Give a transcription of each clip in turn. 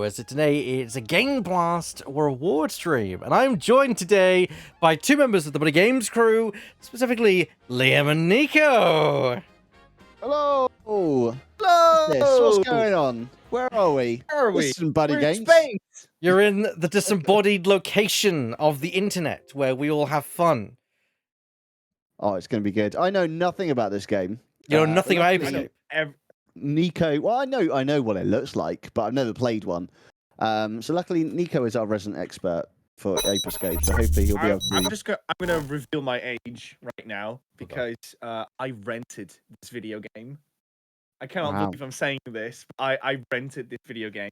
As today it's a GameBlast reward stream, and I'm joined today by two members of the BuddyGamess crew, specifically Liam and Nico. Hello! Hello! What's going on? Where are we? Where are we? This isn't Buddy We're Games. in space! You're in the disembodied location of the internet where we all have fun. Oh, it's going to be good. I know nothing about this game. You know nothing about luckily, Apes. Nico, well, I know what it looks like, but I've never played one. So luckily, Nico is our resident expert for Ape Escape, so hopefully he'll be able to. I'm gonna reveal my age right now because I rented this video game. I cannot believe I'm saying this, but I rented this video game.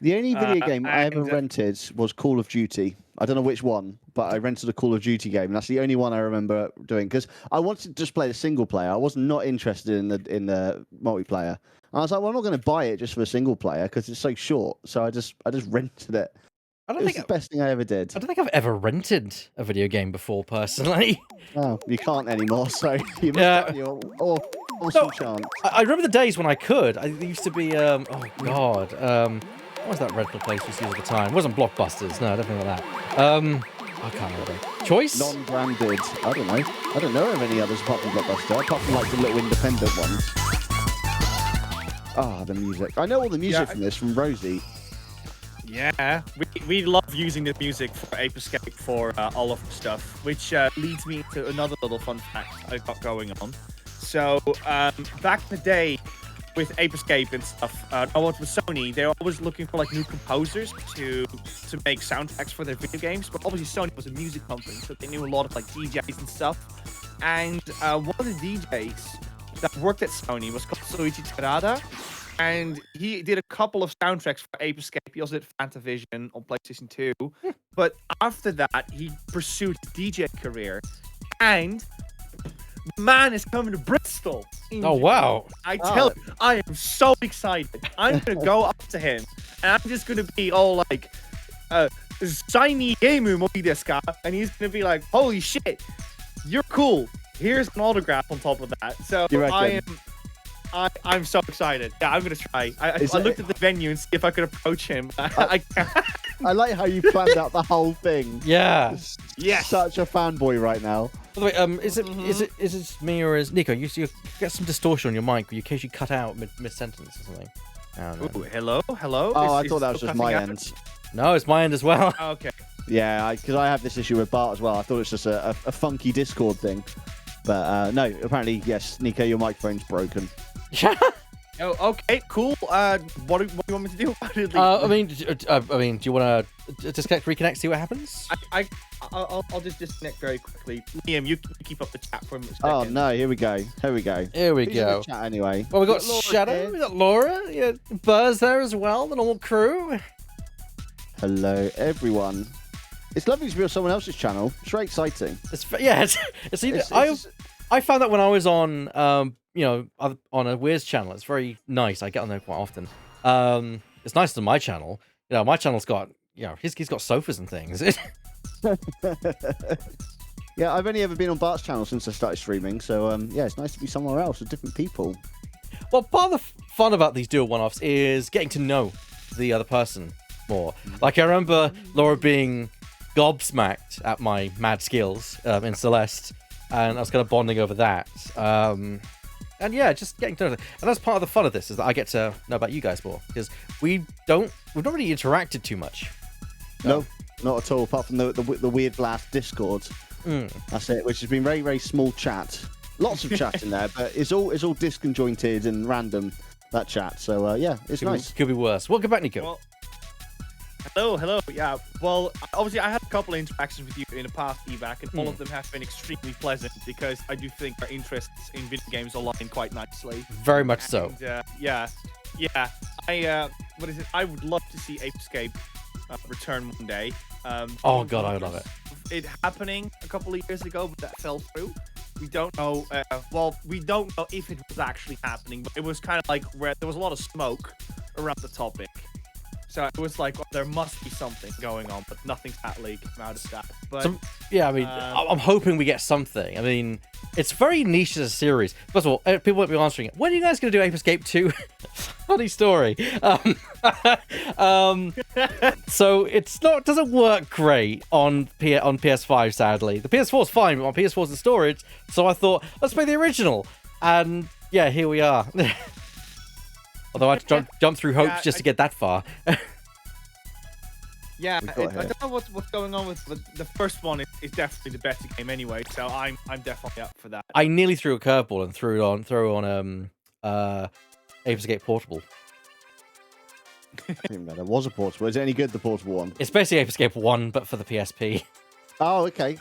The only video game I ever rented was Call of Duty. I don't know which one, but I rented a Call of Duty game, and that's the only one I remember doing because I wanted to just play the single player. I was not interested in the multiplayer. And I was like, well, I'm not going to buy it just for a single player because it's so short. So I just rented it. It was the best thing I ever did. I don't think I've ever rented a video game before, personally. Oh, you can't anymore, so you must have your awesome chance. I remember the days when I could. I used to be, oh god, what was that rental place we used at the time? It wasn't Blockbusters, no, definitely not that. I can't remember. Choice? Non-branded. I don't know. I don't know of any others apart from Blockbuster, apart from like the little independent ones. Ah, the music. I know all the music from this from Rosie. Yeah, we love using the music for Ape Escape for all of the stuff, which leads me to another little fun fact I've got going on. So, back in the day, with Ape Escape and stuff, I worked with Sony. They're always looking for like new composers to make soundtracks for their video games. But obviously Sony was a music company, so they knew a lot of like DJs and stuff. And one of the DJs that worked at Sony was called Soichi Terada, and he did a couple of soundtracks for Ape Escape. He also did Fantavision on PlayStation 2. But after that, he pursued his DJ career, and the man is coming to Bristol. Oh, wow. I tell you, I am so excited. I'm going to go up to him, and I'm just going to be all like, shiny game mobi desu ka? And he's going to be like, holy shit, you're cool. Here's an autograph on top of that. So I'm so excited. Yeah, I'm going to try. I looked at the venue and see if I could approach him. I like how you planned out the whole thing. Yeah. Yes. Such a fanboy right now. By the way, is it me or is Nico? You get some distortion on your mic in case you cut out mid sentence or something. Ooh, hello. Oh, I thought that was just my end. No, it's my end as well. Okay. Yeah, because I have this issue with Bart as well. I thought it was just a funky Discord thing. But no, apparently, yes, Nico, your microphone's broken. Oh, okay, cool. What do you want me to do about it? I mean, do you want to disconnect, reconnect, see what happens? I'll just disconnect very quickly. Liam, you keep up the chat for a minute. Oh no, here we go. Here we Who's go. in the chat anyway. Well, we got Shadow, we got Laura, yeah, Buzz there as well, the normal crew. Hello, everyone. It's lovely to be on someone else's channel. It's very exciting. I found that when I was on, on a Weir's channel, it's very nice. I get on there quite often. It's nicer than my channel. You know, my channel's got, he's got sofas and things. Yeah, I've only ever been on Bart's channel since I started streaming, so yeah, it's nice to be somewhere else with different people. Well, part of the fun about these dual one-offs is getting to know the other person more. Like, I remember Laura being gobsmacked at my mad skills in Celeste, and I was kind of bonding over that. And yeah, just getting to know them. And that's part of the fun of this, is that I get to know about you guys more, because we've not really interacted too much. No, not at all, apart from the Weird Blast Discord. That's it, which has been very, very small chat. Lots of chat in there, but it's all disconjointed and random, that chat. So yeah, it's nice. Could be worse. Welcome back, Nico. Well, hello. Yeah, well, obviously I had a couple of interactions with you in the past, Evac, and all of them have been extremely pleasant because I do think our interests in video games align quite nicely. Very much so. Yeah. I would love to see Ape Escape return one day. Oh god, I would love it. It happening a couple of years ago, but that fell through. We don't know. We don't know if it was actually happening, but it was kind of like where there was a lot of smoke around the topic. So it was like, well, there must be something going on, but nothing's actually come out of that. But yeah, I mean, I'm hoping we get something. I mean, it's very niche as a series. First of all, people won't be answering it. When are you guys going to do Ape Escape 2? funny story. So doesn't work great on PS5, sadly. The PS4 is fine, but my PS4's in storage, so I thought, let's play the original. And yeah, here we are. Although I had to jump through hopes just to get that far. Yeah, I don't know what's going on with the first one. Is definitely the better game anyway, so I'm definitely up for that. I nearly threw a curveball and threw on Apes Escape Portable. I didn't even know there was a portable. Is it any good, the portable one? It's basically Apes Escape 1, but for the PSP. Oh, okay.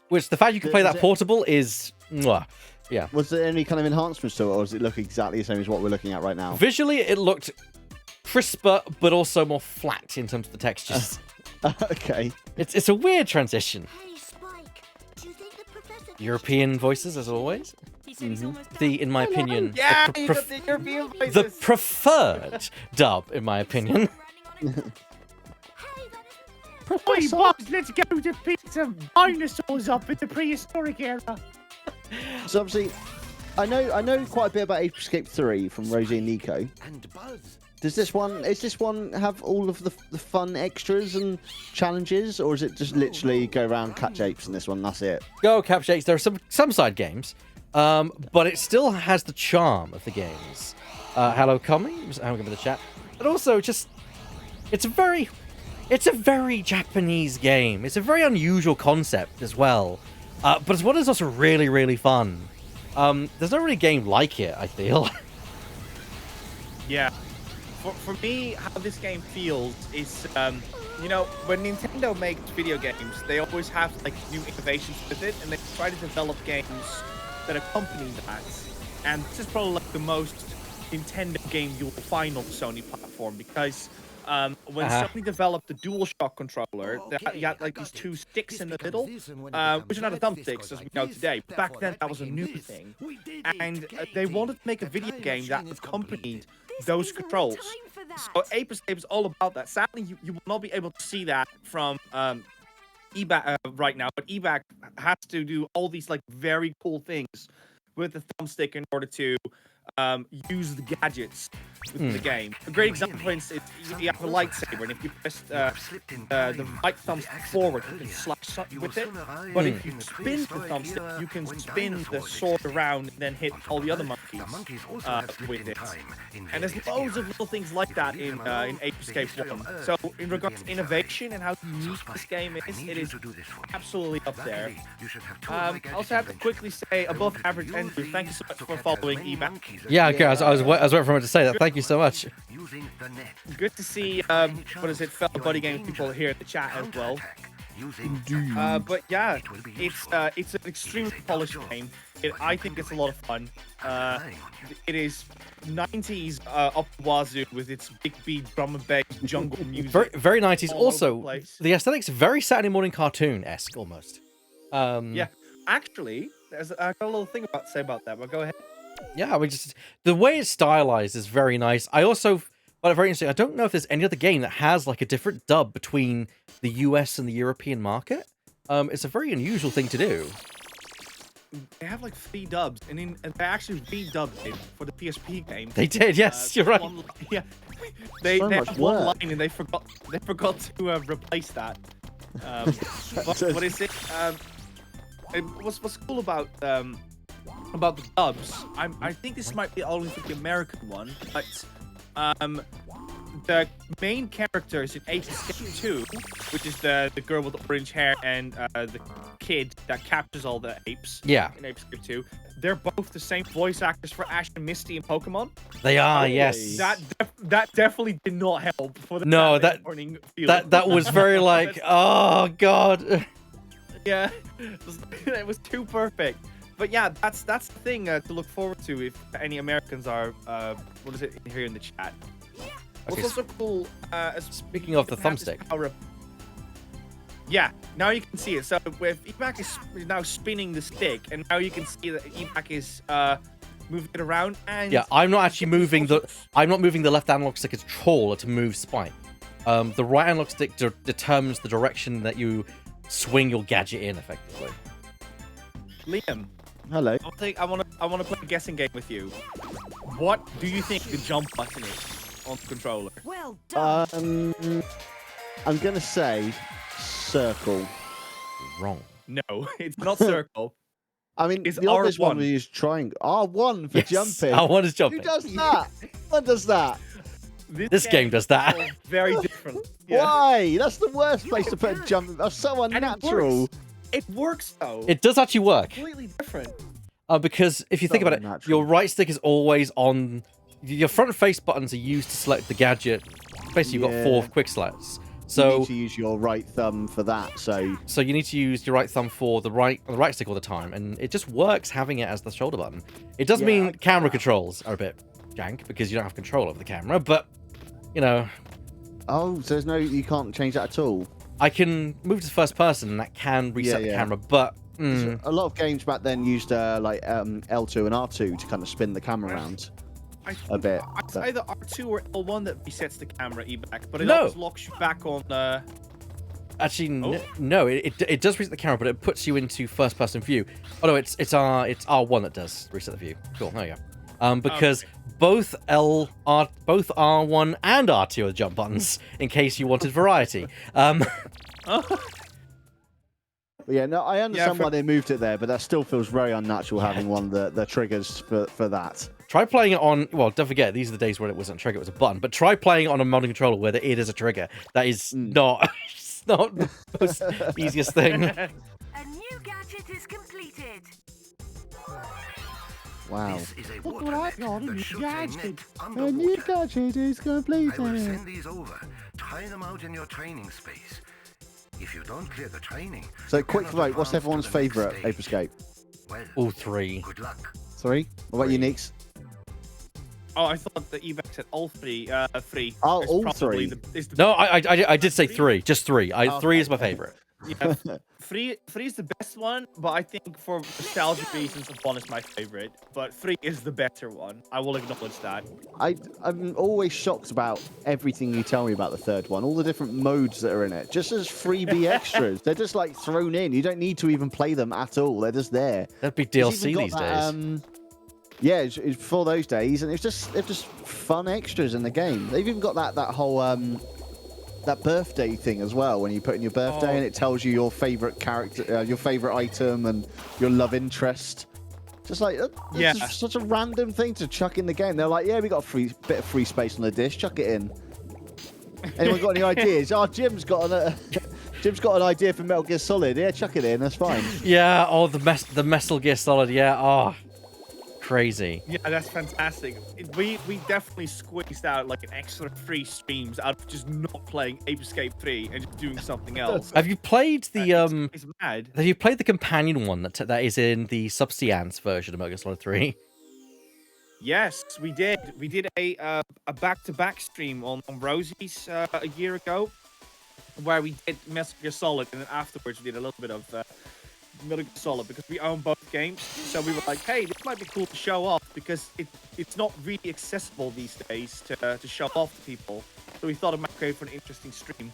Which the fact you can play that portable is, mwah, yeah. Was there any kind of enhancements to it, or does it look exactly the same as what we're looking at right now? Visually, it looked crisper, but also more flat in terms of the textures. Okay. It's a weird transition. Hey, Spike, do you think the professor... European voices, as always. In my opinion, Yeah, you got the European voices. the preferred dub, in my opinion. Oi, boss, let's go to pick some dinosaurs up in the prehistoric era. So obviously, I know quite a bit about Ape Escape 3 from Rosie and Nico. And Buzz. Does this one have all of the fun extras and challenges, or is it just literally go around catch apes in this one? That's it. Go catch apes. There are some side games, but it still has the charm of the games. Hello, Comi. I'm going to the chat. But also, just it's a very Japanese game. It's a very unusual concept as well. But it's one that's also really, really fun. There's not really a game like it, I feel. Yeah. For me, how this game feels is, you know, when Nintendo makes video games, they always have like new innovations with it, and they try to develop games that accompany that. And this is probably like the most Nintendo game you will find on the Sony platform, because when Sony developed the DualShock controller, you had like these two sticks in the middle, which are not thumbsticks as we know today. But back then, that was a new thing, and they wanted to make a video game that accompanied those controls. So Ape Escape is all about that. Sadly, you will not be able to see that from EBAC right now, but EBAC has to do all these like very cool things with the thumbstick in order to use the gadgets within the game. A great example, for instance, you have a lightsaber, and if you press the right thumbstick forward, you can slash with it. But if you spin the thumbstick, you can spin the sword around and then hit all the other monkeys with it. And there's loads of little things like that in Ape Escape 1. So in regards to innovation and how unique this game is, it is absolutely up there. I also have to quickly say, above average Andrew, thank you so much for following EBAC. Yeah, okay, I was waiting for him to say that. Thank you so much. Good to see, fellow BuddyGamess people here in the chat as well. But yeah, it's an extremely polished game. I think it's a lot of fun. It is 90s up the wazoo with its big beat drum and bass jungle music. Very, very 90s. Also, the aesthetics very Saturday morning cartoon-esque almost. Yeah, actually, I got a little thing to say about that, but go ahead. Yeah, the way it's stylized is very nice. I also find it very interesting. I don't know if there's any other game that has like a different dub between the US and the European market. It's a very unusual thing to do. They have like 3 dubs, and they actually redubbed it for the PSP game. They did, yes, you're right. Yeah, they have one work. line, and they forgot to replace that. What is it? What's cool about the dubs? I think this might be only for the American one, but the main characters in Ape Escape 2, which is the girl with the orange hair and the kid that captures all the apes. Yeah. In Ape Escape 2, they're both the same voice actors for Ash and Misty in Pokemon. They are, yes. That definitely did not help for the Saturday morning feel. that was very like, oh god. Yeah, it was too perfect. But yeah, that's the thing to look forward to if any Americans are what is it here in the chat. Okay, What's also cool, speaking of the thumbstick. Yeah, now you can see it. So with EBAC is now spinning the stick, and now you can see that EBAC is moving it around. And Yeah, I'm not actually moving the left analog stick as controller to move Spike. The right analog stick determines the direction that you swing your gadget in, effectively. Liam, Hello. I want to play a guessing game with you. What do you think the jump button is? on the controller? Well done. I'm gonna say circle. Wrong. No, it's not circle. I mean, It's the obvious one R1. we use triangle. R1 for Yes, jumping. R1 is Who jumping. does that? What does that? This game does that. is very different. Yeah. Why? That's the worst place to put a jump. That's so And unnatural. It works though. It does actually work. completely different. Because if you think So about it, unnatural. your right stick is always on. Your front face buttons are used to select the gadget. Basically, you've got 4 Yeah. quick selects. You So, need to use your right thumb for that. So you need to use your right thumb for the right stick all the time, and it just works having it as the shoulder button. It does Yeah, I mean get camera that. controls are a bit jank because you don't have control over the camera, but you know, oh, so there's no, you can't change that at all. I can move to first person, and that can reset the yeah. camera, but A lot of games back then used like L2 and R2 to kind of spin the camera around I a bit. It's but- either R2 or L1 that resets the camera back, but it No. always locks you back on. actually, Oh. no, it does reset the camera, but it puts you into first person view. Oh no, it's R1 that does reset the view. Cool, there you go. Because both R1 and R2 are jump buttons, in case you wanted variety. But yeah, no, I understand for- why they moved it there, but that still feels very unnatural having one of the triggers for that. Try playing it on. Well, don't forget, these are the days when it wasn't a trigger; it was a button. But try playing it on a modern controller where it is a trigger. That is not. It's not the most easiest thing. A new gadget is completed. Wow. This is a Look water what I net got, a that new shoots a net gadget. underwater. A new gadget is I will completed. send these over. Try them out in your training space. If you don't clear the training, So, you quick cannot vote. What's advance to everyone's the next favourite stage. Ape Escape? Well, All 3. good luck. 3? What about you, Neeks? Oh, I thought the evac said all 3. 3. Oh, is all probably 3. is the No, I did say 3. Just 3. Oh, 3 is my favorite. Yeah, three is the best one, but I think for nostalgia reasons, 1 is my favorite. But 3 is the better one. I will acknowledge that. I'm always shocked about everything you tell me about the third one, all the different modes that are in it, just as freebie extras. They're just like thrown in. You don't need to even play them at all. They're just there. That'd be It's DLC even got these that, days. Yeah, it's for those days, and they're just fun extras in the game. They've even got that whole that birthday thing as well. When you put in your birthday, and it tells you your favorite character, your favorite item, and your love interest. Just like Yeah. it's such a random thing to chuck in the game. They're like, yeah, we got a bit of free space on the disc. Chuck it in. Anyone got any ideas? Oh, Jim's got an idea for Metal Gear Solid. Yeah, chuck it in. That's fine. Yeah. Oh, the Metal Gear Solid. Yeah. Oh, crazy. Yeah, that's fantastic. We definitely squeezed out like an extra 3 streams out of just not playing Ape Escape 3 and just doing something else. Have you played the It's mad. Have you played the companion one that is in the Subsistence version of Metal Gear Solid 3? Yes, we did. We did a back-to-back stream on Rosie's a year ago, where we did Metal Gear Solid, and then afterwards we did a little bit of Metal Gear Solid because we own both games. So we were like, hey, this might be cool to show off because it's not really accessible these days to show off to people. So we thought it might create for an interesting stream.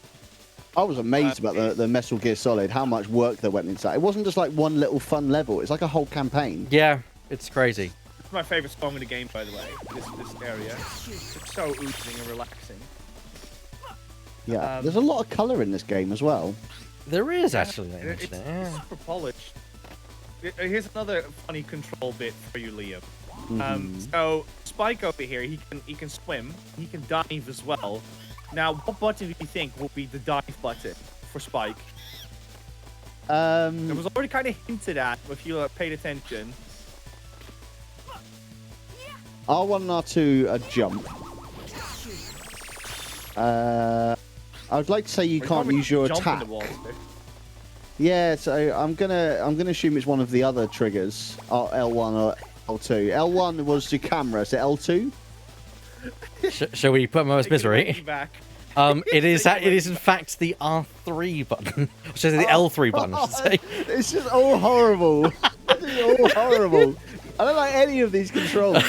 I was amazed about the Metal Gear Solid, how much work there went into that. It wasn't just like one little fun level. It's like a whole campaign. Yeah, it's crazy. It's my favorite song in the game, by the way. This area. It's so oozing and relaxing. Yeah, there's a lot of colour in this game as well. There is actually. That you It's mentioned it, yeah. super polished. Here's another funny control bit for you, Liam. So Spike over here, he can swim, he can dive as well. Now, what button do you think will be the dive button for Spike? It was already kind of hinted at if you paid attention. R1 and R2 are jump. I would like to say you can't use your Jump in attack. the wall, sir. Yeah, so I'm gonna assume it's one of the other triggers, L1 or L2. L1 was the camera, so L2. Shall we put Most Take Misery? it back. It is in fact the R3 button. Or should I say the L3 button, I should say. It's just all horrible. It's all horrible. I don't like any of these controls.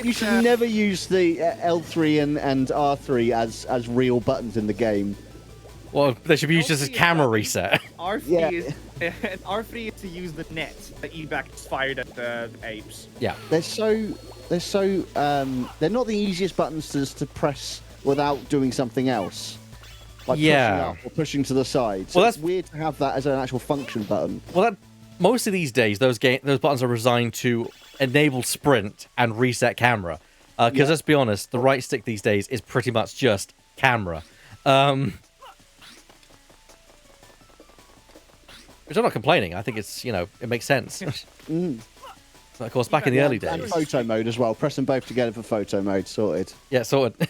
You should never use the L3 and R3 as real buttons in the game. Well, they should be used as a camera reset. R3 Yeah. is And R3 is to use the net that evac is fired at the apes. Yeah. They're not the easiest buttons to press without doing something else. Like Yeah. pushing up or pushing to the side. So Well, it's weird to have that as an actual function button. Well, most of these days, those buttons are designed to enable sprint and reset camera. Because let's be honest, the right stick these days is pretty much just camera. Which I'm not complaining. I think it's, it makes sense. But of course, back in the early And days. photo mode as well. Press them both together for photo mode. Sorted. Yeah, sorted.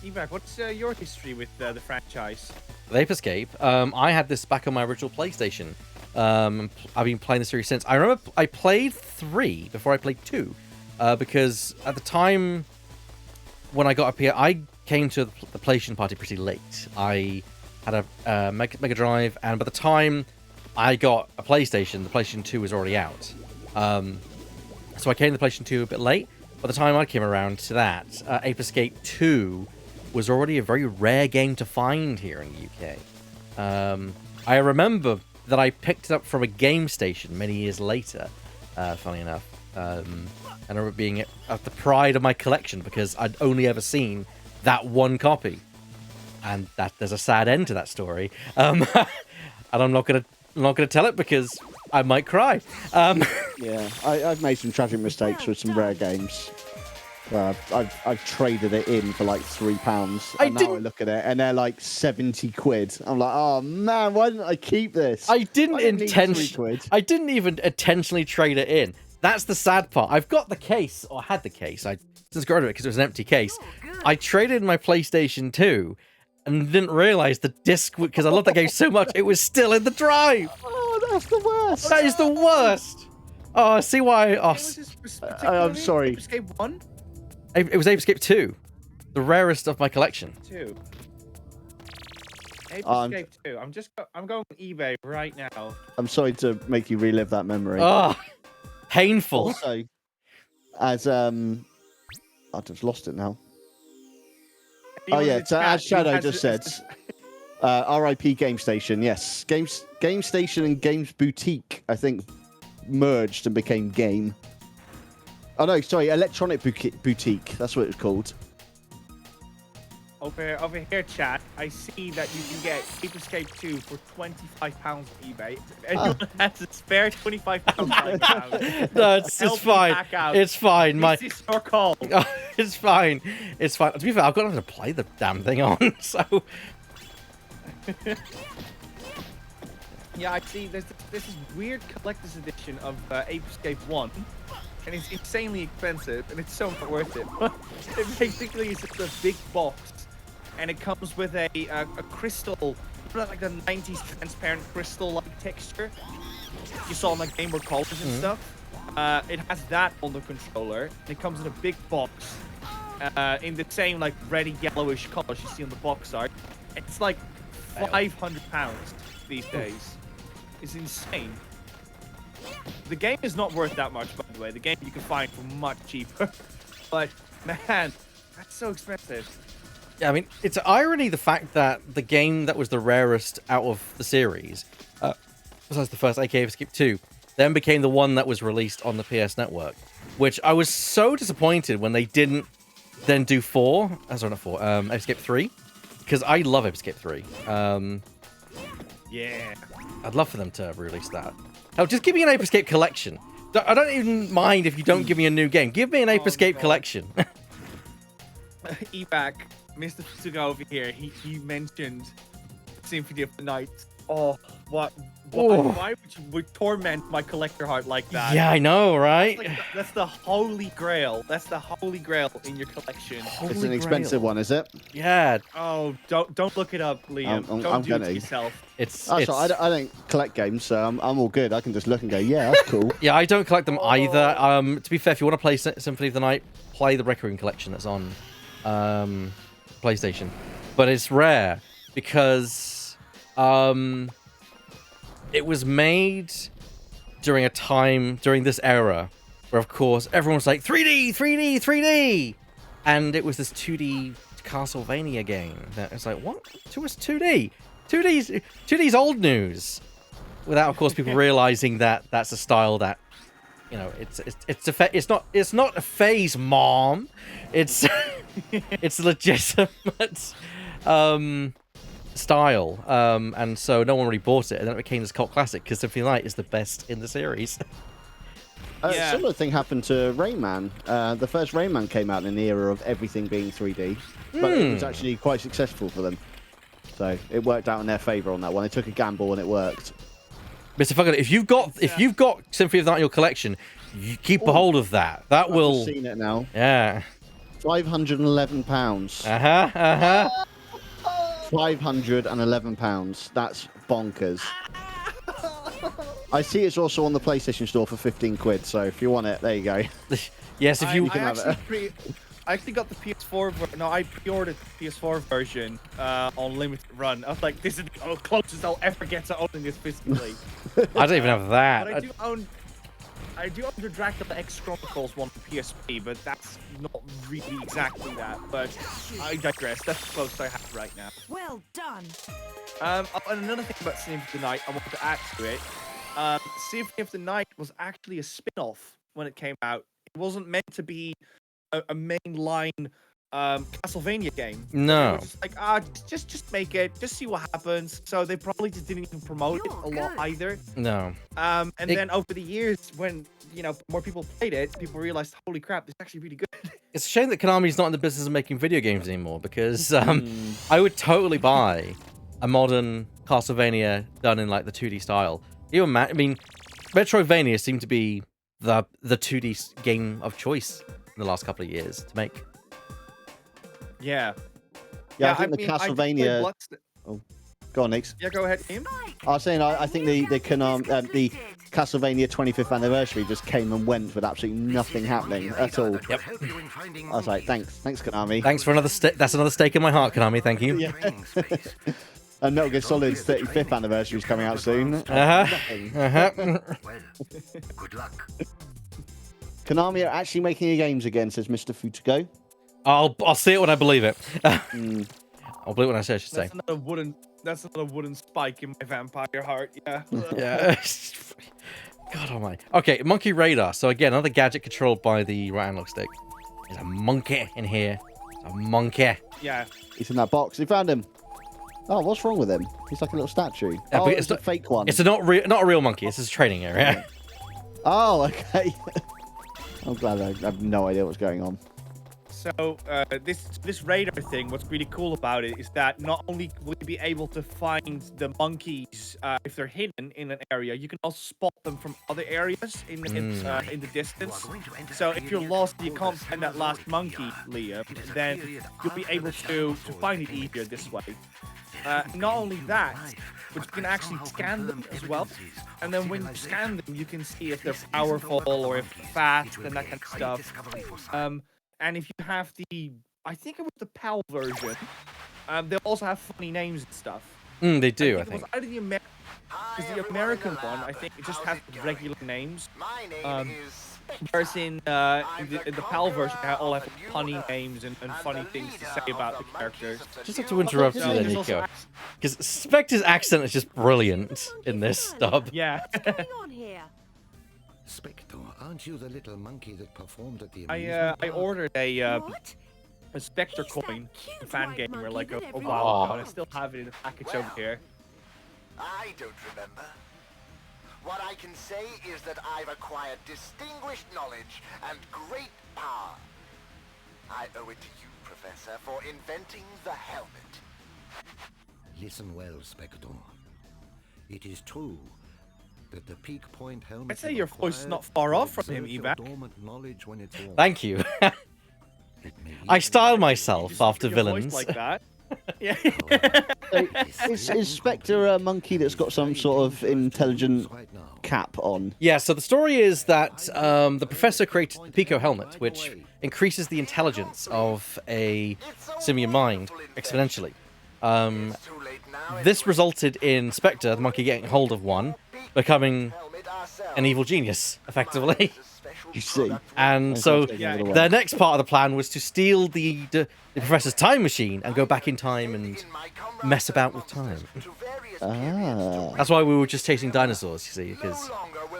Evac, what's your history with the franchise? Ape Escape. I had this back on my original PlayStation. I've been playing the series since. I remember I played 3 before I played 2. Because at the time when I got up here, I came to the PlayStation party pretty late. I had a Mega Drive, and by the time I got a PlayStation, the PlayStation 2 was already out. So I came to the PlayStation 2 a bit late. By the time I came around to that, Ape Escape 2 was already a very rare game to find here in the UK. I remember that I picked it up from a game station many years later, funny enough. And I remember it being the pride of my collection because I'd only ever seen that one copy. And there's a sad end to that story. And I'm not gonna tell it because I might cry. Yeah, I've made some tragic mistakes with some rare games. I've traded it in for like £3, and now I look at it and they're like 70 quid. I'm like, oh man, why didn't I keep this? I didn't need 3 quid. I didn't even intentionally trade it in. That's the sad part. I've got the case, or had the case. I just got rid of it because it was an empty case. I traded in my PlayStation 2 and didn't realize the disc, because I love that game so much, it was still in the drive. Oh, that's the worst. That is the worst. Oh, I see why. Oh, I'm sorry. Ape Escape 1? it was Ape Escape 2, the rarest of my collection. 2. Ape Um, Escape 2. I'm going on eBay right now. I'm sorry to make you relive that memory. Oh, painful. Also, as I just lost it now. Anyone in Yeah, the so chat as who Shadow has just a- said, RIP Game Station. Yes, Game Station and Games Boutique, I think, merged and became Game. Oh no, sorry, Electronic Boutique. That's what it was called. Over here, chat, I see that you can get Ape Escape 2 for £25 on eBay. If anyone has a spare £25 right now, No, it's help me fine. back out. It's fine. This is your call. It's fine. It's fine. To be fair, I've got nothing to play the damn thing on, so. Yeah, I see. There's this weird collector's edition of Ape Escape 1, and it's insanely expensive, and it's so not worth it. It basically is just a big box, and it comes with a crystal, like the 90s transparent crystal-like texture you saw on like Game Boy Colors and stuff. It has that on the controller, and it comes in a big box in the same like reddy yellowish colors you see on the box art. It's like £500 these days. It's insane. The game is not worth that much, by the way. The game you can find for much cheaper. But man, that's so expensive. Yeah, I mean, it's irony the fact that the game that was the rarest out of the series, besides the first, aka Escape 2, then became the one that was released on the PS Network, which I was so disappointed when they didn't then do 4. Sorry, not 4. Escape 3, because I love Escape 3. Yeah. I'd love for them to release that. Oh, just give me an Ape Escape collection. I don't even mind if you don't give me a new game. Give me an Ape Escape collection. Evac, Mr. Futuga over here, he mentioned Symphony of the Night. Oh, what? Why would you torment my collector heart like that? Yeah, I know, right? That's the holy grail. That's the holy grail in your collection. It's an expensive one, is it? Yeah. Oh, don't look it up, Liam. I'm don't do gonna. it to yourself. It's, Oh, it's so I don't collect games, so I'm all good. I can just look and go, yeah, that's cool. yeah, I don't collect them either. To be fair, if you want to play Symphony of the Night, play the Requiem collection that's on PlayStation. But it's rare because it was made during this era where, of course, everyone was like 3D, 3D, 3D, and it was this 2D Castlevania game that was like, what? To us 2D? 2D's old news. Without, of course, people realizing that that's a style that, you know, it's not a phase, Mom. It's it's legitimate style. And so no one really bought it, and then it became this cult classic because Symphony of the Night is the best in the series. Yeah. Similar thing happened to Rayman. The first Rayman came out in the era of everything being 3D, but it was actually quite successful for them. So it worked out in their favor on that one. They took a gamble and it worked. Mr. Fucker, if you've got Symphony of the Night in your collection, you keep a hold of that. That will. I've seen it now. Yeah. £511. £511. That's bonkers. I see it's also on the PlayStation Store for 15 quid. So if you want it, there you go. Yes, if you. I actually got the PS4. No, I pre-ordered the PS4 version on limited run. I was like, this is the closest I'll ever get to owning this physically. I don't even have that. But I do own the Dracula X Chronicles one for PSP, but that's not really exactly that. But I digress. That's the closest I have right now. Well done. And another thing about Symphony of the Night I want to add to it. Symphony of the Night was actually a spin-off when it came out. It wasn't meant to be a mainline Castlevania game. No. They were just like, just make it, just see what happens. So they probably just didn't even promote it a lot either. No. And then over the years, when more people played it, people realized, holy crap, it's actually really good. It's a shame that Konami's not in the business of making video games anymore, because I would totally buy a modern Castlevania done in like the 2D style. I mean, Metroidvania seemed to be the 2D game of choice in the last couple of years to make. Yeah. Yeah, I think the Castlevania. Oh, go on, Nix. Yeah, go ahead, Ian. I was saying, I think the Castlevania 25th anniversary just came and went with absolutely nothing happening at all. Yep. I was like, thanks, Konami. Thanks for another that's another stake in my heart, Konami. Thank you. Yeah. And Metal Gear Solid's 35th anniversary is coming out soon. Nothing. Well, good luck. Konami are actually making your games again, says Mr. Futago. I'll see it when I believe it. I'll believe it when I say, I should say. That's another wooden spike in my vampire heart. Yeah. Yeah. God almighty. Okay, Monkey Radar. So again, another gadget controlled by the right analog stick. There's a monkey in here. There's a monkey. Yeah. He's in that box. He found him. Oh, what's wrong with him? He's like a little statue. Yeah, oh, but it's a fake one. It's not a real monkey. It's a training area. Oh, okay. I'm glad I have no idea what's going on. So this radar thing, what's really cool about it is that not only will you be able to find the monkeys if they're hidden in an area, you can also spot them from other areas in the distance. So if you're lost and you can't find that last monkey, Liam, then you'll be able to find it easier this way. Not only that, but you can actually scan them as well. And then when you scan them, you can see if they're powerful or if they're fast and that kind of stuff. And if you have I think it was the PAL version, they'll also have funny names and stuff. They do, I think. It was either the American one, I think it just has regular names. Whereas in the PAL version, they all have funny names and funny things to say about the characters. Just have to interrupt you there, Nico. Because Spectre's accent is just brilliant in this dub. Yeah. What's going on here? Spectre, aren't you the little monkey that performed at the I ordered a What? Spectre Is that coin cute in fan white gamer monkey like that a everyone while ago, loves? and I still have it in the package over here. I don't remember. What I can say is that I've acquired distinguished knowledge and great power. I owe it to you, Professor, for inventing the helmet. Listen well, Spectre. It is true that the peak point helmet. I'd say your voice is not far off from him, Evac. Thank you. I style myself after Your voice villains. like that. Yeah. Is Spectre a monkey that's got some sort of intelligent cap on? Yeah, so the story is that the professor created the Pico helmet, which increases the intelligence of a simian mind exponentially. This resulted in Spectre, the monkey, getting hold of one, becoming an evil genius, effectively. You see. And That's so not taking a little their while. next part of the plan was to steal the professor's time machine and go back in time and mess about with time. Ah, That's why we were just chasing dinosaurs, you see, because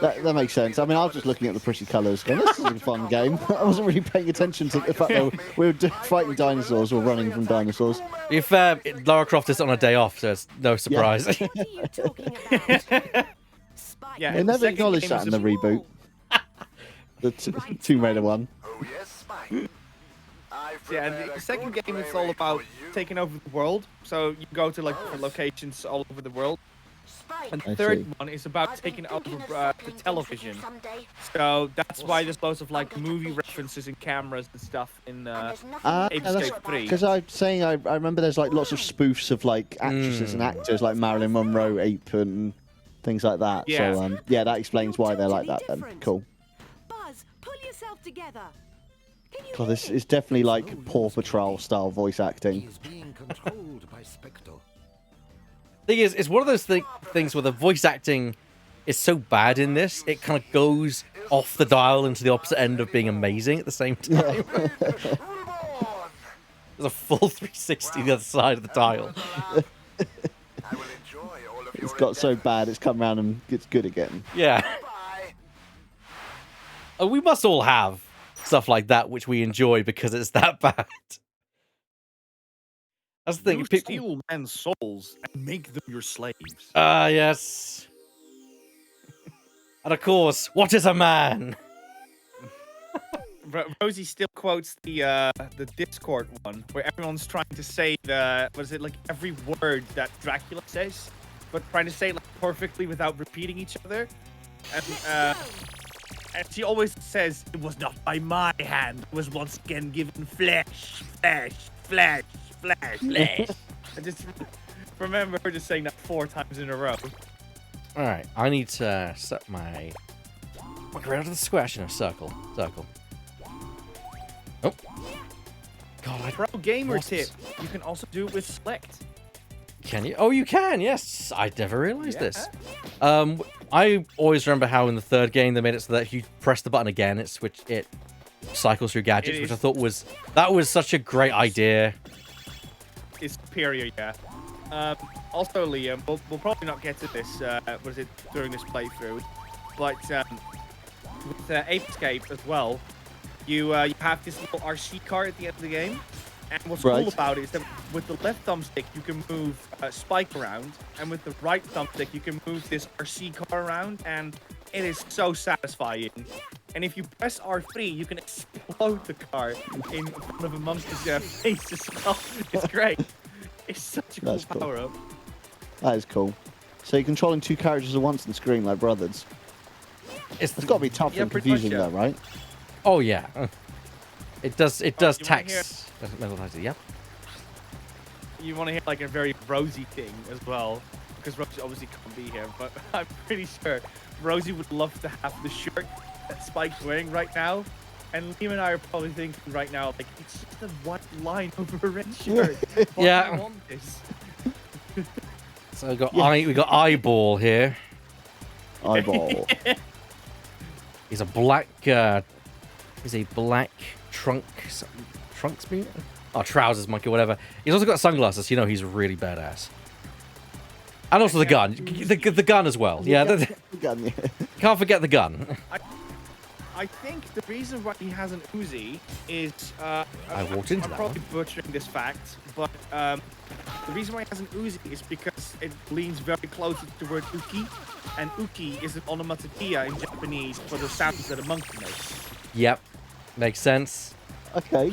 that makes sense. I mean, I was just looking at the pretty colours. Going, this is a fun game. I wasn't really paying attention to the fact that we were fighting dinosaurs or running from dinosaurs. if Lara Croft is on a day off, so it's no surprise. What are you talking about? Spike. Yeah, They and the never second acknowledged game that is in the reboot. The Tomb Raider one. Oh yes, Spike. Yeah, and the second game is all about taking over the world. So you go to like different locations all over the world. And I the third see. one is about taking over the television. So that's why there's loads of like movie references and cameras and stuff in Ape Escape 3. Because I'm saying I remember there's like lots of spoofs of like actresses and actors like Marilyn Monroe, Ape, and things like that. Yeah. So yeah, that explains why they're like that then. Cool. Buzz, pull yourself together. Can you God, this hear is definitely like Paw Patrol style voice He acting. is being controlled by Spectre. Thing is, it's one of those things where the voice acting is so bad in this, it kind of goes off the dial into the opposite end of being amazing at the same time. There's a full 360 the other side of the dial. I will enjoy all of It's your got so bad, it's come around and gets good again. Yeah. Bye. We must all have stuff like that which we enjoy because it's that bad. That's the thing. You People... steal men's souls and make them your slaves. Ah, yes. And of course, what is a man? Rosie still quotes the Discord one where everyone's trying to say like every word that Dracula says, but trying to say it like perfectly without repeating each other. And she always says, "It was not by my hand. It was once again given flesh, flesh, flesh, flesh, flesh." I just remember her just saying that 4 times in a row. All right, I need to set my around to the squash in a circle. Oh, God! Pro gamer Wasps. tip: you can also do it with select. Can you? Oh, you can. Yes, I never realized this. I always remember how in the third game they made it so that if you press the button again, it cycles through gadgets, which I thought was such a great idea. It's superior, yeah. Also, Liam, we'll probably not get to this. During this playthrough, but with Ape Escape as well, you have this little RC car at the end of the game. And what's cool about it is that with the left thumbstick you can move Spike around, and with the right thumbstick you can move this RC car around, and it is so satisfying. And if you press R3, you can explode the car in front of a monster's face as well. It's great. It's such a cool power-up. That is cool. So you're controlling 2 characters at once on the screen like brothers. It's got to be tough and confusing though, right? Oh yeah, it does. It does you wanna tax. Yep. You want to hear like a very Rosie thing as well, because Rosie obviously can't be here, but I'm pretty sure Rosie would love to have the shirt that Spike's wearing right now. And Liam and I are probably thinking right now, like, it's just a white line over a red shirt. Why do I want this? So we got Eyeball here. Eyeball. He's a black. He's a black trunks mean? Oh, trousers monkey, whatever. He's also got sunglasses. You know he's really badass. And also the gun. The gun as well. Yeah. The gun, yeah. Can't forget the gun. I think the reason why he has an Uzi is I walked into I'm that probably butchering this fact, but the reason why he has an Uzi is because it leans very closely to the word uki, and uki is an onomatopoeia in Japanese for the sounds that a monkey makes. Yep. Makes sense. Okay.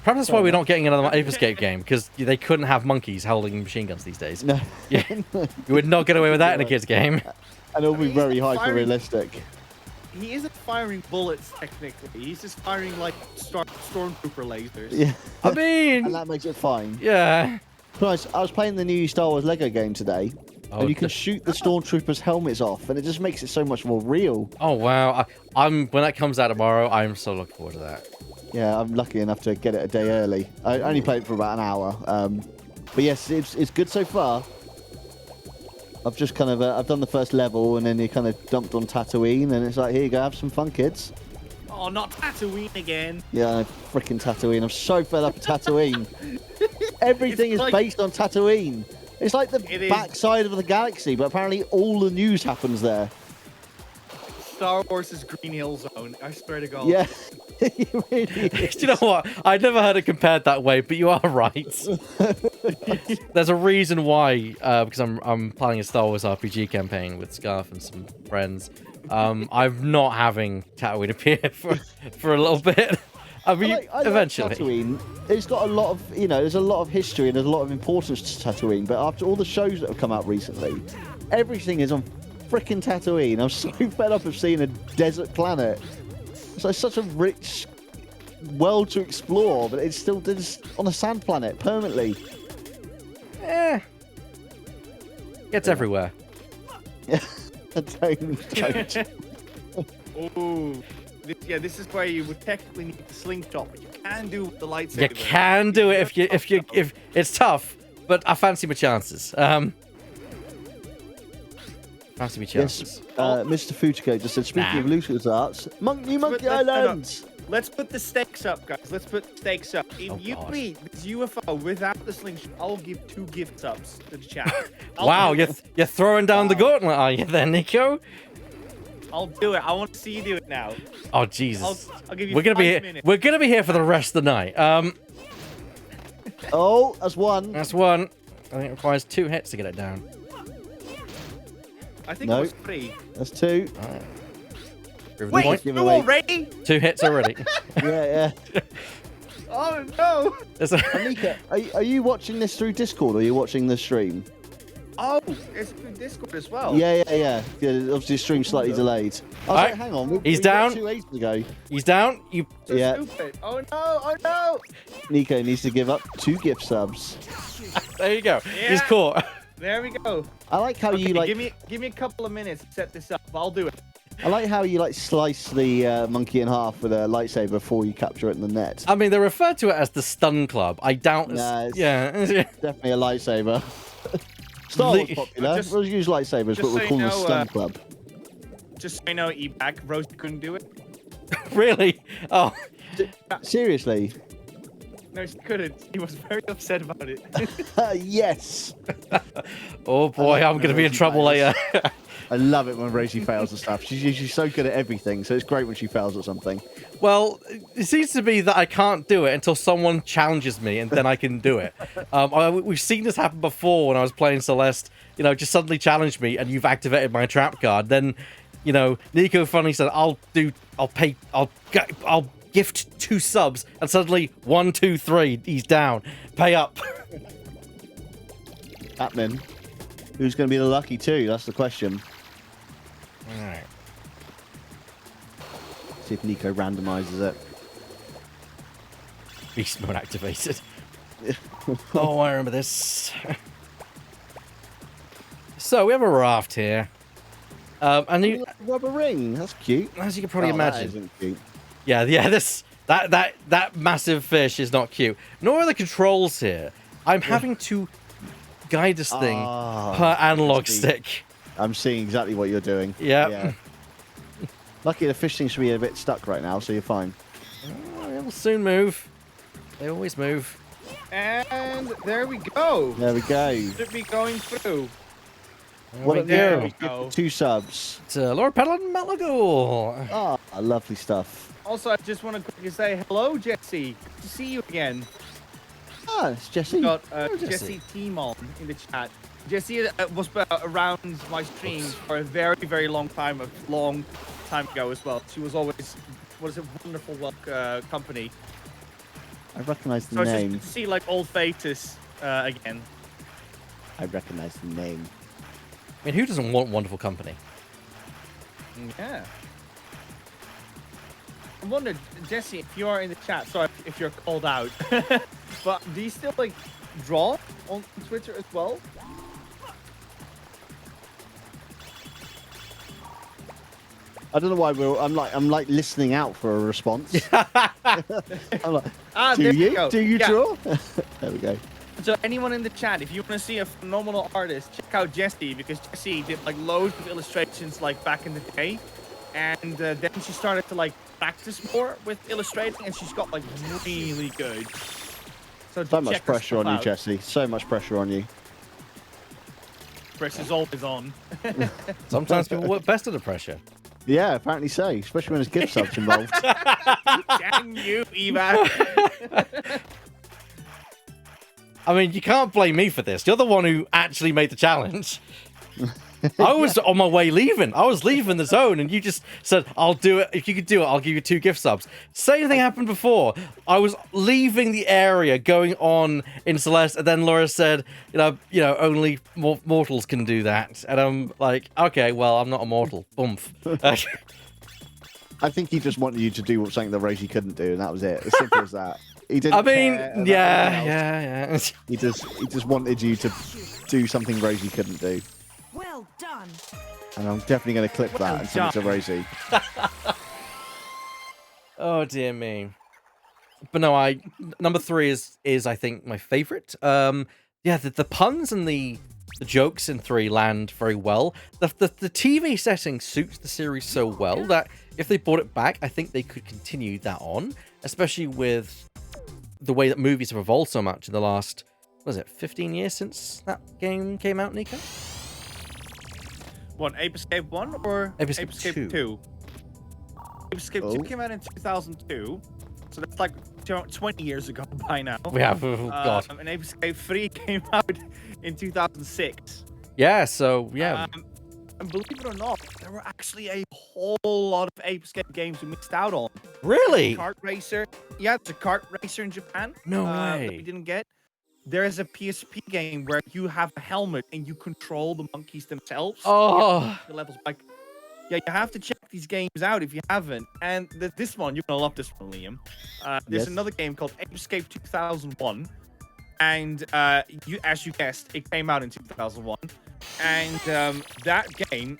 Perhaps that's why we're not getting another Ape Escape game, because they couldn't have monkeys holding machine guns these days. No. Yeah. You would not get away with that in a kid's game. And it'll be very firing- hyper-realistic. He isn't firing bullets technically. He's just firing like stormtrooper lasers. Yeah. I mean, And that makes it fine. yeah. Nice. I was playing the new Star Wars Lego game today, Oh, and you can shoot the stormtroopers' helmets off, and it just makes it so much more real. Oh wow! When that comes out tomorrow, I'm so looking forward to that. Yeah, I'm lucky enough to get it a day early. I only played it for about an hour, but yes, it's good so far. I've just kind of I've done the first level, and then you kind of dumped on Tatooine, and it's like, here you go, have some fun, kids. Oh, not Tatooine again. Yeah, freaking Tatooine. I'm so fed up with Tatooine. Everything is based on Tatooine. It's like the backside of the galaxy, but apparently all the news happens there. Star Wars is Green Hill Zone. I swear to God. Yeah. It really is. Do you know what? I'd never heard it compared that way, but you are right. There's a reason why, because I'm planning a Star Wars RPG campaign with Scarf and some friends. I'm not having Tatooine appear for a little bit. I mean, I eventually. Like Tatooine, it's got a lot of, there's a lot of history and there's a lot of importance to Tatooine. But after all the shows that have come out recently, everything is on frickin' Tatooine. I'm so fed up of seeing a desert planet. So it's such a rich world to explore, but it's still just on a sand planet permanently. It's everywhere. Yeah, don't. Ooh. This is where you would technically need the slingshot, but you can do with the lightsaber. You can do it if it's tough, but I fancy my chances. Fancy my chances. Yes, Mr. Futico just said, speaking of LucasArts, New Monkey Island! Let's put the stakes up, guys. Let's put the stakes up. If you beat this UFO without the slingshot, I'll give 2 gift subs to the chat. Wow, you're throwing down the gauntlet, are you then, Nico? I'll do it. I want to see you do it now. Oh Jesus! I'll give you we're gonna 5 be here. minutes. We're gonna be here for the rest of the night. Oh, that's one. That's one. I think it requires 2 hits to get it down. I think it was 3. That's 2. Wait, you already? 2 hits already. Yeah. Oh no! Anika, are you watching this through Discord or are you watching the stream? Oh, it's through Discord as well. Yeah. Obviously, the stream's slightly delayed. I was like, hang on. He's down. 2 ages ago. He's down. You. So stupid. Oh no! Oh no! Nico needs to give up 2 gift subs. There you go. Yeah. He's caught. There we go. I like how you like. Give me a couple of minutes to set this up. I'll do it. I like how you like slice the monkey in half with a lightsaber before you capture it in the net. I mean, they refer to it as the Stun Club. I doubt. Yeah. Definitely a lightsaber. Star Wars popular. We'll use lightsabers, but we'll call them the Stun Club. Just so you know, E-Back, Rosie couldn't do it. Really? Oh. Seriously? No, she couldn't. He was very upset about it. Yes. Oh boy, I'm going to be in trouble later. I love it when Rosie fails at stuff. She's usually so good at everything, so it's great when she fails at something. Well, it seems to be that I can't do it until someone challenges me, and then I can do it. We've seen this happen before when I was playing Celeste. Just suddenly challenge me, and you've activated my trap card. Then, Nico finally said, I'll gift 2 subs, and suddenly 1, 2, 3, he's down. Pay up. Happening. Who's going to be the lucky 2? That's the question. All right. See if Nico randomizes it. Beast mode activated. Oh, I remember this. So we have a raft here. And you rubber ring. That's cute. As you can probably imagine. That isn't cute. Yeah. That massive fish is not cute. Nor are the controls here. I'm having to guide this thing per analog stick. I'm seeing exactly what you're doing. Yep. Yeah. Lucky the fish seems to be a bit stuck right now, so you're fine. It'll soon move. They always move. And there we go. There we go. Should be going through. There we go. 2 subs. To Laura Pedal and Malago. Ah, lovely stuff. Also, I just want to quickly say hello, Jesse. Good to see you again. Ah, it's Jesse. We've got Jesse Timon in the chat. Jesse was around my streams for a very, very long time ago as well. She was always a wonderful company. I recognize the so name. It's just good to see like old faces again. I recognize the name. I mean, who doesn't want wonderful company? Yeah. I wondered, Jesse, if you are in the chat, sorry if you're called out, but do you still like draw on Twitter as well? I don't know why I'm like listening out for a response. I'm like, do you? Go. Do you draw? There we go. So anyone in the chat, if you want to see a phenomenal artist, check out Jessie, because Jessie did like loads of illustrations like back in the day, and then she started to like practice more with illustrating, and she's got like really good. So much pressure on you, Jesse. So much pressure on you. Pressure's always on. Sometimes people work best under pressure. Yeah, apparently so. Especially when there's gift subs involved. Dang you, Eva. I mean, you can't blame me for this. You're the one who actually made the challenge. I was on my way leaving. I was leaving the zone, and you just said, I'll do it. If you could do it, I'll give you 2 gift subs. Same thing happened before. I was leaving the area, going on in Celeste, and then Laura said, you know, only mortals can do that. And I'm like, okay, well, I'm not a mortal. Boomf. I think he just wanted you to do something that Rosie couldn't do, and that was it. As simple as that. He didn't. I mean, care about yeah. He just wanted you to do something Rosie couldn't do. Well done. And I'm definitely going to clip that and send it to Rosie. Oh dear me. But no, number 3 is I think my favorite. Yeah, the puns and the jokes in 3 land very well. The TV setting suits the series so well that if they brought it back, I think they could continue that on, especially with the way that movies have evolved so much in the last, what was it, 15 years since that game came out, Nico? What, Ape Escape 1 or Ape Escape 2? Ape Escape 2 came out in 2002, so that's like 20 years ago by now. We have, oh god. And Ape Escape 3 came out in 2006. Yeah, so, yeah. And believe it or not, there were actually a whole lot of Ape Escape games we missed out on. Really? Kart Racer. Yeah, it's a kart racer in Japan. No That way. we didn't get. There is a PSP game where you have a helmet and you control the monkeys themselves. Oh. The levels like, yeah, you have to check these games out if you haven't. And this one, you're gonna love this one, Liam. There's Yes. another game called Ape Escape 2001, and as you guessed, it came out in 2001. And that game,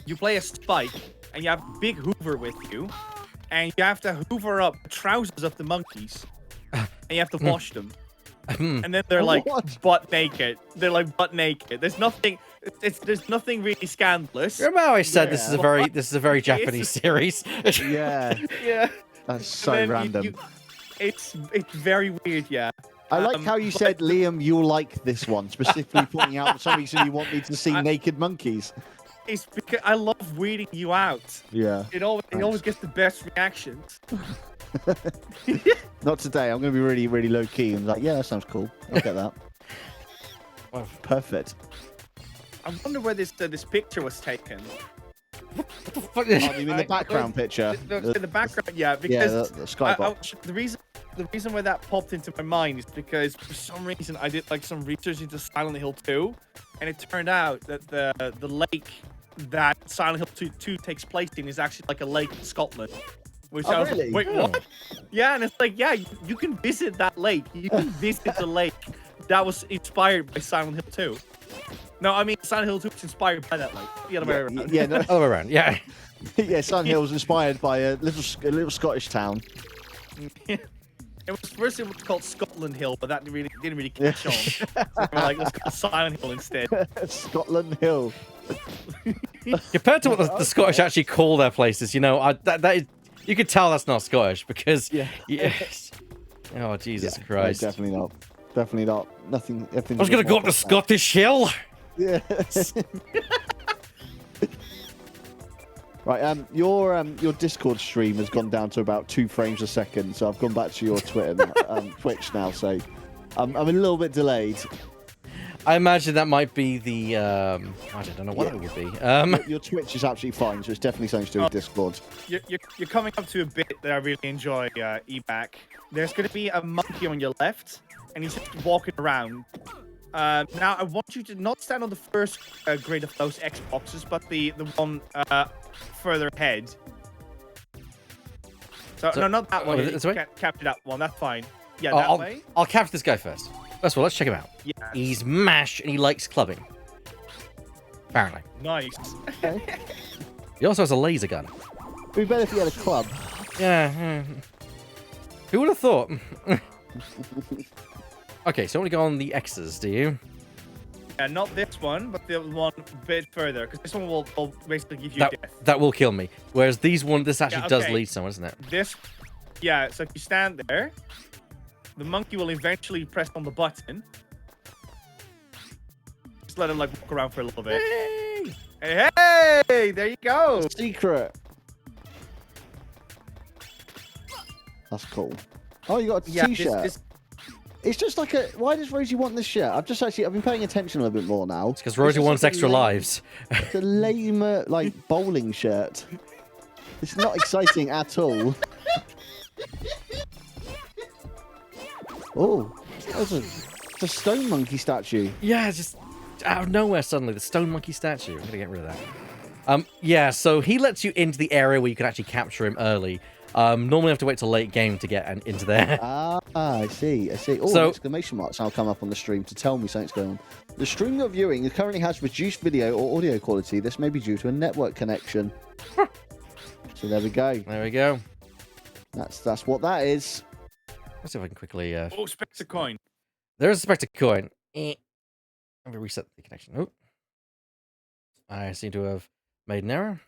you play a Spike, and you have Big Hoover with you, and you have to hoover up the trousers of the monkeys, and you have to wash them. And then they're like butt naked. They're like butt naked. There's nothing. There's nothing really scandalous. Remember how I said this is a very Japanese series? Yeah. Yeah. That's so And then random. It's very weird. Yeah. I like how you said, Liam, you'll like this one, specifically pointing out for some reason you want me to see naked monkeys. It's because I love weeding you out. Yeah. It always gets the best reactions. Not today. I'm going to be really, really low key and like, yeah, that sounds cool. I'll get that. Perfect. I wonder where this picture was taken. Oh, you mean the background picture? In the background, yeah. Because the skybox. The reason why that popped into my mind is because for some reason I did like some research into Silent Hill 2, and it turned out that the lake that Silent Hill 2 takes place in is actually like a lake in Scotland. Which I was really? like, wait, what? Yeah, and it's like, yeah, you can visit that lake. You can visit the lake that was inspired by Silent Hill 2. No, I mean Silent Hill 2 was inspired by that lake. The other way around. Yeah, no, Other way around, yeah. yeah. Silent Hill was inspired by a little Scottish town. It was called Scotland Hill, but that didn't really catch on. So we're like, let's call it Silent Hill instead. Scotland Hill. Compared to what the Scottish actually call their places, you know, that is, you could tell that's not Scottish because, yes. Oh Jesus Christ! No, definitely not. Definitely not. Nothing. I was gonna go up to Scottish Hill. Yeah. Right, your Discord stream has gone down to about 2 frames a second, so I've gone back to your Twitter, Twitch now, so I'm a little bit delayed. I imagine that might be the I don't know what it would be. Your Twitch is absolutely fine, so it's definitely something to do with Discord. You're coming up to a bit that I really enjoy, Ebac. There's going to be a monkey on your left, and he's just walking around. Now, I want you to not stand on the first grid of those Xboxes, but the one further ahead. So no, not that one. This way? Capture that one. That's fine. Yeah, that way. I'll capture this guy first. First of all, let's check him out. Yeah. He's MASH and he likes clubbing. Apparently. Nice. He also has a laser gun. It'd be better if he had a club. Yeah. Who would have thought? Okay, so you want to go on the X's, do you? Yeah, not this one, but the one a bit further, because this one will basically give you That, death. that will kill me. Whereas this actually Yeah, does okay. lead somewhere, doesn't it? This, yeah, so if you stand there, the monkey will eventually press on the button. Just let him like walk around for a little bit. Hey, hey, there you go. Secret. That's cool. Oh, you got a t-shirt. It's just like a. Why does Rosie want this shirt? I've been paying attention a little bit more now. It's because Rosie wants extra lives. It's a lame, like bowling shirt. It's not exciting at all. Oh, it's a stone monkey statue. Yeah, just out of nowhere suddenly, the stone monkey statue. I'm gonna get rid of that. Yeah, so he lets you into the area where you can actually capture him early. Normally I have to wait till late game to get into there. Ah, I see. Oh, So- exclamation marks now come up on the stream to tell me something's going on. The stream you're viewing currently has reduced video or audio quality. This may be due to a network connection. So there we go. There we go. That's what that is. Let's see if I can quickly... Oh, Spectre coin. There's a Spectre coin. Let me reset the connection. Oh. I seem to have made an error.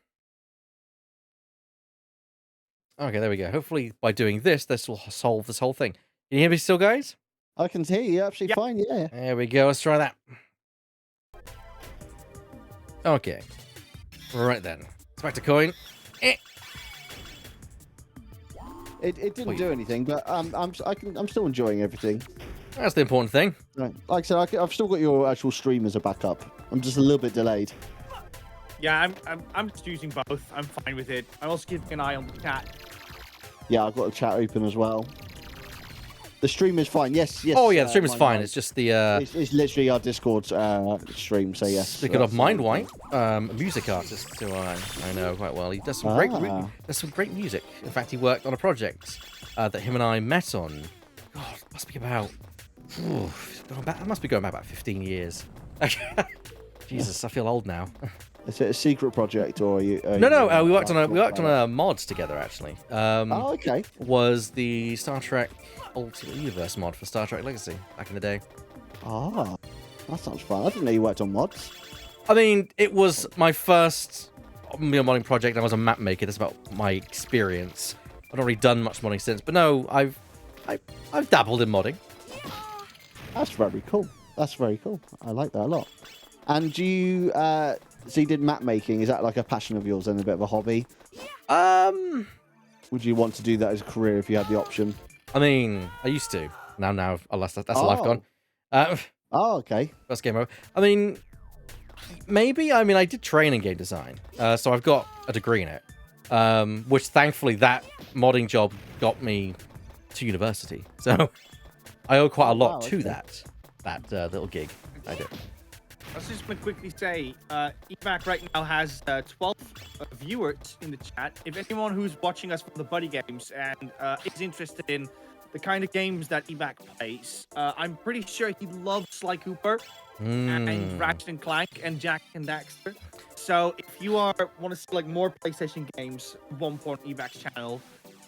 Okay, there we go. Hopefully, by doing this will solve this whole thing. Can you hear me still, guys? I can hear you absolutely fine, yeah. There we go. Let's try that. Okay. Right then. Spectre coin. It didn't do anything, but I'm still enjoying everything. That's the important thing. Right. Like I said, I've still got your actual stream as a backup. I'm just a little bit delayed. Yeah, I'm just using both. I'm fine with it. I'm also keeping an eye on the chat. Yeah, I've got the chat open as well. The stream is fine. Yes. Oh yeah, the stream is fine. It's just the It's literally our Discord stream. So yes. speaking of Mind White, a music artist who I know quite well. He does some great music. In fact, he worked on a project that him and I met on. God, it must be about. It must be going back about 15 years. Jesus, I feel old now. Is it a secret project or are you? No. We worked on a mod together actually. Oh, okay. Was the Star Trek Ultimate Universe mod for Star Trek Legacy back in the day. Ah, that sounds fun. I didn't know you worked on mods. I mean, it was my first modding project. I was a map maker. That's about my experience. I've not really done much modding since, but no, I've dabbled in modding. That's very cool. That's very cool. I like that a lot. And do you, so you did map making? Is that like a passion of yours and a bit of a hobby? Would you want to do that as a career if you had the option? I mean, I used to. Now, alas, that's a life gone. Oh, okay. First game over. I mean, maybe. I mean, I did train in game design, so I've got a degree in it, which thankfully that modding job got me to university. So I owe quite a lot to that little gig I did. I was just going to quickly say, EVAC right now has 12 viewers in the chat. If anyone who's watching us from the BuddyGamess and is interested in the kind of games that EVAC plays, I'm pretty sure he loves Sly Cooper and Ratchet and Clank and Jack and Daxter. So if you want to see like more PlayStation games, one point EVAC's channel,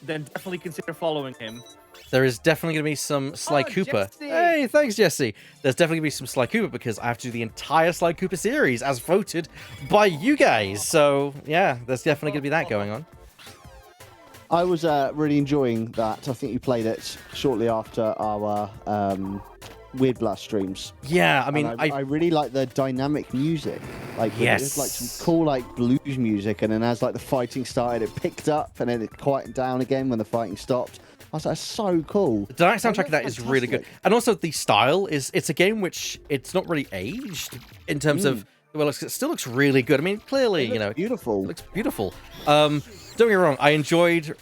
then definitely consider following him. There is definitely going to be some Sly Cooper. Jesse! Hey, thanks, Jesse. There's definitely going to be some Sly Cooper because I have to do the entire Sly Cooper series as voted by you guys. So, yeah, there's definitely going to be that going on. I was really enjoying that. I think you played it shortly after our Weird Blast streams. Yeah, I mean, I really like the dynamic music. Like, yes, it's like some cool like blues music, and then as like the fighting started, it picked up, and then it quieted down again when the fighting stopped. I was like, so cool. The dynamic soundtrack of that is really good. And also the style it's a game which it's not really aged in terms of, well, it still looks really good. I mean, clearly, you know, beautiful. It looks beautiful. Don't get me wrong, I enjoyed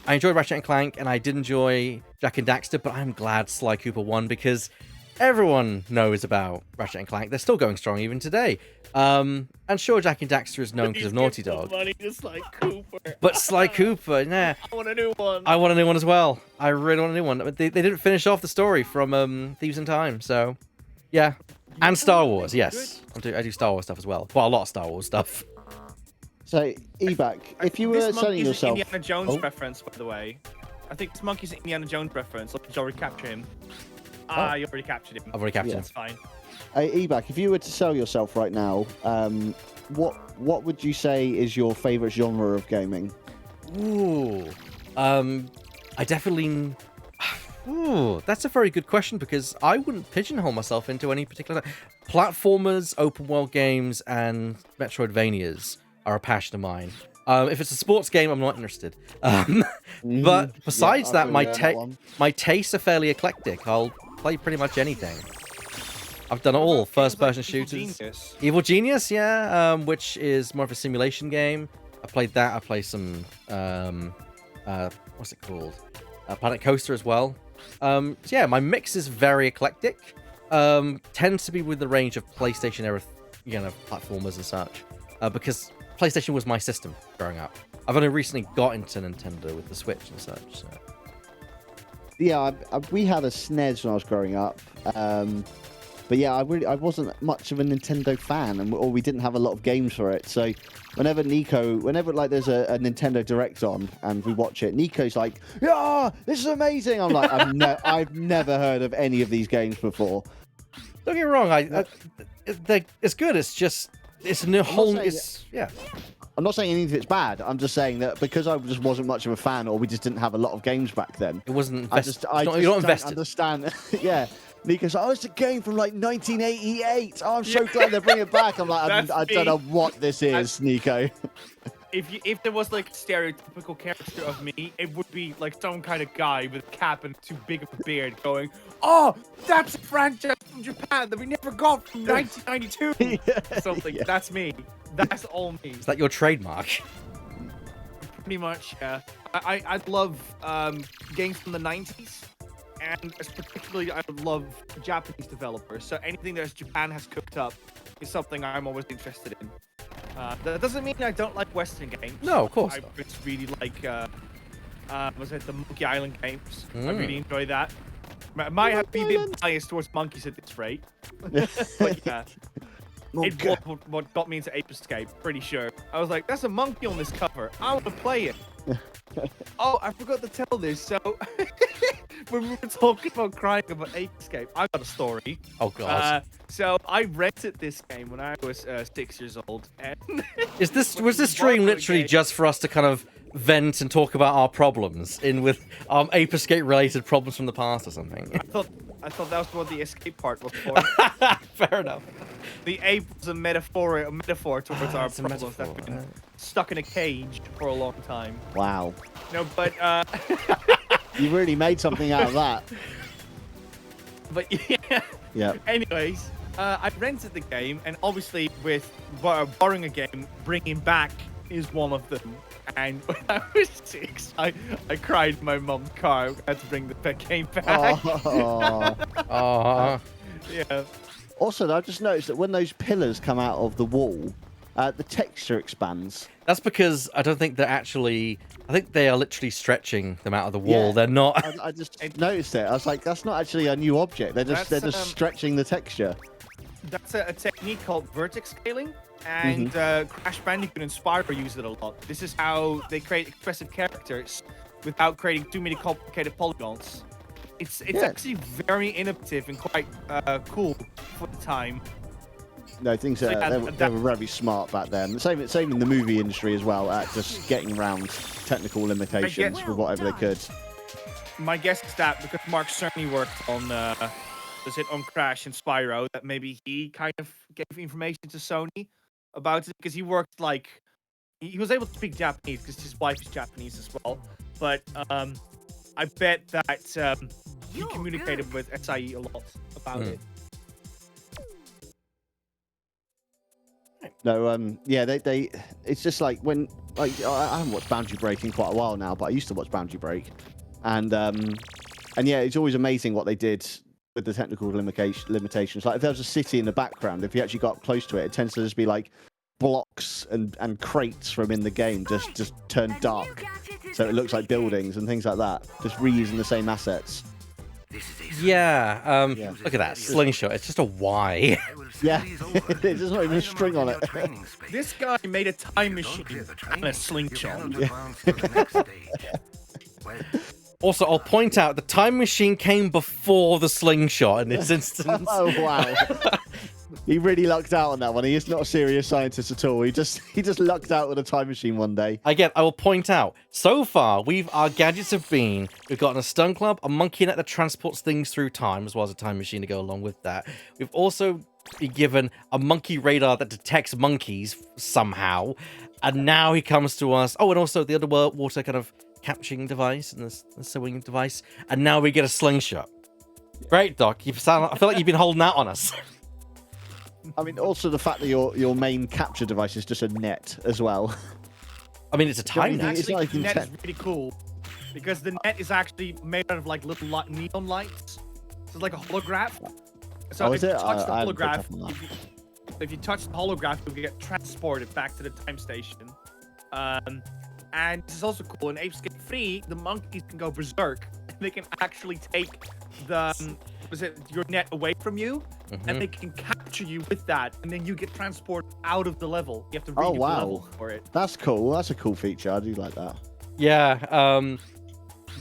Ratchet and Clank and I did enjoy Jack and Daxter, but I'm glad Sly Cooper won because everyone knows about Ratchet and Clank. They're still going strong even today. And sure, Jack and Daxter is known because of Naughty Dog. Money just like Cooper. But Sly Cooper, nah. I want a new one. I want a new one as well. I really want a new one. But they didn't finish off the story from Thieves in Time, so yeah. And Star Wars, yes. I do Star Wars stuff as well. Well, a lot of Star Wars stuff. So, Evac, if you were selling yourself... This Indiana Jones reference, by the way. I think this monkey's an Indiana Jones reference. Let's already capture him. Ah, you already captured him. I've already captured him. That's fine. Hey, Ebak, if you were to sell yourself right now, what would you say is your favorite genre of gaming? Ooh. I definitely... Ooh, that's a very good question because I wouldn't pigeonhole myself into any particular... Platformers, open world games, and Metroidvanias are a passion of mine. If it's a sports game, I'm not interested. But besides that, my tastes are fairly eclectic. I'll play pretty much anything. I've done it all. First-person shooters. Evil Genius, yeah, which is more of a simulation game. I played that. I played some, what's it called? Planet Coaster as well. So yeah, my mix is very eclectic. Tends to be with the range of PlayStation era, platformers and such. Because PlayStation was my system growing up. I've only recently got into Nintendo with the Switch and such. So. Yeah, we had a SNES when I was growing up. But yeah, I wasn't much of a Nintendo fan, or we didn't have a lot of games for it. So whenever like there's a Nintendo Direct on and we watch it, Nico's like, "Yeah, this is amazing." I'm like, I've never heard of any of these games before. Don't get me wrong, it's good. It's just it's a whole. Yeah. I'm not saying anything that's bad. I'm just saying that because I just wasn't much of a fan, or we just didn't have a lot of games back then. It wasn't. I just don't understand. Yeah. Nico's like, "Oh, it's a game from like 1988. Oh, I'm so glad they're bringing it back." I'm like, I don't know what this is, Nico. If there was like a stereotypical character of me, it would be like some kind of guy with a cap and too big of a beard going, "Oh, that's a franchise from Japan that we never got from 1992." Something. Yeah. That's me. That's all me. Is that your trademark? Pretty much, yeah. I love games from the 90s. And particularly, I love Japanese developers. So anything that Japan has cooked up is something I'm always interested in. That doesn't mean I don't like Western games. No, of course. I really like, was it the Monkey Island games? I really enjoy that. Might have been a bit biased towards monkeys at this rate. But yeah. It was what got me into Ape Escape, pretty sure. I was like, "That's a monkey on this cover. I want to play it." Oh, I forgot to tell this. So, when we were talking about crying about Ape Escape, I got a story. Oh, God. So, I rented this game when I was 6 years old. And was this stream literally just for us to kind of vent and talk about our problems with Ape Escape related problems from the past or something? I thought that was what the escape part was for. Fair enough. The ape was a metaphor towards our problems that have been stuck in a cage for a long time. Wow. No, but you really made something out of that. But yeah. Yeah. Anyways, I rented the game, and obviously with borrowing a game, bringing back is one of them. And when I was 6, I cried in my mum's car. I had to bring the game back. Yeah. Also, I've just noticed that when those pillars come out of the wall, the texture expands. That's because I don't think they're actually... I think they are literally stretching them out of the wall. Yeah, they're not... I just noticed it. I was like, that's not actually a new object. They're just stretching the texture. That's a technique called vertex scaling. And Crash Bandicoot and Spyro use it a lot. This is how they create expressive characters without creating too many complicated polygons. It's actually very innovative and quite cool for the time. No, things they were very smart back then. Same in the movie industry as well, at just getting around technical limitations for whatever they could. My guess is that because Mark Cerny worked on on Crash and Spyro, that maybe he kind of gave information to Sony about it, because he worked he was able to speak Japanese because his wife is Japanese as well. But I bet that he communicated with SIE a lot about it. No, yeah, they it's just like when I haven't watched Boundary Break in quite a while now, but I used to watch Boundary Break, and yeah, it's always amazing what they did with the technical limitations. Like if there was a city in the background, if you actually got up close to it, it tends to just be like blocks and crates from in the game just turned dark, so it looks like buildings and things like that. Just reusing the same assets. Yeah, look at that slingshot. It's just a Y. Yeah, there's not even a string on it. This guy made a time machine and a slingshot. Also, I'll point out the time machine came before the slingshot in this instance. Oh wow. He really lucked out on that one. He is not a serious scientist at all. He just lucked out with a time machine one day. Again, I will point out, so far, our gadgets have been, we've gotten a stun club, a monkey net that transports things through time, as well as a time machine to go along with that. We've also been given a monkey radar that detects monkeys somehow, and now he comes to us. Oh, and also the underwater kind of capturing device and the sewing device, and now we get a slingshot. Great, Doc. I feel like you've been holding out on us. I mean, also the fact that your main capture device is just a net as well. I mean, it's a time net. It's Actually, not the even net is really cool because the net is actually made out of like little neon lights. So it's like a holograph. So if you touch the holograph, if you touch the holograph, you'll get transported back to the time station. And this is also cool. In Apescape 3, the monkeys can go berserk. They can actually take your net away from you, and they can capture you with that, and then you get transported out of the level. You have to redo the level for it. That's cool. That's a cool feature. I do like that. Yeah,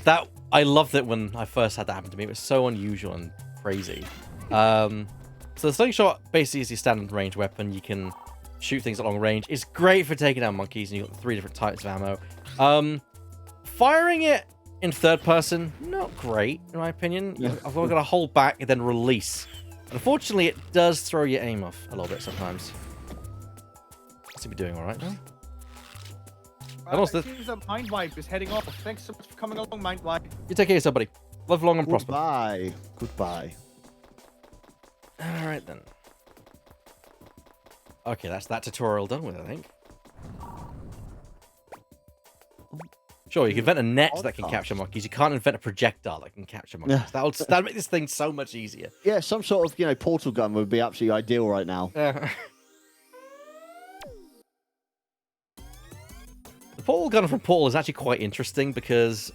that I loved it when I first had that happen to me. It was so unusual and crazy. So the slingshot basically is your standard range weapon. You can shoot things at long range. It's great for taking out monkeys, and you've got 3 different types of ammo. Firing it in third person, not great, in my opinion. Yeah. I've got to hold back and then release. Unfortunately, it does throw your aim off a little bit sometimes. Seems to be doing all right now. And also, it seems that Mind Wipe is heading off. Thanks so much for coming along, Mind Wipe. you take care of yourself, buddy. Live long and prosper. Goodbye. Goodbye. All right, then. Okay, that's that tutorial done with, I think. Sure, you can invent a net that can capture monkeys. You can't invent a projectile that can capture monkeys. Yeah. That'll make this thing so much easier. Yeah, some sort of portal gun would be absolutely ideal right now. The portal gun from Portal is actually quite interesting because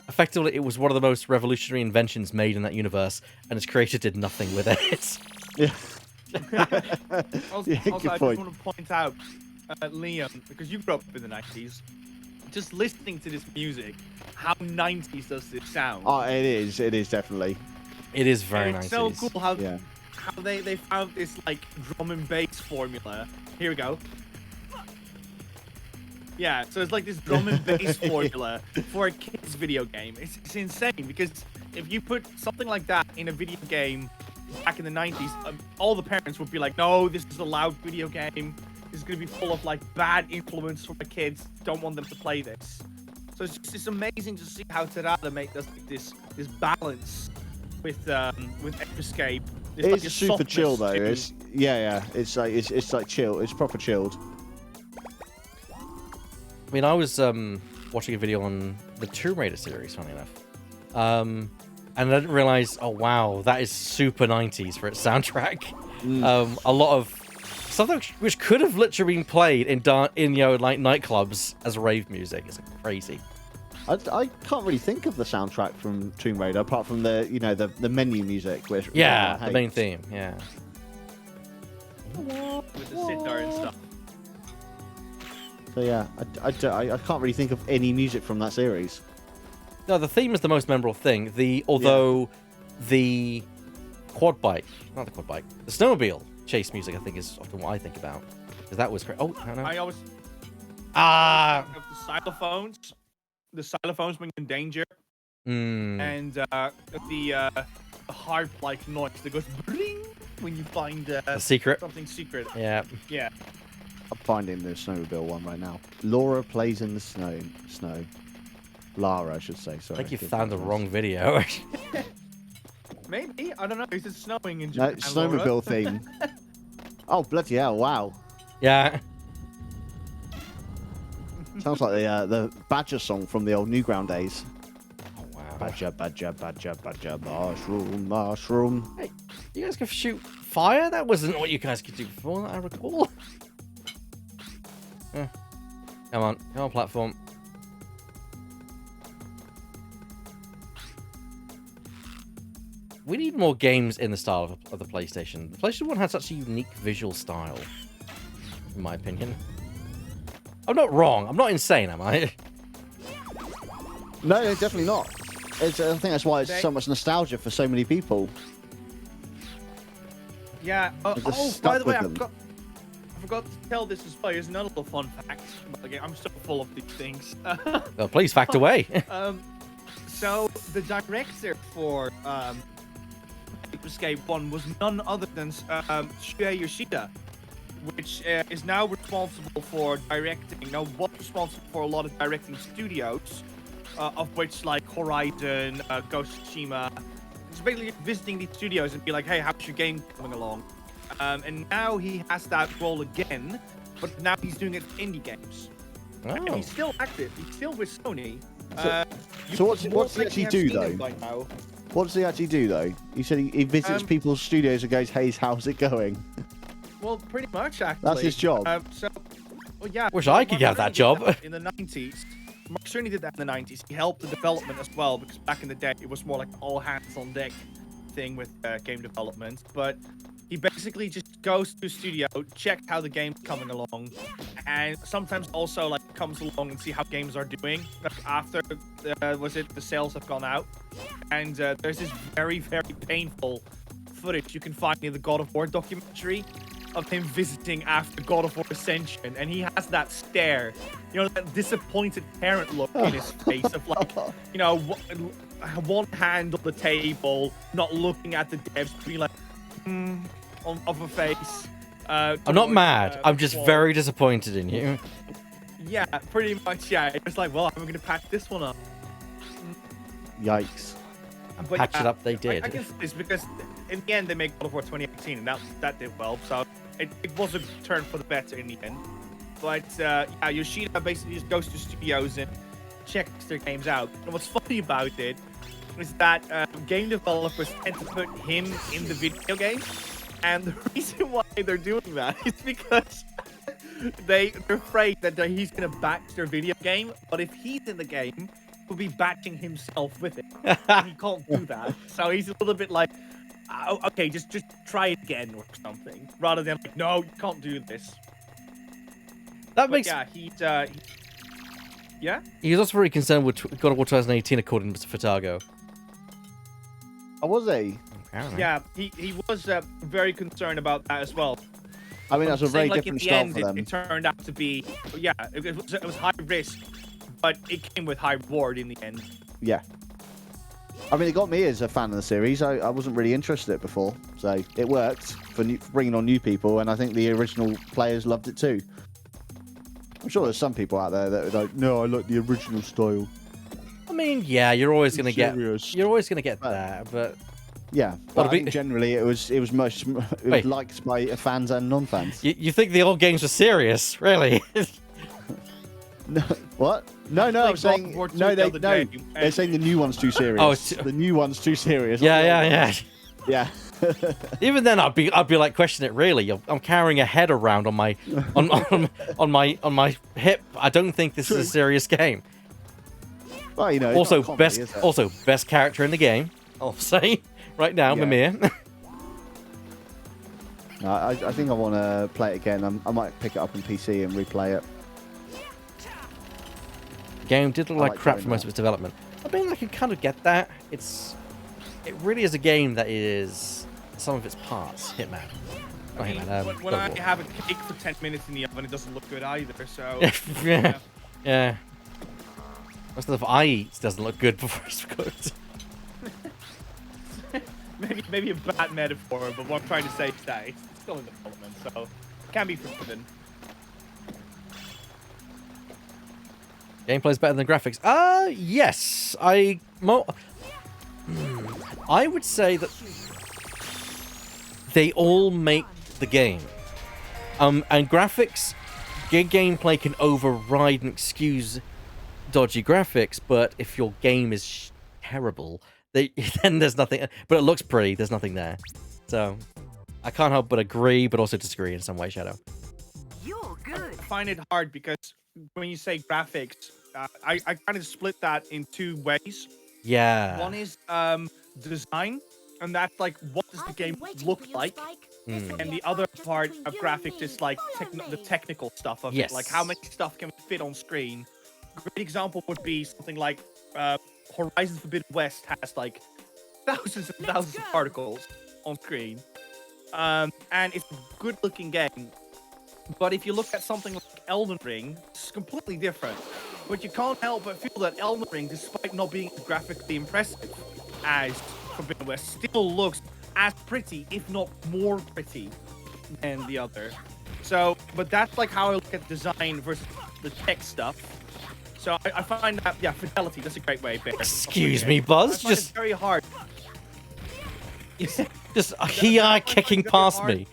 effectively it was one of the most revolutionary inventions made in that universe, and its creator did nothing with it. Yeah. Also, Yeah, I good just point. want to point out, Liam, because you grew up in the 90s, just listening to this music, how 90s does this sound? Oh, it is. It is definitely. It is very And nice. it's so cool how Yeah. they found this like drum and bass formula. Here we go. Yeah, so it's like this drum and bass formula for a kid's video game. It's insane because if you put something like that in a video game back in the 90s, all the parents would be like, no, this is a loud video game. This is going to be full of like bad influence for the kids. Don't want them to play this. So it's amazing to see how Terada make this balance with Escape. It's super chill though. It's It's like chill. It's proper chilled. I mean, I was watching a video on the Tomb Raider series, funny enough. And I didn't realize, oh wow, that is super 90s for its soundtrack. A lot of stuff which could have literally been played in like nightclubs as rave music. It's crazy. I can't really think of the soundtrack from Tomb Raider apart from the the menu music. Which The main theme. Yeah. with the sitar and stuff. So yeah, I can't really think of any music from that series. No, the theme is the most memorable thing. The quad bike, not the quad bike, the snowmobile chase music, I think, is often what I think about. Because that was great. Oh, no. I always Ah! the xylophones when you're in danger, and the harp-like noise that goes bring when you find A secret. something secret. Yeah. Yeah. I'm finding the snowmobile one right now. Laura plays in the snow. Lara, I should say. Sorry. I think you found the wrong video. Maybe, I don't know. Is it snowing in No, Japan? snowmobile Laura? theme. Oh bloody hell! Wow. Yeah. Sounds like the Badger song from the old Newground days. Oh, wow. Badger, badger, badger, badger, mushroom, mushroom. Hey, you guys can shoot fire? That wasn't what you guys could do before, that I recall. Come on, platform. We need more games in the style of the PlayStation. The PlayStation 1 had such a unique visual style, in my opinion. I'm not wrong. I'm not insane, am I? No, definitely not. I think that's why it's so much nostalgia for so many people. Yeah. They're just Oh, stuck by the way, with them. I forgot to tell this as well. Here's another little fun fact about the game. I'm so full of these things. Well, please fact away. So the director for Ape Escape 1 was none other than Shuei Yoshida, which is now responsible for directing. Now, was responsible for a lot of directing studios, of which like Horizon, Ghost of Tsushima. It's basically visiting these studios and be like, hey, how's your game coming along? And now he has that role again, but now he's doing it for indie games. And he's still active. He's still with Sony. So what's he actually do though? What does he actually do though? You said he visits people's studios and goes, "Hey, how's it going?" Well, pretty much actually. That's his job. Well, yeah. Wish I could have that job. In the 90s, Mark Cerny did that in the 90s. He helped the development as well, because back in the day it was more like all hands on deck thing with game development. But he basically just goes to a studio, check how the game's coming along, and sometimes also like comes along and see how games are doing after the sales have gone out. And there's this very, very painful footage you can find in the God of War documentary of him visiting after God of War Ascension, and he has that stare, you know, that disappointed parent look in his face of like, you know, one hand on the table, not looking at the devs, being like, of a face. I'm not mad. I'm just very disappointed in you. Yeah, pretty much. Yeah, it's like, well, I'm gonna patch this one up. Yikes. And But patch it up they did. I guess it's because in the end they made God of War 2018, and that did well. So it was a turn for the better in the end. But yeah, Yoshida basically just goes to studios and checks their games out. And what's funny about it is that game developers tend to put him in the video game, and the reason why they're doing that is because they're afraid that he's gonna batch their video game. But if he's in the game, he'll be batching himself with it. And he can't do that, so he's a little bit like, oh, okay, just try it again or something, rather than like, no, you can't do this. That makes. Yeah, yeah. He's also very concerned with God of War 2018, according to Mr. Fatago. Oh, was he? Apparently. Yeah, he was very concerned about that as well. I mean, that's a very different style for them. It turned out to be, yeah, it was high risk, but it came with high reward in the end. Yeah. I mean, it got me as a fan of the series. I wasn't really interested in it before, so it worked for bringing on new people, and I think the original players loved it too. I'm sure there's some people out there that are like, no, I like the original style. I mean, yeah, you're always gonna get that, but yeah. But I think generally it was liked by fans and non-fans. You think the old games were serious, really? No, what? No, I'm saying they're saying the new one's too serious. The new one's too serious. Yeah. Even then, I'd be like, question it. Really, I'm carrying a head around on my on my hip. I don't think this is a serious game. Well, you know. Also, comedy, best character in the game. I'll say right now, Mimir. No, I think I want to play it again. I might pick it up on PC and replay it. The game did look like crap for most of its development. I mean, I can kind of get that. It really is a game that is some of its parts. Hitman. Not Hitman. When I have a cake for 10 minutes in the oven, it doesn't look good either. So yeah. Most of the stuff I eat doesn't look good before it's cooked. maybe a bad metaphor, but what I'm trying to say is that it's still in development, so it can be forgiven. Gameplay's better than graphics. Yes. I would say that they all make the game. And graphics, good gameplay can override and excuse dodgy graphics, but if your game is terrible, then there's nothing. But it looks pretty. There's nothing there. So I can't help but agree, but also disagree in some way, Shadow. You're good. I find it hard because when you say graphics, I kind of split that in two ways. Yeah. One is design, and that's like, what does the game look like? And the other part of graphics is like the technical stuff of it. Like, how much stuff can fit on screen? A great example would be something like Horizon Forbidden West has like thousands and thousands of particles on screen, and it's a good-looking game. But if you look at something like Elden Ring, it's completely different. But you can't help but feel that Elden Ring, despite not being graphically impressive as Forbidden West, still looks as pretty, if not more pretty, than the other. So, but that's like how I look at design versus the tech stuff. So I find that, yeah, fidelity, that's a great way. Excuse me, Buzz. It's very hard. Just here kicking past me.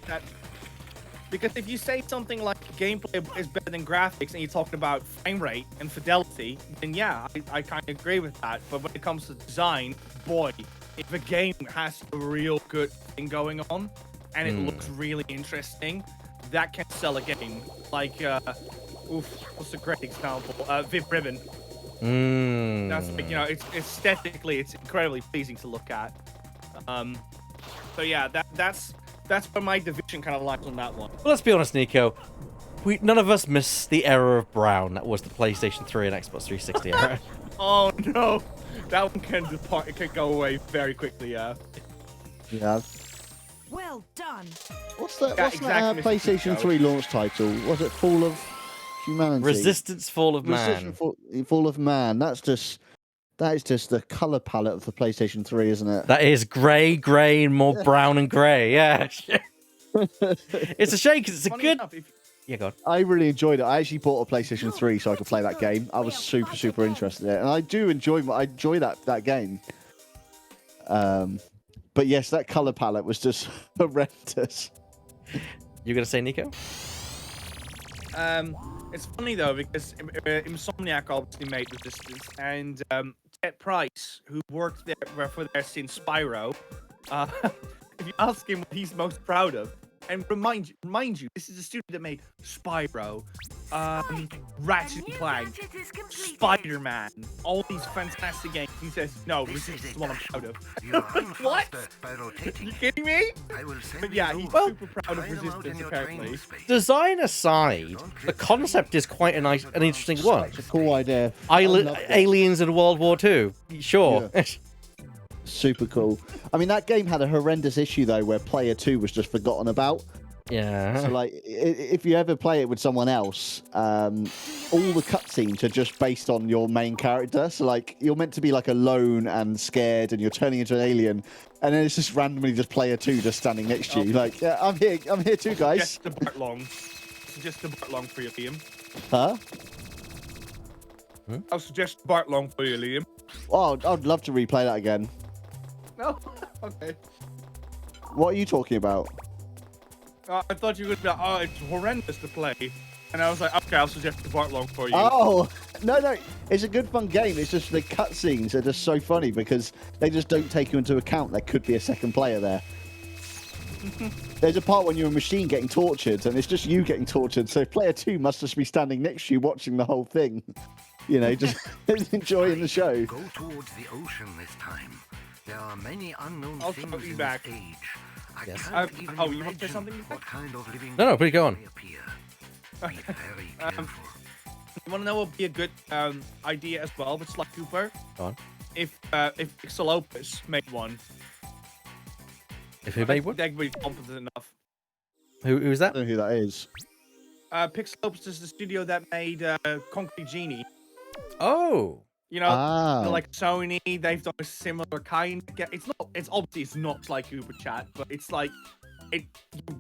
Because if you say something like gameplay is better than graphics and you're talking about frame rate and fidelity, then yeah, I kind of agree with that. But when it comes to design, boy, if a game has a real good thing going on and it looks really interesting, that can sell a game. Like, what's a great example? Viv Ribbon. That's like, you know, it's aesthetically, it's incredibly pleasing to look at. So yeah, that's where my division kind of lies on that one. Well, let's be honest, Nico. None of us miss the era of brown that was the PlayStation 3 and Xbox 360 era. Oh no, that one can depart. It can go away very quickly. Yeah. Yeah. Well done. What's that exactly, PlayStation 3 launch title? Was it Fall of Humanity? Resistance Fall of Man. Fall of Man. That is just the color palette of the PlayStation 3, isn't it? That is grey, and more brown and grey. Yeah. It's a shame because it's a good. Yeah, go on. I really enjoyed it. I actually bought a PlayStation 3 so I could play that game. I was super interested in it, and I do enjoy that game. But yes, that color palette was just horrendous. You gonna say, Nico? It's funny though because Insomniac obviously made Resistance, and Ted Price, who worked there for there since Spyro, if you ask him what he's most proud of, and remind you, this is the studio that made Spyro, Ratchet and Clank, Spider-Man, all these fantastic games. He says, no, Resistance is what I'm proud of. What? Are you kidding me? But yeah, he's super proud of Resistance, apparently. Design aside, the concept is quite an interesting one. It's a cool idea. Aliens in World War II. Sure. Yeah. Super cool. I mean, that game had a horrendous issue, though, where player 2 was just forgotten about. Yeah. So, like, if you ever play it with someone else, all the cutscenes are just based on your main character. So, like, you're meant to be, like, alone and scared, and you're turning into an alien, and then it's just randomly just player 2 just standing next to you. Like, yeah, I'm here too, guys. Just the Bartlong. Just the Bartlong for you, Liam. Huh? I'll suggest Bartlong for you, Liam. Oh, I'd love to replay that again. No? Okay. What are you talking about? I thought you would be like, oh, it's horrendous to play. And I was like, okay, I'll suggest the Bartlong for you. Oh, no. It's a good fun game. It's just the cutscenes are just so funny because they just don't take you into account there could be a second player there. There's a part when you're a machine getting tortured and it's just you getting tortured. So player 2 must just be standing next to you watching the whole thing. You know, just enjoying the show. Go towards the ocean this time. There are many unknown things in back. this age. Yes. You want to say something? What kind of living No, please go on. Be very careful. You want to know what would be a good idea as well with Sly Cooper? Go on. If Pixel Opus made one. If who made one? They'd be competent enough. Who's that? I don't know who that is. Pixel Opus is the studio that made Concrete Genie. Oh. You know, like Sony, they've done a similar kind. It's obviously not like Uber Chat, but it's like you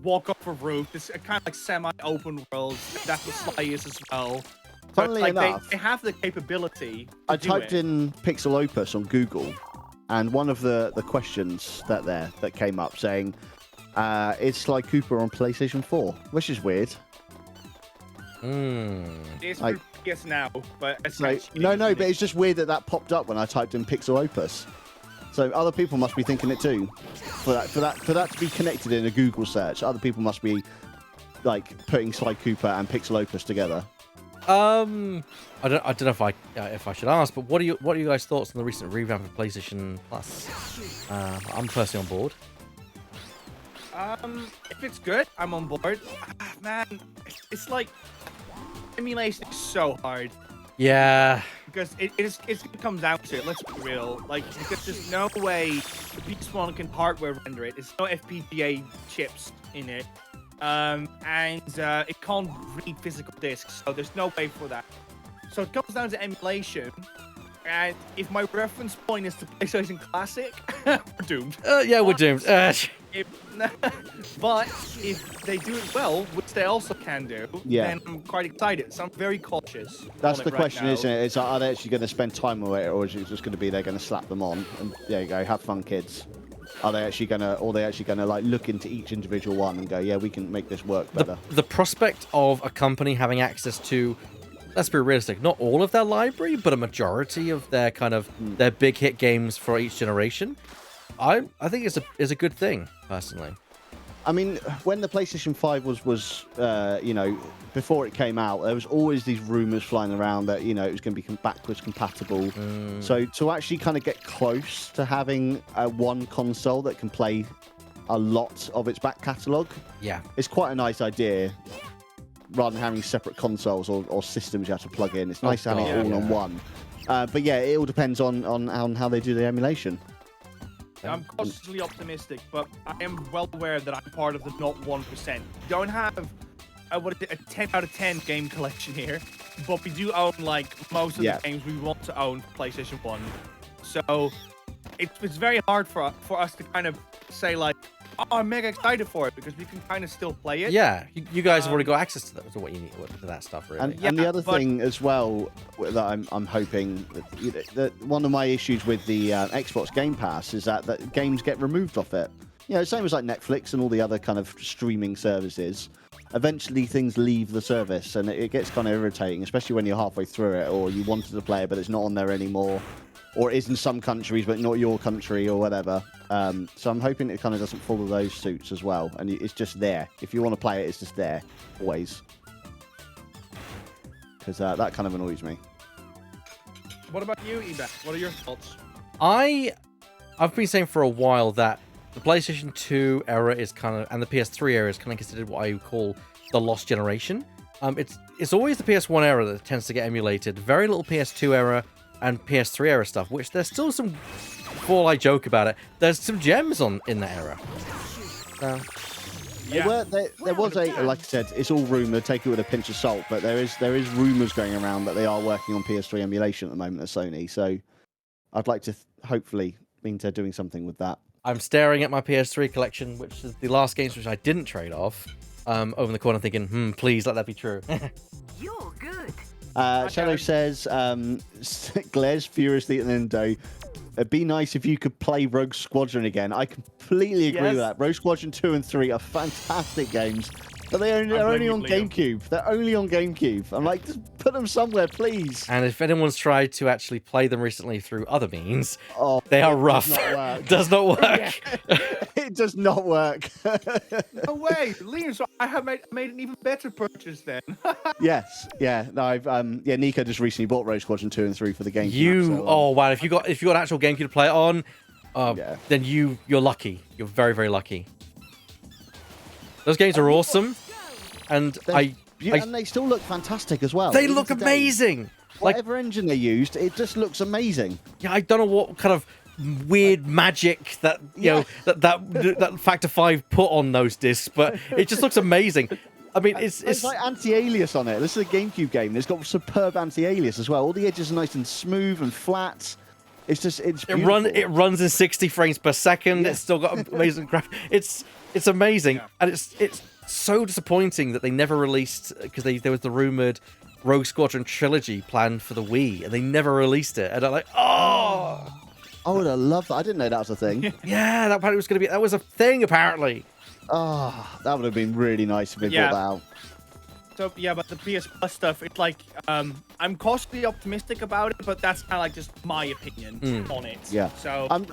walk up a roof. It's kind of like semi-open world. That's what Sly is as well. So Funnily like enough, they have the capability. I typed in Pixel Opus on Google, and one of the questions that came up saying, "Is Sly Cooper on PlayStation 4?" Which is weird. It's for PS Now, but it's no, but it's just weird that popped up when I typed in Pixel Opus. So other people must be thinking it too. For that to be connected in a Google search, other people must be like putting Sly Cooper and Pixel Opus together. I don't know if I should ask, but what are you guys' thoughts on the recent revamp of PlayStation Plus? I'm personally on board. If it's good, I'm on board. Man, it's like emulation is so hard. Yeah. because it comes down to it. Let's be real. Like, because there's no way the PS1 can hardware render it. There's no FPGA chips in it, and it can't read physical disks. So there's no way for that. So it comes down to emulation. And if my reference point is to PlayStation Classic, we're doomed. Yeah, we're doomed. But if they do it well, which they also can do, then I'm quite excited. So I'm very cautious. That's the question, isn't it? Is are they actually going to spend time with it, or is it just going to be they're going to slap them on and there you go, have fun, kids? Are they actually going to, or are they actually going to like look into each individual one and go, yeah, we can make this work better? The prospect of a company having access to, let's be realistic, not all of their library, but a majority of their kind of their big hit games for each generation, I think is a good thing, personally. I mean, when the PlayStation 5 was you know, before it came out, there was always these rumors flying around that, you know, it was going to be backwards compatible. So to actually kind of get close to having one console that can play a lot of its back catalogue, it's quite a nice idea. Rather than having separate consoles or systems you have to plug in, it's nice having it all on one. But yeah, it all depends on how they do the emulation. I'm cautiously optimistic, but I am well aware that I'm part of the not 1%. We don't have a 10 out of 10 game collection here, but we do own like most of the games we want to own for PlayStation 1. So it's very hard for us to kind of say like, oh, I'm mega excited for it, because we can kind of still play it. Yeah, you guys have already got access to that, to what you need, to that stuff, really. And the other thing as well that I'm hoping that one of my issues with the Xbox Game Pass is that games get removed off it. You know, same as like Netflix and all the other kind of streaming services. Eventually, things leave the service, and it gets kind of irritating, especially when you're halfway through it, or you wanted to play it but it's not on there anymore. Or it is in some countries, but not your country or whatever. So I'm hoping it kind of doesn't follow those suits as well. And it's just there. If you want to play it, it's just there. Always. Because that kind of annoys me. What about you, Eba? What are your thoughts? I've been saying for a while that the PlayStation 2 era is kind of, and the PS3 era is kind of considered what I would call the lost generation. It's always the PS1 era that tends to get emulated. Very little PS2 era and PS3 era stuff, which there's still some, before I joke about it, there's some gems in that era. There was like I said, it's all rumour, take it with a pinch of salt, but there is rumours going around that they are working on PS3 emulation at the moment at Sony, so I'd like to hopefully mean they're doing something with that. I'm staring at my PS3 collection, which is the last games which I didn't trade off, over in the corner thinking, please let that be true. You're good. Shadow says, glares furiously at Nintendo. It'd be nice if you could play Rogue Squadron again. I completely agree with that. Rogue Squadron 2 and 3 are fantastic games, but they're only on GameCube. They're only on GameCube. I'm like, just put them somewhere, please. And if anyone's tried to actually play them recently through other means, they are rough. Does not work. It does not work. No way, Liam. So I have made an even better purchase then. Yes, yeah. No, I've Nico just recently bought Rogue Squadron 2 and 3 for the GameCube. Wow! If you got an actual GameCube to play it on, then you're lucky. You're very, very lucky. Those games are awesome, and and they still look fantastic as well. They look amazing. Whatever engine they used, it just looks amazing. Yeah, I don't know what kind of weird magic that that Factor 5 put on those discs, but it just looks amazing. I mean, it's like anti-alias on it. This is a GameCube game. It's got superb anti-alias as well. All the edges are nice and smooth and flat. It's beautiful. It runs in 60 frames per second. It's still got amazing graphics. It's amazing, and it's so disappointing that they never released, because there was the rumored Rogue Squadron trilogy planned for the Wii, and they never released it. And I'm like, oh. I would have loved that. I didn't know that was a thing. Yeah, that was a thing apparently. Oh, that would have been really nice if they brought that out. So yeah, but the PS Plus stuff, it's like I'm cautiously optimistic about it, but that's kind of like just my opinion on it. Yeah. So I'm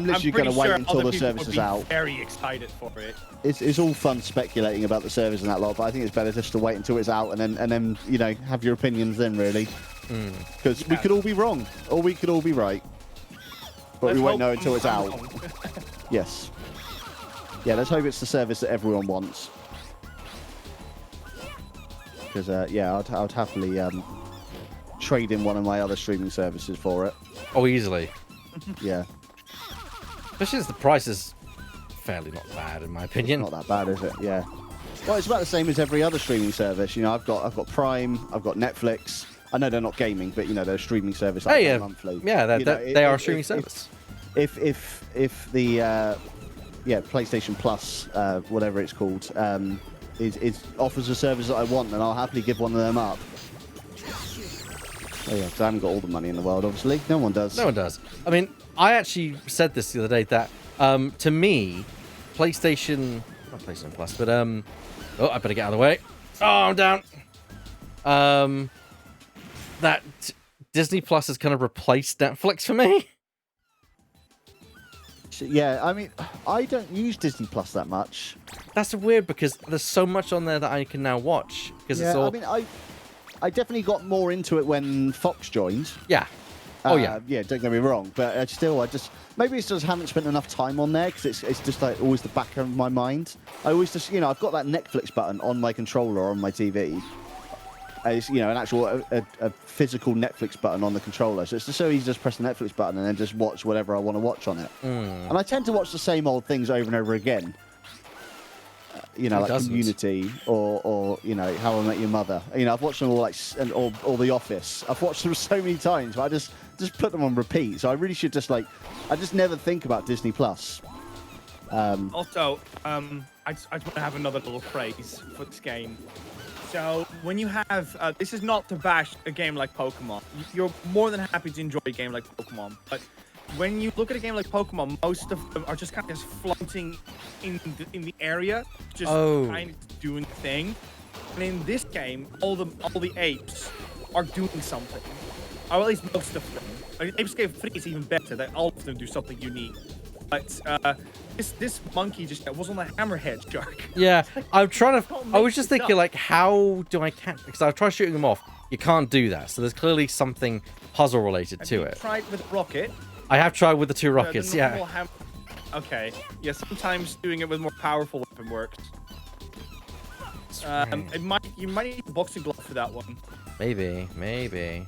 literally going to wait until the service is out. Very excited for it. It's all fun speculating about the service and that lot, but I think it's better just to wait until it's out and then you know, have your opinions then, really. Because we could all be wrong, or we could all be right. But we won't know until it's out. Yes. Yeah, let's hope it's the service that everyone wants. Because, I'd happily trade in one of my other streaming services for it. Oh, easily. Yeah. Especially as the price is fairly not bad, in my opinion. Not that bad, is it? Yeah. Well, it's about the same as every other streaming service. You know, I've got Prime, I've got Netflix. I know they're not gaming, but you know, they're a streaming service. Like yeah, monthly. Yeah, they are a streaming service. If the PlayStation Plus, whatever it's called, is offers a service that I want, then I'll happily give one of them up. Oh yeah, because I haven't got all the money in the world, obviously. No one does. No one does. I mean, I actually said this the other day that to me, not PlayStation Plus, but oh, I better get out of the way. Oh, I'm down. That Disney Plus has kind of replaced Netflix for me. Yeah, I mean, I don't use Disney Plus that much. That's weird because there's so much on there that I can now watch. Because Yeah, it's all... I mean, I definitely got more into it when Fox joined. Yeah. Oh, yeah. Yeah, don't get me wrong, but I just maybe it's just haven't spent enough time on there because it's just like always the back of my mind. I always just, you know, I've got that Netflix button on my controller or on my TV. It's, you know, an actual a physical Netflix button on the controller, so it's just so easy to just press the Netflix button and then just watch whatever I want to watch on it. And I tend to watch the same old things over and over again. You know, like Community or you know, How I Met Your Mother. You know, I've watched them all or The Office. I've watched them so many times, but I just put them on repeat. So I really should just I just never think about Disney Plus. Also, I just want to have another little phrase for this game. So when you have, this is not to bash a game like Pokemon. You're more than happy to enjoy a game like Pokemon, but when you look at a game like Pokemon, most of them are just kind of just floating in the area, just kind of doing the thing. And in this game, all the apes are doing something, or at least most of them. I mean, Ape Escape 3 is even better. That all of them do something unique. But this monkey just was on the hammerhead shark. Yeah, I'm trying to. I was just thinking, like, how do I catch? Because I've tried shooting them off. You can't do that. So there's clearly something puzzle related to it. Tried with a rocket. I have tried with the two rockets. Yeah. Okay. Yeah. Sometimes doing it with more powerful weapon works. You might need a boxing glove for that one. Maybe.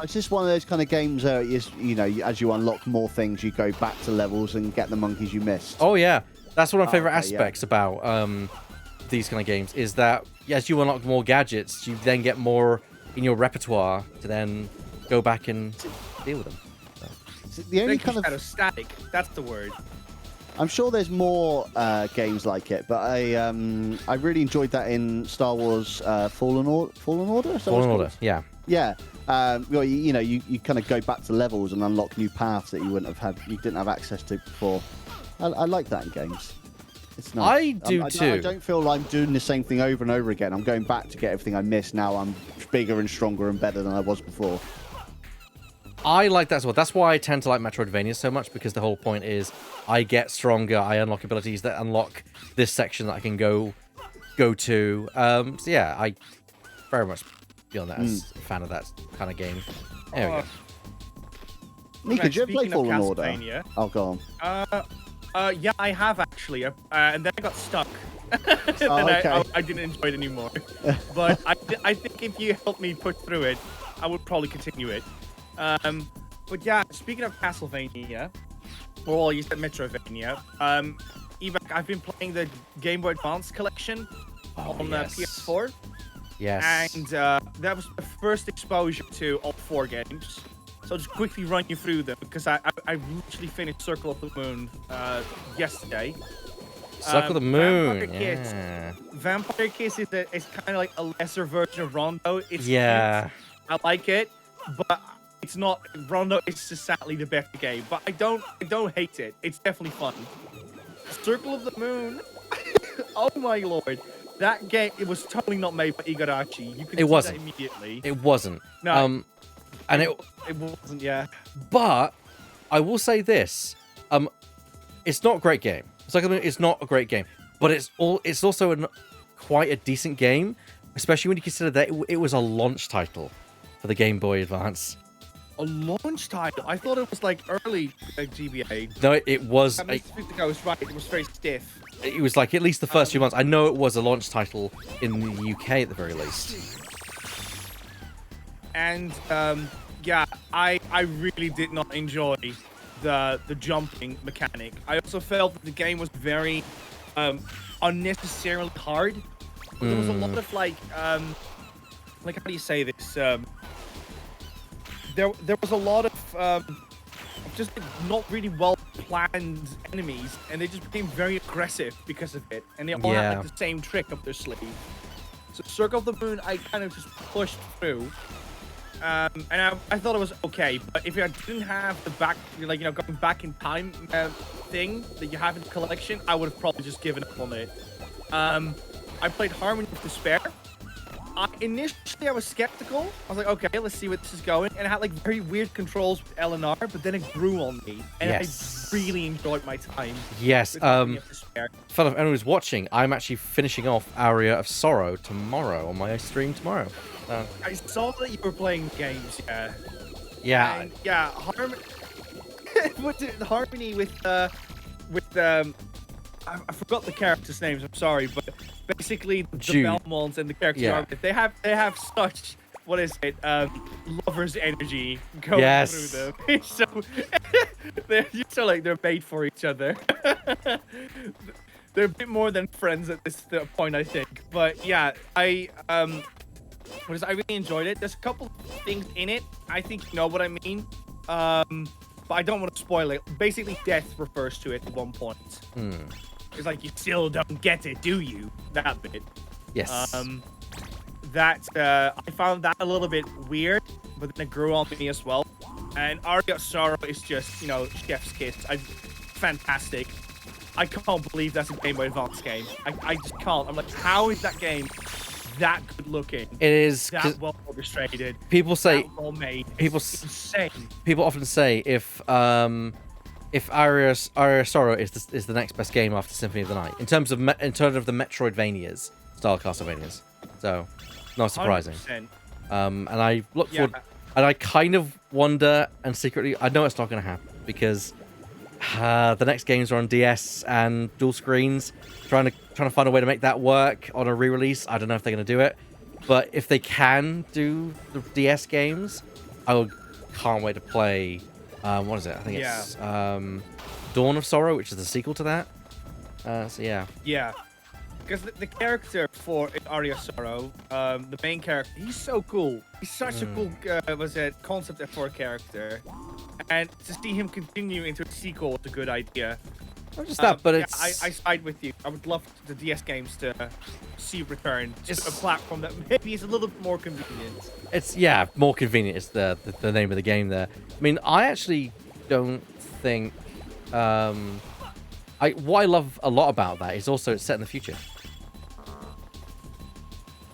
It's just one of those kind of games where, you know, as you unlock more things, you go back to levels and get the monkeys you missed. Oh, yeah. That's one of my favorite aspects about these kind of games, is that as you unlock more gadgets, you then get more in your repertoire to then go back and deal with them. So. The only kind of static, that's the word. I'm sure there's more games like it, but I really enjoyed that in Star Wars Fallen Order. Fallen Order, yeah. Yeah. Well, you know, you kind of go back to levels and unlock new paths that you didn't have access to before. I like that in games. It's nice. I do too. I don't feel like I'm doing the same thing over and over again. I'm going back to get everything I missed. Now I'm bigger and stronger and better than I was before. I like that as well. That's why I tend to like Metroidvania so much, because the whole point is I get stronger, I unlock abilities that unlock this section that I can go to. So yeah, I very much feel that as a fan of that kind of game. There we go. Nika, did you ever play Fallen Order? Oh, go on. Yeah, I have actually, and then I got stuck. I didn't enjoy it anymore. But I think if you helped me push through it, I would probably continue it. But yeah, speaking of Castlevania, or you said Metrovania, Evac, I've been playing the Game Boy Advance collection on the PS4. Yes. And that was the first exposure to all 4 games. So I'll just quickly run you through them, because I literally finished Circle of the Moon yesterday. Circle of the Moon, Vampire Kiss is kind of like a lesser version of Rondo. It's cute. I like it, but it's not. Rondo is just sadly the better game, but I don't hate it. It's definitely fun. Circle of the Moon. Oh my lord. That game, it was totally not made by Igarashi. You can see that immediately. It wasn't. No. And it wasn't, yeah. But I will say this. It's not a great game. It's not a great game. But it's also quite a decent game, especially when you consider that it was a launch title for the Game Boy Advance. A launch title? I thought it was like early GBA. No, it was. I was right. It was very stiff. It was like at least the first few months. I know it was a launch title in the UK at the very least. And yeah, I really did not enjoy the jumping mechanic. I also felt that the game was very unnecessarily hard. There was a lot of like how do you say this? There was a lot of just like, not really well planned enemies, and they just became very aggressive because of it. And they all had like the same trick up their sleeve. So Circle of the Moon, I kind of just pushed through. And I thought it was okay, but if I didn't have the going back in time thing that you have in the collection, I would have probably just given up on it. I played Harmony of Despair. Initially, I was skeptical. I was like, okay, let's see where this is going. And it had like very weird controls with LNR, but then it grew on me. And I really enjoyed my time. Yes. For anyone who's watching, I'm actually finishing off Aria of Sorrow tomorrow on my stream tomorrow. I saw that you were playing games, yeah. Yeah. And, yeah, Harmony with I forgot the characters' names. I'm sorry, but basically the Belmonts and the characters they have such what is it lovers energy going through them. So they're made for each other. They're a bit more than friends at this point, I think. But yeah, I really enjoyed it. There's a couple things in it. I think you know what I mean. But I don't want to spoil it. Basically, death refers to it at one point. It's like, you still don't get it, do you? That bit. Yes. I found that a little bit weird, but then it grew on me as well. And Aria of Sorrow is just, you know, chef's kiss. Fantastic. I can't believe that's a Game Boy Advance game. I just can't. I'm like, how is that game that good looking? It is that well orchestrated. People say that well made. It's insane. People often say if Aria of Sorrow is the next best game after Symphony of the Night in terms of the Metroidvanias, style Castlevanias. So, not surprising. 100%. And I look forward, and I kind of wonder, and secretly, I know it's not going to happen because the next games are on DS and dual screens. Trying to find a way to make that work on a re-release. I don't know if they're going to do it, but if they can do the DS games, can't wait to play. What is it? I think it's Dawn of Sorrow, which is the sequel to that. So yeah. Yeah, because the character for Aria of Sorrow, the main character, he's so cool. He's such a cool concept for a character, and to see him continue into a sequel was a good idea. Not just that, but it's... I side with you. I would love the DS games to see return to a platform that maybe is a little bit more convenient. It's, more convenient is the name of the game there. I mean, I actually don't think... what I love a lot about that is also it's set in the future.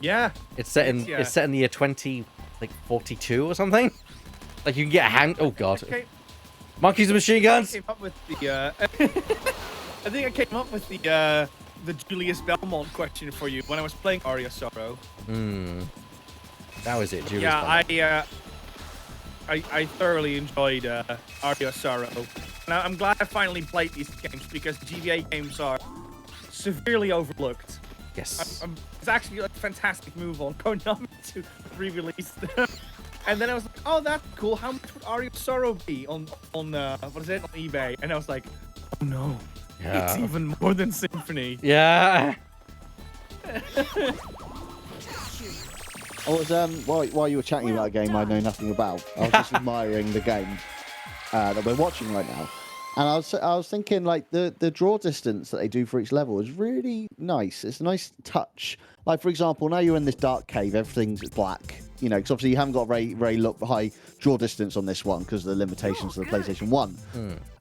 Yeah. It's set in the year 2042 or something. Like, you can get a hand... Oh, God. Okay. Monkeys and machine guns. I think I came up with the Julius Belmont question for you when I was playing Aria of Sorrow. That was it, Julius Belmont. I thoroughly enjoyed Aria of Sorrow. And I'm glad I finally played these games because GBA games are severely overlooked. Yes. It's actually a fantastic move on Konami to re-release them. And then I was like, oh, that's cool. How much would Aria of Sorrow be on eBay? And I was like, oh no, it's even more than Symphony. Yeah. I was while you were chatting about a game I know nothing about, I was just admiring the game that we're watching right now, and I was thinking like the draw distance that they do for each level is really nice. It's a nice touch. Like for example, now you're in this dark cave, everything's black. You know, because obviously you haven't got very high draw distance on this one because of the limitations of the PlayStation 1.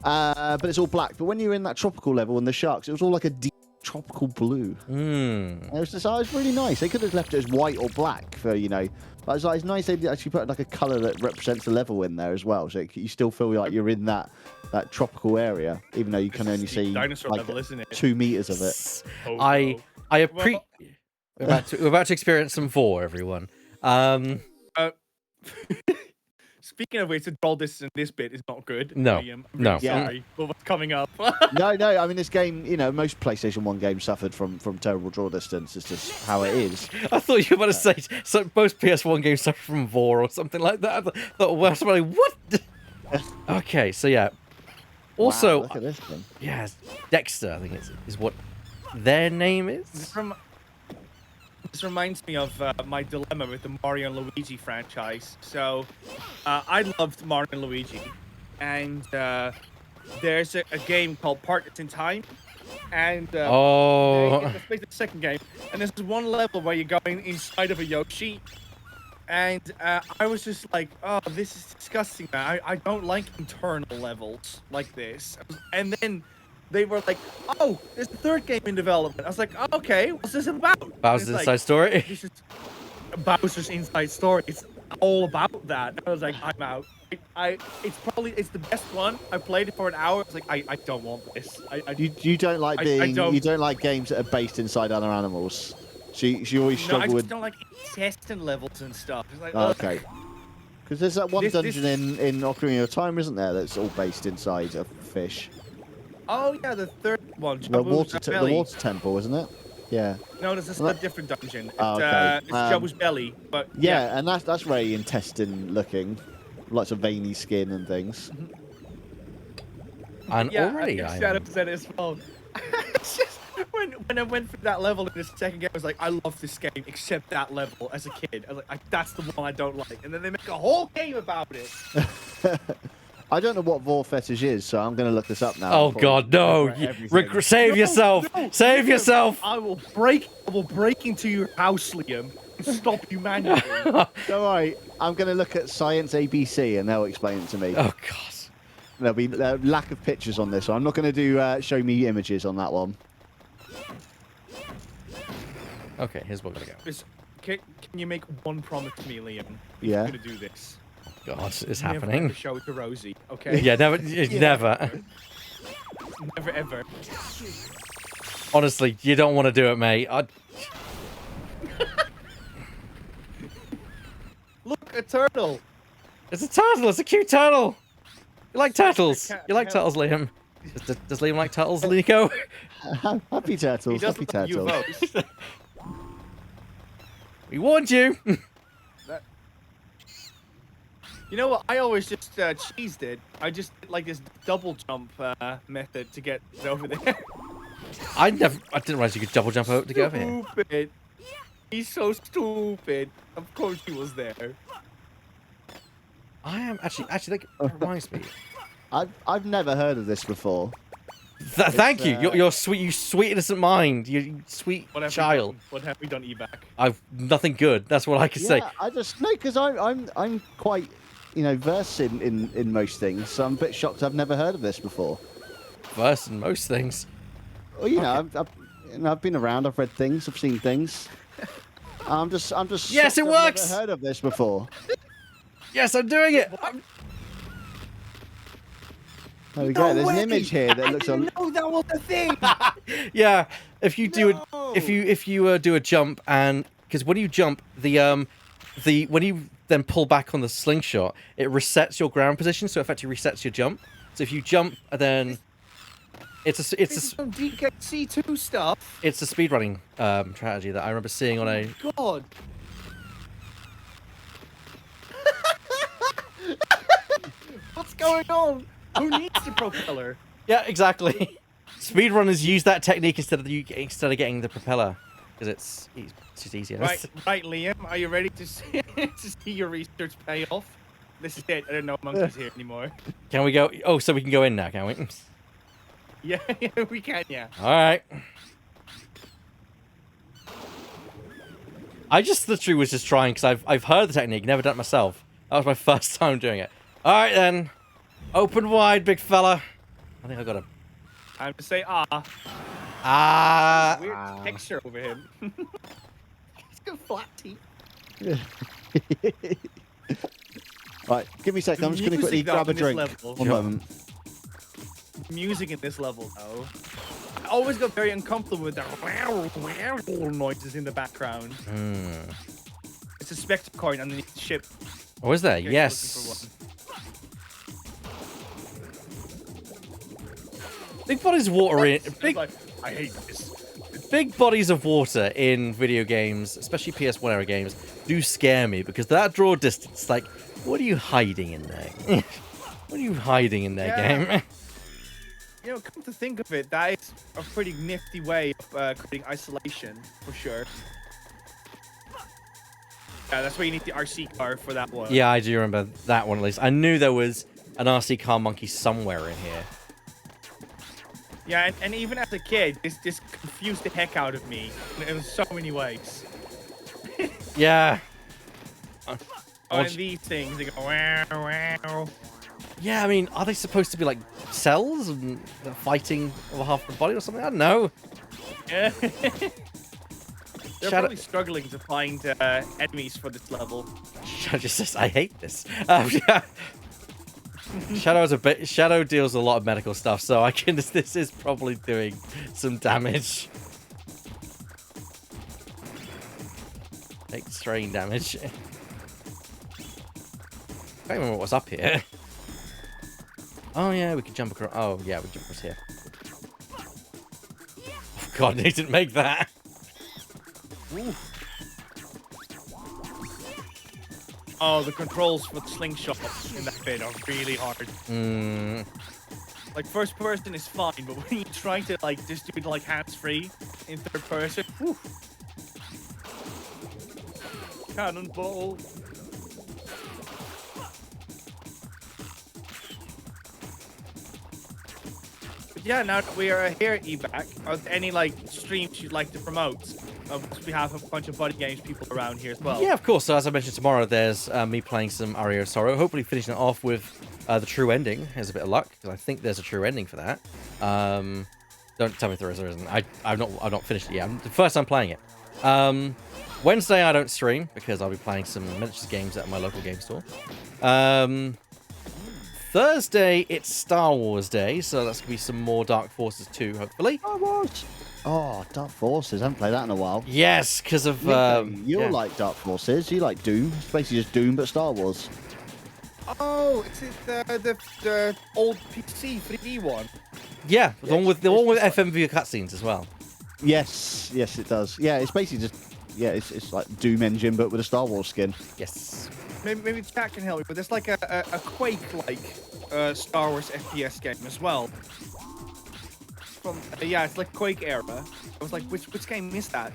But it's all black. But when you're in that tropical level and the sharks, it was all like a deep tropical blue. It was really nice. They could have left it as white or black for, you know. But it's nice they actually put like a colour that represents a level in there as well. So you still feel like you're in that tropical area, even though you can only see dinosaur like level, isn't it? 2 meters of it. I appreciate. We're about to experience some 4, everyone. speaking of which, the draw distance in this bit is not good. No, I'm no. really sorry for what's coming up. No. I mean, this game, most PlayStation 1 games suffered from terrible draw distance. It's just how it is. I thought you were about to say so. Most PS1 games suffer from VOR or something like that. I thought, well, somebody, what? Okay, so yeah. Also, Wow, look at this thing. yeah, Dexter, I think is what their name is. This reminds me of my dilemma with the Mario and Luigi franchise. So, I loved Mario and Luigi, and there's a game called Partners in Time, and it's the second game, and there's one level where you're going inside of a Yoshi, and I was just like, oh, this is disgusting, man. I don't like internal levels like this, and then they were like, oh, there's a third game in development. I was like, oh, okay, what's this about? Bowser's Inside Story? This is Bowser's Inside Story. It's all about that. I was like, I'm out. It's the best one. I played it for an hour. I was like, I don't want this. You don't like you don't like games that are based inside other animals. She always struggled I just with. don't like testing levels and stuff. It's like, Okay. Because there's that one dungeon in Ocarina of Time, isn't there? That's all based inside a fish. Oh yeah, the third one. The water temple, isn't it? Yeah. No, this is a different dungeon. Okay. It's Jabba's belly, but yeah, and that's very intestine looking, lots of veiny skin and things. And yeah, already I Shadow said it as well. It's just, when I went through that level in the second game, I was like, I love this game except that level as a kid. I was like, that's the one I don't like. And then they make a whole game about it. I don't know what vor fetish is, so I'm going to look this up now. Oh God, no! Save yourself! Save yourself! I will break into your house, Liam, and stop you manually. Don't worry, I'm going to look at Science ABC and they'll explain it to me. Oh God. There'll be lack of pictures on this, so I'm not going to do show me images on that one. Okay, here's what we're gonna go. Can you make one promise to me, Liam? Yeah. You're gonna do this. God, it's Never happening. ever show it to Rosie, okay? Yeah, never, never. Never ever. Honestly, you don't want to do it, mate. Look, a turtle. It's a turtle. It's a cute turtle. You like turtles? can't You like help. turtles, Liam? Does Liam like turtles, Nico? Happy He turtles, does happy love turtles. UFOs. We warned you. You know what? I always just cheesed it. I just did like this double jump method to get over there. I didn't realize you could double jump out to get over here. Stupid. He's so stupid. Of course he was there. I am actually that reminds me. I've never heard of this before. Thank you. You're sweet. You sweet innocent mind. You sweet child. What have we done, Evac? I've nothing good. That's what I can say. I just know because I'm quite versed in most things, so I'm a bit shocked I've never heard of this before. Versed in most things. Well, I've been around. I've read things. I've seen things. I'm just. Yes, shocked it I've works! Never heard of this before. Yes, I'm doing it. There we go. There's an image here that looks. No, that was the thing. Yeah, if you do if you do a jump, and because when you jump, when you then pull back on the slingshot, it resets your ground position, so it effectively resets your jump. So if you jump, then it's some DKC2 stuff. it's a speedrunning strategy that I remember seeing on a. God. What's going on? Who needs the propeller? Yeah, exactly. Speedrunners use that technique instead of getting the propeller because it's just easier. Right, Liam. Are you ready to see, to see your research pay off? This is it. I don't know monkeys here anymore. Can we go? Oh, so we can go in now, can we? Yeah, we can. Yeah. All right. I just literally was just trying because I've heard the technique, never done it myself. That was my first time doing it. All right then, open wide, big fella. I think I got him. Time to say ah. Weird texture over him. He's got flat teeth. Right, give me a second. I'm just going to quickly grab a drink. One moment. Music in this level, though. I always got very uncomfortable with the noises in the background. It's a spectre coin underneath the ship. Oh, is there? Okay, Yes. Big bodies of water in I hate this. big bodies of water in video games, especially PS1 era games, do scare me because that draw distance. Like, what are you hiding in there? What are you hiding in there, game? You know, come to think of it, that is a pretty nifty way of creating isolation, for sure. Yeah, that's why you need the RC car for that one. Yeah, I do remember that one at least. I knew there was an RC car monkey somewhere in here. Yeah, and even as a kid, this confused the heck out of me in so many ways. Yeah. And these things, they go wow, wow. Yeah, I mean, are they supposed to be like cells and they're fighting over half the body or something? I don't know. Yeah. They're probably struggling to find enemies for this level. Shadow just says, I hate this. Yeah. Shadow deals a lot of medical stuff, so I can. This is probably doing some damage. Take strain damage. I can't remember what's up here. Oh yeah, we can jump across. Oh yeah, we can jump across here. Oh, God, they didn't make that. Ooh. Oh, the controls for the slingshot in that bit are really hard. Like, first person is fine, but when you try to, like, just do it, like, hands-free in third person, whew. Cannonball. But yeah, now that we are here at EBAC, are there any, like, streams you'd like to promote? We have a bunch of Buddy Games people around here as well. Yeah, of course. So as I mentioned, tomorrow there's me playing some Aria of Sorrow. Hopefully finishing it off with the true ending. There's a bit of luck because I think there's a true ending for that. Don't tell me if there is or isn't. I've not finished it yet. The first time playing it. Wednesday I don't stream because I'll be playing some miniatures games at my local game store. Thursday it's Star Wars Day, so that's gonna be some more Dark Forces 2, hopefully. Star Wars. Oh, Dark Forces. I haven't played that in a while. Yes, because of you like Dark Forces. You like Doom. It's basically just Doom, but Star Wars. Oh, is it the old PC 3D one? Yeah, the one with FMV cutscenes as well. Yes, yes, it does. Yeah, it's basically just it's like Doom engine, but with a Star Wars skin. Yes. Maybe chat can help me, but there's like a Quake-like Star Wars FPS game as well. From yeah, it's like Quake era. I was like, which game is that?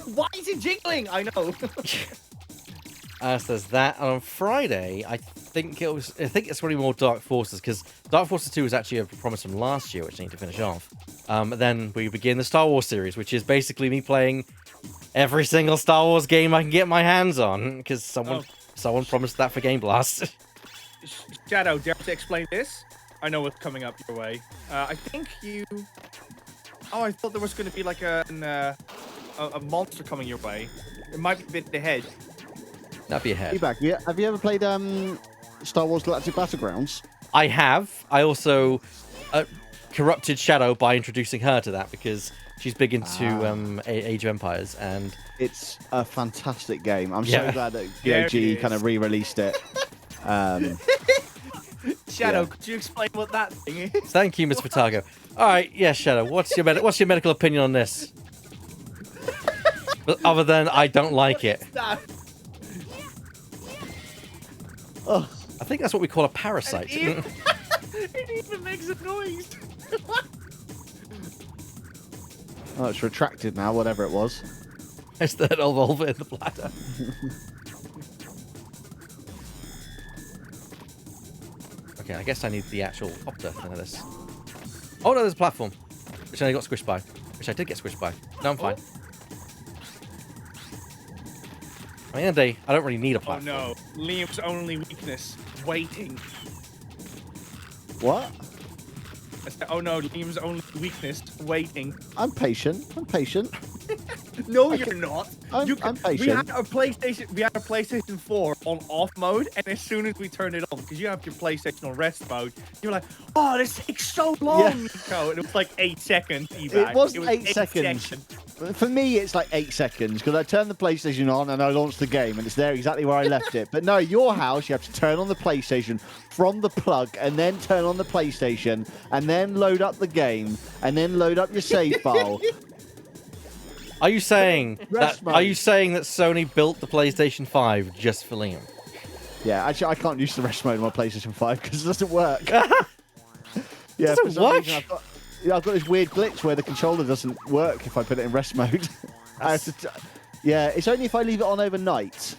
Why is it jiggling? I know. So there's that. And on Friday, I think it's really more Dark Forces because Dark Forces 2 was actually a promise from last year, which I need to finish off. Then we begin the Star Wars series, which is basically me playing every single Star Wars game I can get my hands on because someone promised that for GameBlast. Shadow, dare to explain this? I know what's coming up your way. I think you. Oh, I thought there was going to be like a monster coming your way. It might be a bit ahead. That'd be ahead. Have you ever played Star Wars Galactic Battlegrounds? I have. I also corrupted Shadow by introducing her to that because she's big into Age of Empires, and it's a fantastic game. I'm so glad that GOG kind of re-released it. Shadow, could you explain what that thing is? Thank you, Miss Fatago. All right, yes, Shadow. What's your medical opinion on this? But other than I don't like it. Oh. I think that's what we call a parasite. It even makes a noise. Oh, it's retracted now, whatever it was. It's the vulva in the bladder. Okay, I guess I need the actual copter for this. Oh no, there's a platform, which I got squished by. Which I did get squished by. No, I'm fine. I mean, I don't really need a platform. Oh no, Liam's only weakness, waiting. What? I said, oh no, Liam's only weakness, waiting. I'm patient. No, you're not. I'm patient. We had a PlayStation 4 on off mode, and as soon as we turned it on, because you have your PlayStation on rest mode, you were like, "Oh, this takes so long, Nico." And it was like 8 seconds. It wasn't 8 seconds. For me, it's like 8 seconds because I turn the PlayStation on and I launch the game and it's there exactly where I left it. But no, your house, you have to turn on the PlayStation from the plug and then turn on the PlayStation and then load up the game and then load up your save file. Are you saying that Sony built the PlayStation 5 just for Liam? Yeah, actually, I can't use the rest mode on my PlayStation 5 because it doesn't work. Yeah, doesn't work? I've got this weird glitch where the controller doesn't work if I put it in rest mode. I have to yeah, it's only if I leave it on overnight,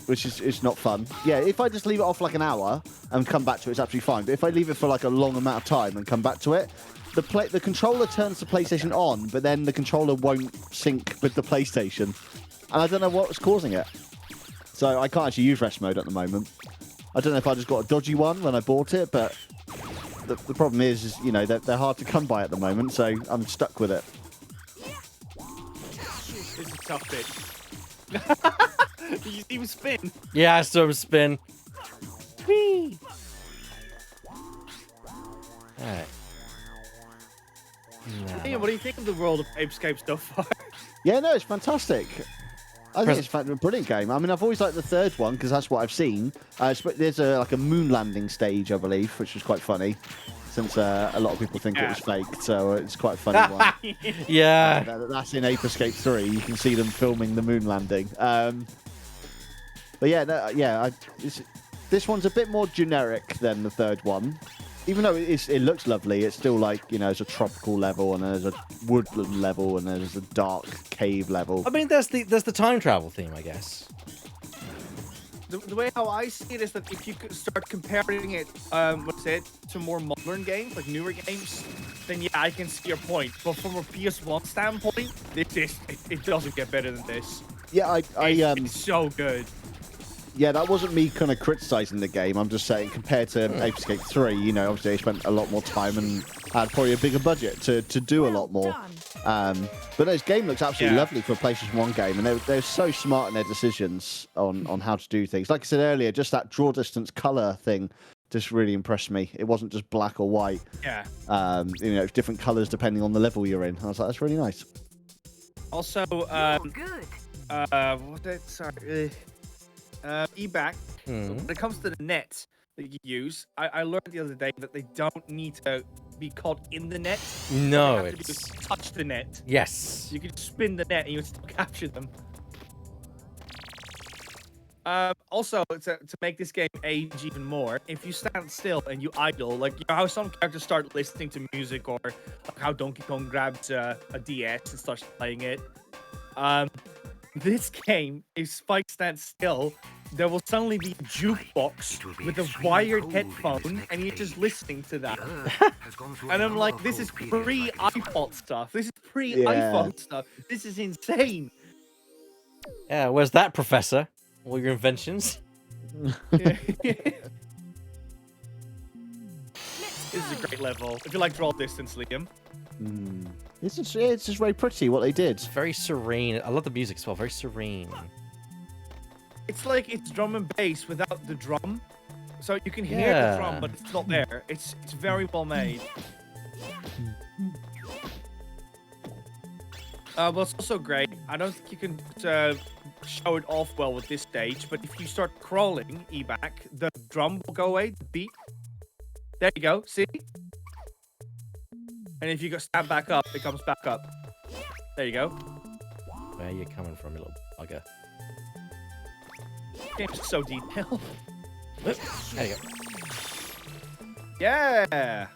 which is not fun. Yeah, if I just leave it off like an hour and come back to it, it's absolutely fine. But if I leave it for like a long amount of time and come back to it, the controller turns the PlayStation on, but then the controller won't sync with the PlayStation. And I don't know what's causing it. So I can't actually use rest mode at the moment. I don't know if I just got a dodgy one when I bought it, but the problem is you know, they're hard to come by at the moment, so I'm stuck with it. This is a tough bit. Did you see him spin? Yeah, I saw him spin. Whee! Alright. Hey, what do you think of the world of Apescape so far? Yeah, no, it's fantastic. I think it's a brilliant game. I mean, I've always liked the third one because that's what I've seen. There's like a moon landing stage, I believe, which was quite funny, since a lot of people think it was fake. So it's quite a funny one. Yeah. That's in Ape Escape 3. You can see them filming the moon landing. But yeah, this one's a bit more generic than the third one. Even though it looks lovely, it's still like, you know, there's a tropical level and there's a woodland level and there's a dark cave level. I mean, there's the time travel theme, I guess. The way how I see it is that if you could start comparing it, to more modern games, like newer games, then yeah, I can see your point. But from a PS1 standpoint, it doesn't get better than this. Yeah, it's so good. Yeah, that wasn't me kind of criticizing the game. I'm just saying, compared to Ape Escape 3, you know, obviously they spent a lot more time and had probably a bigger budget to do a lot more. But this game looks absolutely lovely for a PlayStation 1 game, and they're so smart in their decisions on how to do things. Like I said earlier, just that draw distance color thing just really impressed me. It wasn't just black or white. Yeah. You know, different colors depending on the level you're in. I was like, that's really nice. Also, Good. eBack, when it comes to the net that you use, I learned the other day that they don't need to be caught in the net. No, they have to just touch the net. Yes. You can spin the net and you would still capture them. Also, to make this game age even more, if you stand still and you idle, like you know how some characters start listening to music, or like how Donkey Kong grabs a DS and starts playing it. This game, if Spike stands still, there will suddenly be a jukebox with a wired headphone, and you're just listening to that. And I'm like, this is pre-iPod stuff. This is pre-iPhone stuff. This is insane. Yeah, where's that, Professor? All your inventions? This is a great level. If you like draw distance, Liam. It's just very pretty what they did. It's very serene. I love the music as well. Very serene. It's like it's drum and bass without the drum. So you can hear the drum, but it's not there. It's very well made. What's also great, I don't think you can show it off well with this stage, but if you start crawling, eBack, the drum will go away, the beat. There you go, see? And if you go stand back up, it comes back up. There you go. Where are you coming from, you little bugger? Game's so detailed. There you go. Yeah!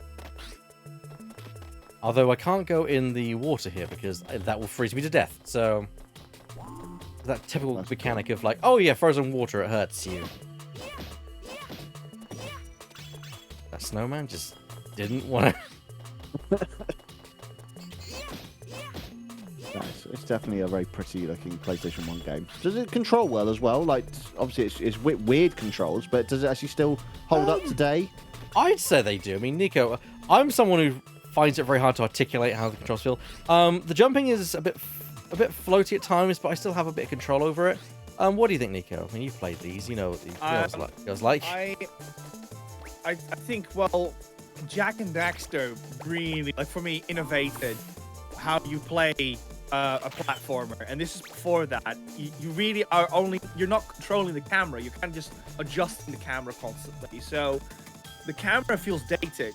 Although I can't go in the water here because that will freeze me to death. So that typical mechanic of like, oh yeah, frozen water, it hurts you. That snowman just didn't want to. Nice. It's definitely a very pretty looking PlayStation 1 game. Does it control well as well? Like, obviously it's weird controls, but does it actually still hold up today? I'd say they do. I mean, Nico, I'm someone who finds it very hard to articulate how the controls feel. The jumping is a bit floaty at times, but I still have a bit of control over it. What do you think, Nico? I mean, you've played these, you know what these feels like. I think, well, Jack and Daxter really, like for me, innovated how you play a platformer, and this is before that. You really are you're not controlling the camera. You're kind of just adjusting the camera constantly. So the camera feels dated,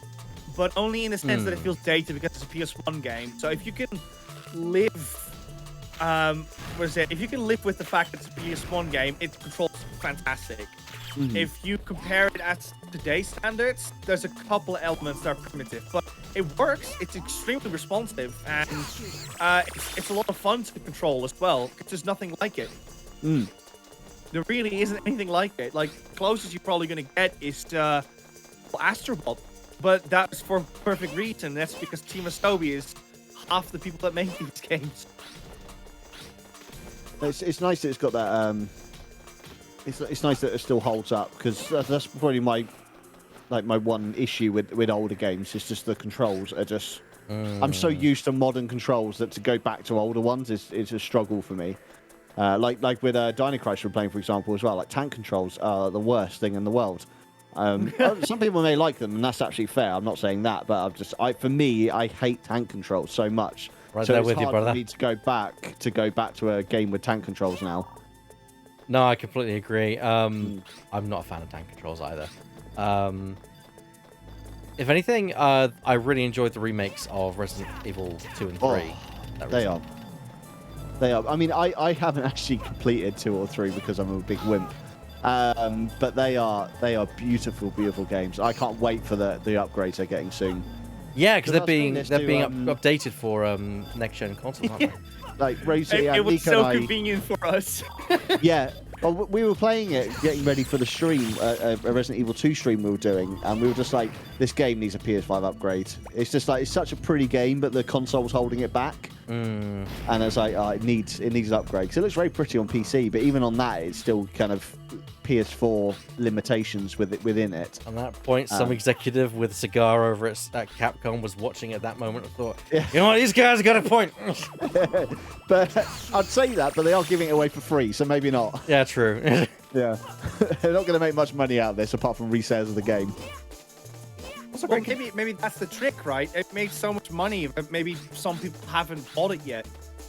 but only in the sense that it feels dated because it's a PS1 game. So if you can live, if you can live with the fact that it's a PS1 game, it controls fantastic. If you compare it at today's standards, there's a couple of elements that are primitive, but it works. It's extremely responsive, and it's a lot of fun to control as well, because there's nothing like it. There really isn't anything like it. Like, closest you're probably going to get is Astrobot, but that's for perfect reason. That's because Team Asobi is half the people that make these games. It's nice that it's got that. It's nice that it still holds up, because that's probably my one issue with older games. It's just the controls are just. I'm so used to modern controls that to go back to older ones is a struggle for me. Like with Dino Crisis we're playing, for example, as well. Like tank controls are the worst thing in the world. Some people may like them, and that's actually fair. I'm not saying that, but for me, I hate tank controls so much. Right so there it's with you, hard brother. for me to go back to a game with tank controls now. No, I completely agree. I'm not a fan of tank controls either. If anything, I really enjoyed the remakes of Resident Evil 2 and 3. They are. I mean, I haven't actually completed 2 or 3 because I'm a big wimp. But they are beautiful, beautiful games. I can't wait for the upgrades they're getting soon. Yeah, because they're being updated for next gen consoles, aren't they? Like Rosie and It was Nico so and I, convenient for us. yeah. Well, we were playing it, getting ready for the stream, a Resident Evil 2 stream we were doing, and we were just like, this game needs a PS5 upgrade. It's just like, it's such a pretty game, but the console's holding it back. And it's like, it needs an upgrade. Because it looks very pretty on PC, but even on that, it's still kind of PS4 limitations within it. On that point, some executive with a cigar over at Capcom was watching at that moment and thought, you know what, these guys got a point. But I'd say that, but they are giving it away for free, so maybe not. Yeah, true. Yeah. They're not going to make much money out of this, apart from resales of the game. Well, maybe that's the trick, right? It makes so much money, but maybe some people haven't bought it yet.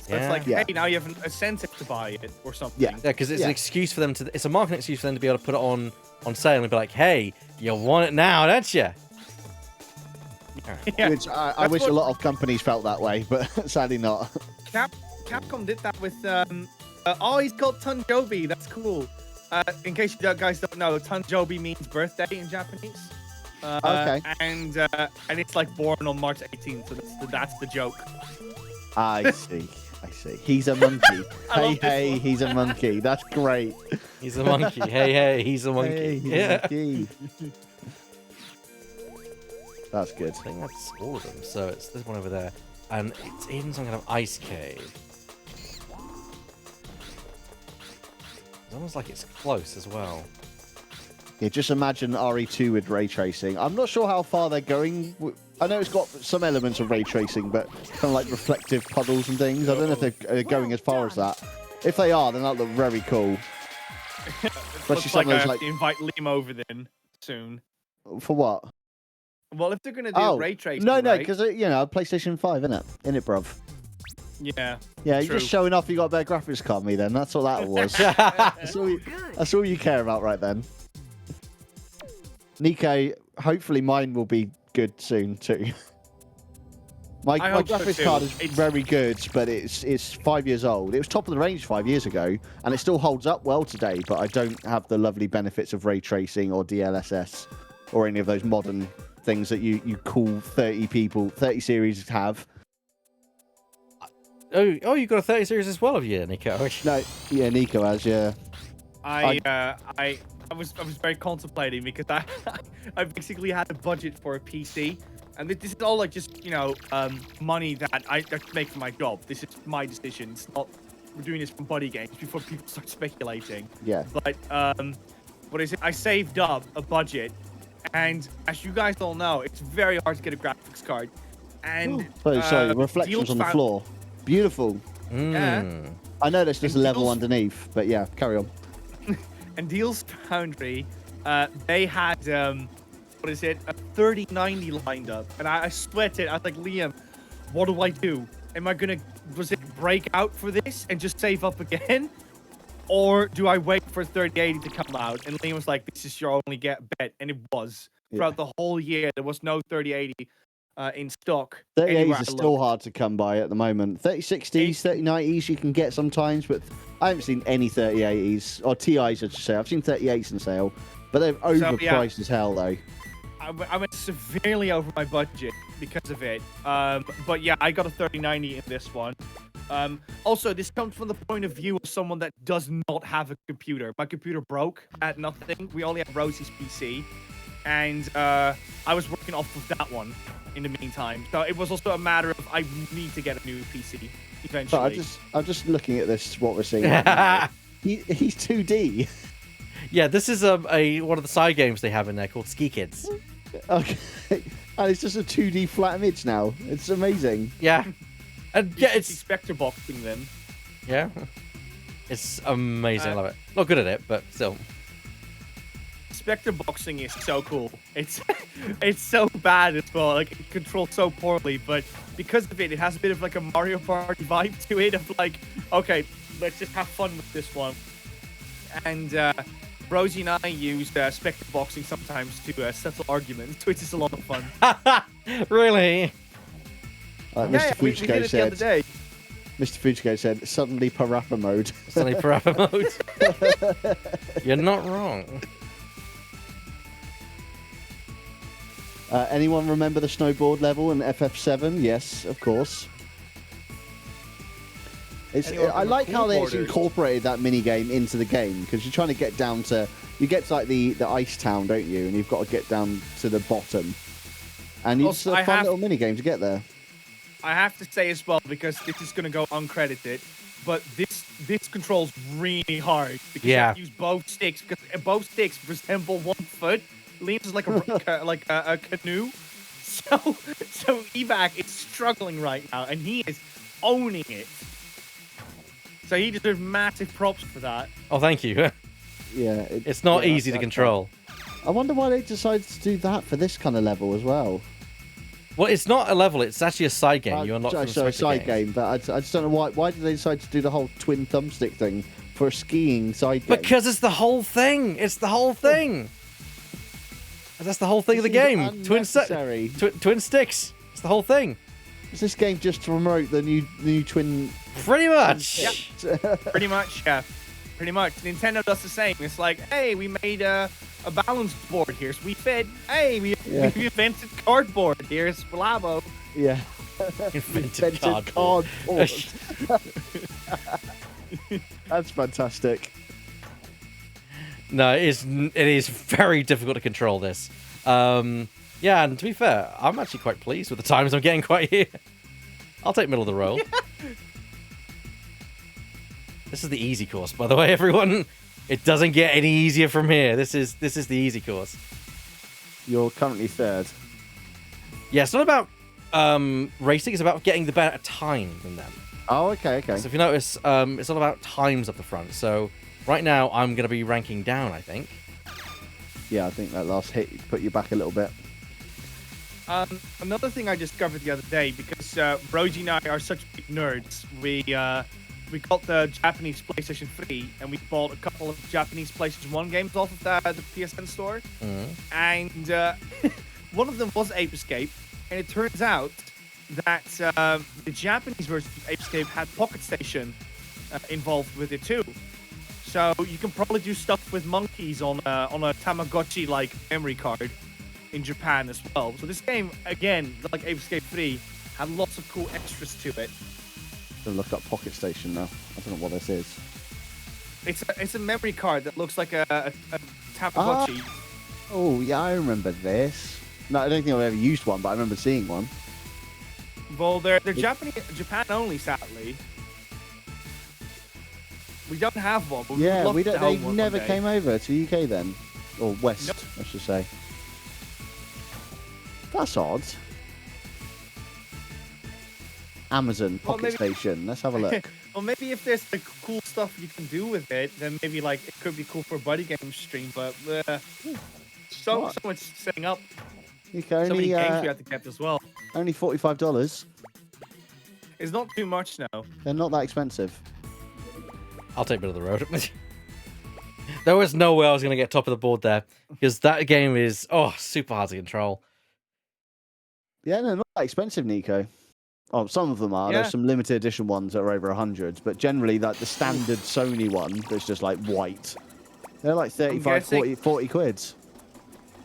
So it's like, hey, now you have an incentive to buy it or something. Yeah, because it's an excuse for them to. It's a marketing excuse for them to be able to put it on sale and be like, hey, you want it now, don't you? Yeah. Which I wish a lot of companies felt that way, but sadly not. Capcom did that with. Oh, he's called Tanjobi. That's cool. In case you guys don't know, Tanjobi means birthday in Japanese. Okay. And it's like born on March 18th, so that's the joke. I see. He's a monkey. hey, he's a monkey. That's great. He's a monkey. hey, he's a monkey. Hey, he's a monkey. That's good. I think that's all of them. So it's this one over there, and it's in some kind of ice cave. It's almost like it's close as well. Yeah, just imagine RE2 with ray tracing. I'm not sure how far they're going. I know it's got some elements of ray tracing, but kind of like reflective puddles and things. I don't know if they're going as far as that. If they are, then that look very cool. Looks like I have to invite Liam over then soon. For what? Well, if they're going to do ray tracing, no, because PlayStation 5, innit? Innit, bruv? Yeah. Yeah, you're just showing off you got a better graphics card than me then. That's all that was. That's all you care about right then. Nico, hopefully mine will be good soon too. My graphics card is very good, but it's 5 years old. It was top of the range 5 years ago, and it still holds up well today, but I don't have the lovely benefits of ray tracing or DLSS or any of those modern things that you cool 30 series have. Oh, you got a 30 series as well, have you, Nico? No, yeah, Nico has, yeah. I was very contemplating because I basically had a budget for a PC, and this is all like just money that I make for my job. This is my decision. It's not we're doing this from BuddyGamess before people start speculating. Yeah. But what is it? I saved up a budget, and as you guys all know, it's very hard to get a graphics card. And sorry, reflections on the floor. Beautiful. Yeah. I know there's just a level underneath, but yeah, carry on. And Deals Foundry, they had, a 3090 lined up. And I sweated. I was like, Liam, what do I do? was it break out for this and just save up again? Or do I wait for 3080 to come out? And Liam was like, this is your only bet. And it was. Throughout the whole year, there was no 3080 in stock. 3080s are still hard to come by at the moment. 3060s, 3090s you can get sometimes, but I haven't seen any 3080s, or TIs, I should say. I've seen 38s on sale, but they're overpriced as hell, though. I went severely over my budget because of it. But yeah, I got a 3090 in this one. Also, this comes from the point of view of someone that does not have a computer. My computer broke at nothing. We only have Rosie's PC. And I was working off of that one in the meantime. So it was also a matter of I need to get a new PC eventually. But I'm just looking at this, what we're seeing. He's 2D. Yeah, this is one of the side games they have in there called Ski Kids. Okay. And it's just a 2D flat image now. It's amazing. Yeah. And yeah, it's Spectre boxing them. Yeah. It's amazing. I love it. Not good at it, but still. Spectre boxing is so cool. It's so bad as well. Like, it controls so poorly, but because of it, it has a bit of like a Mario Party vibe to it of like, okay, let's just have fun with this one. And Rosie and I use Spectre boxing sometimes to settle arguments, which is a lot of fun. Really? Mr. We did it the other day. Mr. Fujiko said, suddenly Parappa mode. Suddenly Parappa mode. You're not wrong. Anyone remember the snowboard level in FF7? Yes, of course. I like how they actually incorporated that mini game into the game, because you're trying to get down to, you get to like the ice town, don't you? And you've got to get down to the bottom, and it's a fun little mini game to get there. I have to say as well, because this is going to go uncredited, but this controls really hard because you have to use both sticks, because both sticks resemble one foot. Liam's is like a canoe. So Evac is struggling right now, and he is owning it. So he deserves massive props for that. Oh, thank you. Yeah, it's not easy to control. I wonder why they decided to do that for this kind of level as well. Well, it's not a level; it's actually a side game. You unlock so a side game, but I just don't know why did they decide to do the whole twin thumbstick thing for a skiing side game? Because it's the whole thing. It's the whole thing. That's the whole thing of the game. Twin sticks. It's the whole thing. Is this game just to promote the new twin? Pretty much. Yep. Pretty much, yeah. Pretty much. Nintendo does the same. It's like, hey, we made a balance board. Here's We Fit. Hey, we invented cardboard. Here's Labo. Yeah. Invented cardboard. That's fantastic. No, it is very difficult to control this. Yeah, and to be fair, I'm actually quite pleased with the times I'm getting quite here. I'll take middle of the road. This is the easy course, by the way, everyone. It doesn't get any easier from here. This is the easy course. You're currently third. Yeah, it's not about racing. It's about getting the better time than them. Oh, okay. So if you notice, it's all about times up the front. So right now, I'm going to be ranking down, I think. Yeah, I think that last hit put you back a little bit. Another thing I discovered the other day, because Roji and I are such big nerds, we got the Japanese PlayStation 3, and we bought a couple of Japanese PlayStation 1 games off of the PSN store. And one of them was Ape Escape, and it turns out that the Japanese version of Ape Escape had Pocket Station involved with it too. So you can probably do stuff with monkeys on a Tamagotchi-like memory card in Japan as well. So this game, again, like Ape Escape 3, had lots of cool extras to it. I'll look up Pocket Station now. I don't know what this is. It's a memory card that looks like a Tamagotchi. Oh, yeah, I remember this. No, I don't think I've ever used one, but I remember seeing one. Well, they're Japan only, sadly. We don't have one. But yeah, we don't. They never came over to UK then, or West, nope. I should say. That's odd. Amazon Pocket Station. Let's have a look. Well, maybe if there's like cool stuff you can do with it, then maybe like it could be cool for a BuddyGamess stream. But so much setting up. You can so many games we have to get as well. Only $45. It's not too much now. They're not that expensive. I'll take middle of the road. There was no way I was going to get top of the board there, because that game is, super hard to control. Yeah, they're not that expensive, Nico. Oh, some of them are. Yeah. There's some limited edition ones that are over 100, but generally, like the standard Sony one that's just like white, they're like 35, 40 quids.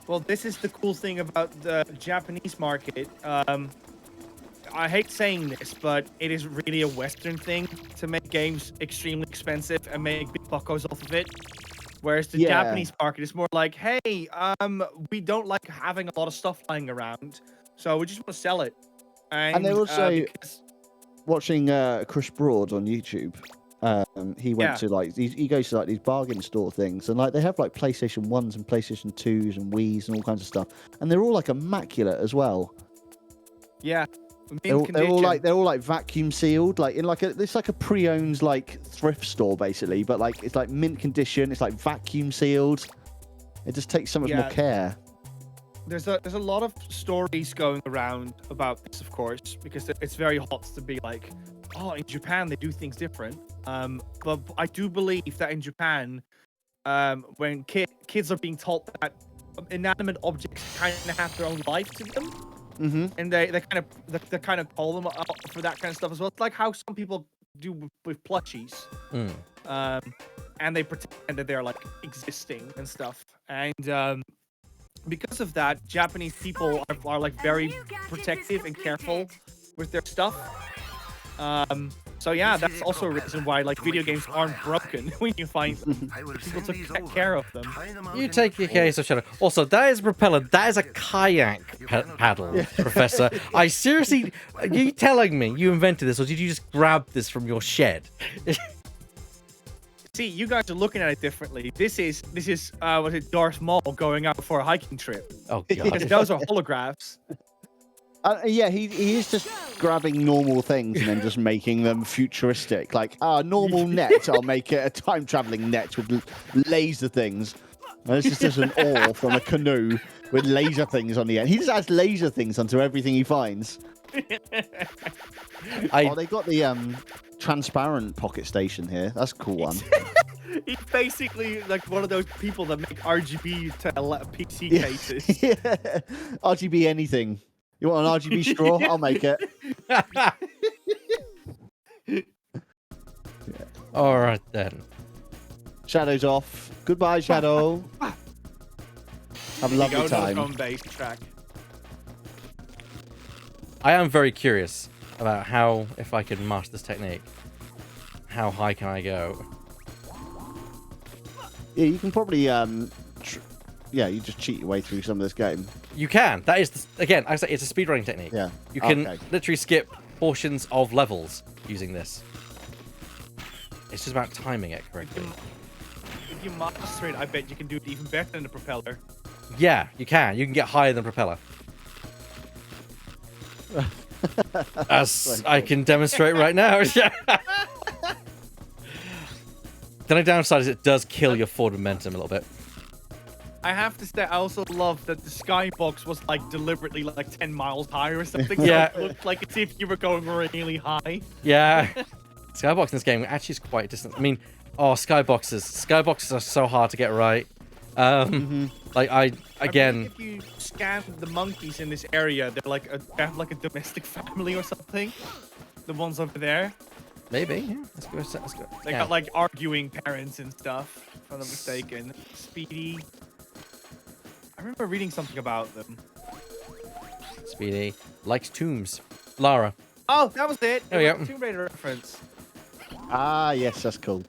Well, this is the cool thing about the Japanese market. I hate saying this, but it is really a Western thing to make games extremely expensive and make big buckos off of it. Whereas the Japanese market is more like, hey, we don't like having a lot of stuff lying around, so we just want to sell it. And they're also watching Chris Broad on YouTube. He went to like he goes to like these bargain store things, and like they have like PlayStation 1s and PlayStation 2s and Wii's and all kinds of stuff, and they're all like immaculate as well. Yeah. They're all like vacuum sealed, like in it's like a pre-owned like thrift store basically, but like it's like mint condition. It's like vacuum sealed. It just takes so much more care. There's a lot of stories going around about this, of course, because it's very hot to be like, oh, in Japan they do things different. But I do believe that in Japan, when kids are being taught that inanimate objects kind of have their own life to them. Mm-hmm. And they kind of call them out for that kind of stuff as well. It's like how some people do with plushies, and they pretend that they're like existing and stuff. And because of that, Japanese people are like very protective and careful with their stuff. So yeah, that's also a reason why like video games aren't broken when you find them. People take care of them. You take your case of Shadow. Also, that is a propeller. That is a kayak paddle, Professor. I seriously, are you telling me you invented this, or did you just grab this from your shed? See, you guys are looking at it differently. This is was it Darth Maul going out for a hiking trip? Oh Because god. those are holographs. Yeah, he is just grabbing normal things and then just making them futuristic. Like, normal net, I'll make it a time-traveling net with laser things. And this is just an oar from a canoe with laser things on the end. He just adds laser things onto everything he finds. They got the transparent pocket station here. That's a cool one. He's basically like one of those people that make RGB PC cases. Yeah. RGB anything. You want an RGB straw? I'll make it. All right then. Shadow's off. Goodbye, Shadow. Have a lovely time. Base track. I am very curious about how, if I can master this technique, how high can I go? Yeah, you can probably you just cheat your way through some of this game. You can. That is, again, I say it's a speedrunning technique. Yeah. You can literally skip portions of levels using this. It's just about timing it correctly. If you master it, I bet you can do it even better than the propeller. Yeah, you can. You can get higher than propeller. As I can demonstrate right now. The only downside is it does kill your forward momentum a little bit. I have to say, I also love that the skybox was like deliberately like 10 miles high or something. Yeah. So it looked like as if you were going really high. Yeah. Skybox in this game actually is quite distant. I mean, skyboxes. Skyboxes are so hard to get right. Like I mean, if you scan the monkeys in this area, they're like they have like a domestic family or something. The ones over there. Maybe. Yeah. Let's go. They got like arguing parents and stuff, if I'm not mistaken. Speedy. I remember reading something about them. Speedy likes tombs. Lara. Oh, that was it. There we go. Tomb Raider reference. Ah, yes, that's cool.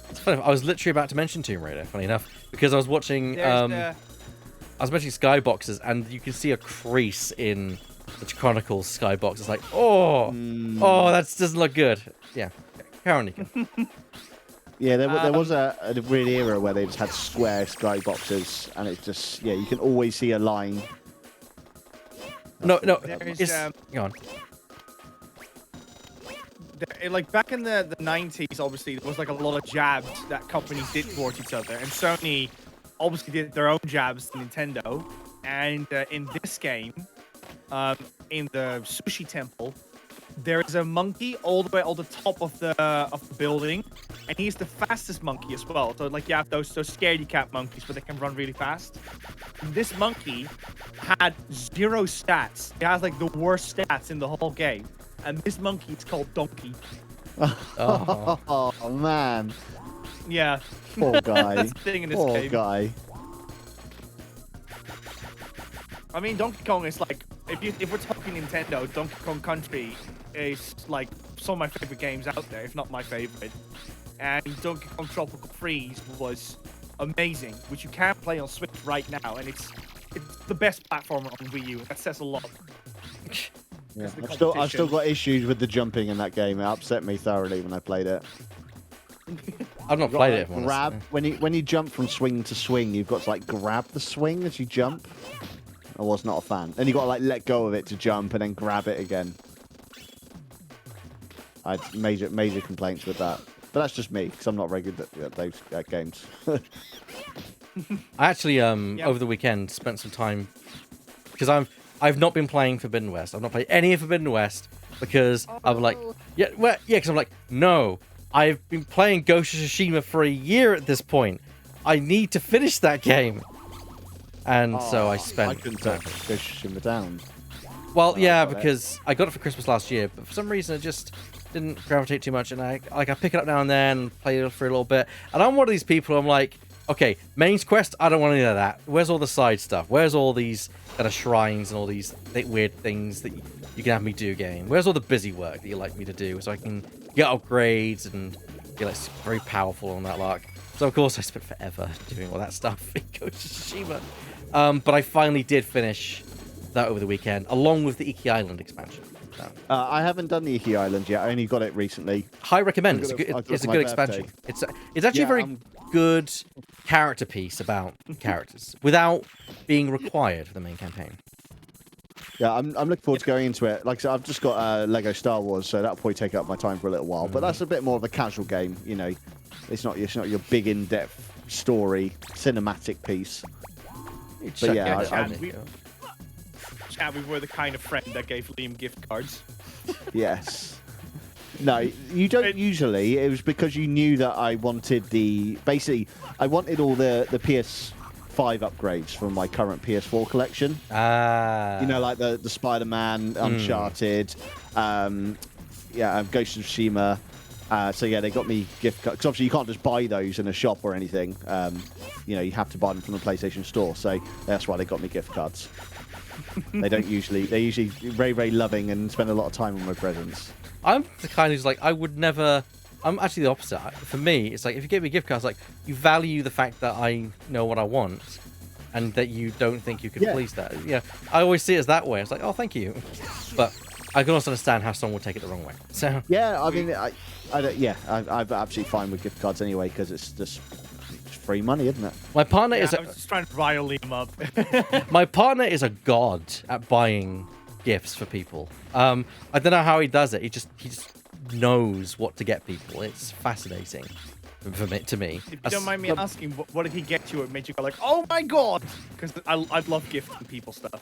It's funny. I was literally about to mention Tomb Raider. Funny enough, because I was watching. I was mentioning skyboxes, and you can see a crease in the Chronicles skybox. It's like, that doesn't look good. Yeah, currently. Yeah, there was a weird era where they just had square skyboxes, and it's just you can always see a line. No, go on. Like back in the 90s, obviously there was like a lot of jabs that companies did towards each other, and Sony obviously did their own jabs to Nintendo. And in this game, in the Sushi Temple, there is a monkey all the way on the top of the building, and he's the fastest monkey as well. So like you have those scaredy cat monkeys, but they can run really fast. And this monkey had 0 stats. He has like the worst stats in the whole game. And this monkey is called Donkey. Oh man, Yeah. poor guy. That's the thing in this Poor game. guy. I mean, Donkey Kong is like, if we're talking Nintendo, Donkey Kong Country is like some of my favorite games out there, if not my favorite. And Donkey Kong Tropical Freeze was amazing, which you can play on Switch right now, and it's the best platformer on Wii U. That says a lot. Yeah. I've still got issues with the jumping in that game. It upset me thoroughly when I played it. I've not played it. Grab when you jump from swing to swing, you've got to like grab the swing as you jump. I was not a fan. Then you got to like let go of it to jump and then grab it again. I had major complaints with that, but that's just me because I'm not very good at those games. I actually over the weekend spent some time because I've not been playing Forbidden West. I've not played any of Forbidden West because I'm like, because I'm like, no, I've been playing Ghost of Tsushima for a year at this point. I need to finish that game. And so I spent... I couldn't take Ghost of Tsushima down. Well, yeah, because I got it for Christmas last year, but for some reason it just didn't gravitate too much, and I pick it up now and then, play it for a little bit, and I'm one of these people who I'm like, okay, main quest, I don't want any of that. Where's all the side stuff? Where's all these kind of shrines and all these weird things that you can have me do game? Where's all the busy work that you like me to do so I can get upgrades and get like very powerful on that lark? So of course I spent forever doing all that stuff in Ghost of Tsushima. But I finally did finish that over the weekend, along with the Iki Island expansion. So. I haven't done the Iki Island yet. I only got it recently. High recommend. It's a good expansion. It's actually a very good character piece about characters without being required for the main campaign. Yeah, I'm looking forward to going into it. Like I said, I've just got Lego Star Wars, so that'll probably take up my time for a little while. But that's a bit more of a casual game, you know. It's not your big in-depth story cinematic piece. But yeah, we were the kind of friend that gave Liam gift cards. Yes. No, you don't usually. It was because you knew that I wanted I wanted all the PS5 upgrades from my current PS4 collection. You know, like the Spider-Man, Uncharted, Ghost of Tsushima. So yeah, they got me gift cards. Because obviously you can't just buy those in a shop or anything. You know, you have to buy them from the PlayStation Store. So that's why they got me gift cards. They're usually very, very loving and spend a lot of time on my presents. I'm the kind who's like, I would never... I'm actually the opposite. For me, it's like, if you give me gift cards, like, you value the fact that I know what I want and that you don't think you can please that. Yeah, I always see it as that way. It's like, oh, thank you. But I can also understand how someone would take it the wrong way. So yeah, I mean, I'm absolutely fine with gift cards anyway because it's just free money, isn't it? My partner is... I was just trying to rile him up. My partner is a god at buying gifts for people. I don't know how he does it. He just knows what to get people. It's fascinating to me. If you don't mind me asking, what did he get you? It made you go like, oh my god! Because I love gifting people stuff.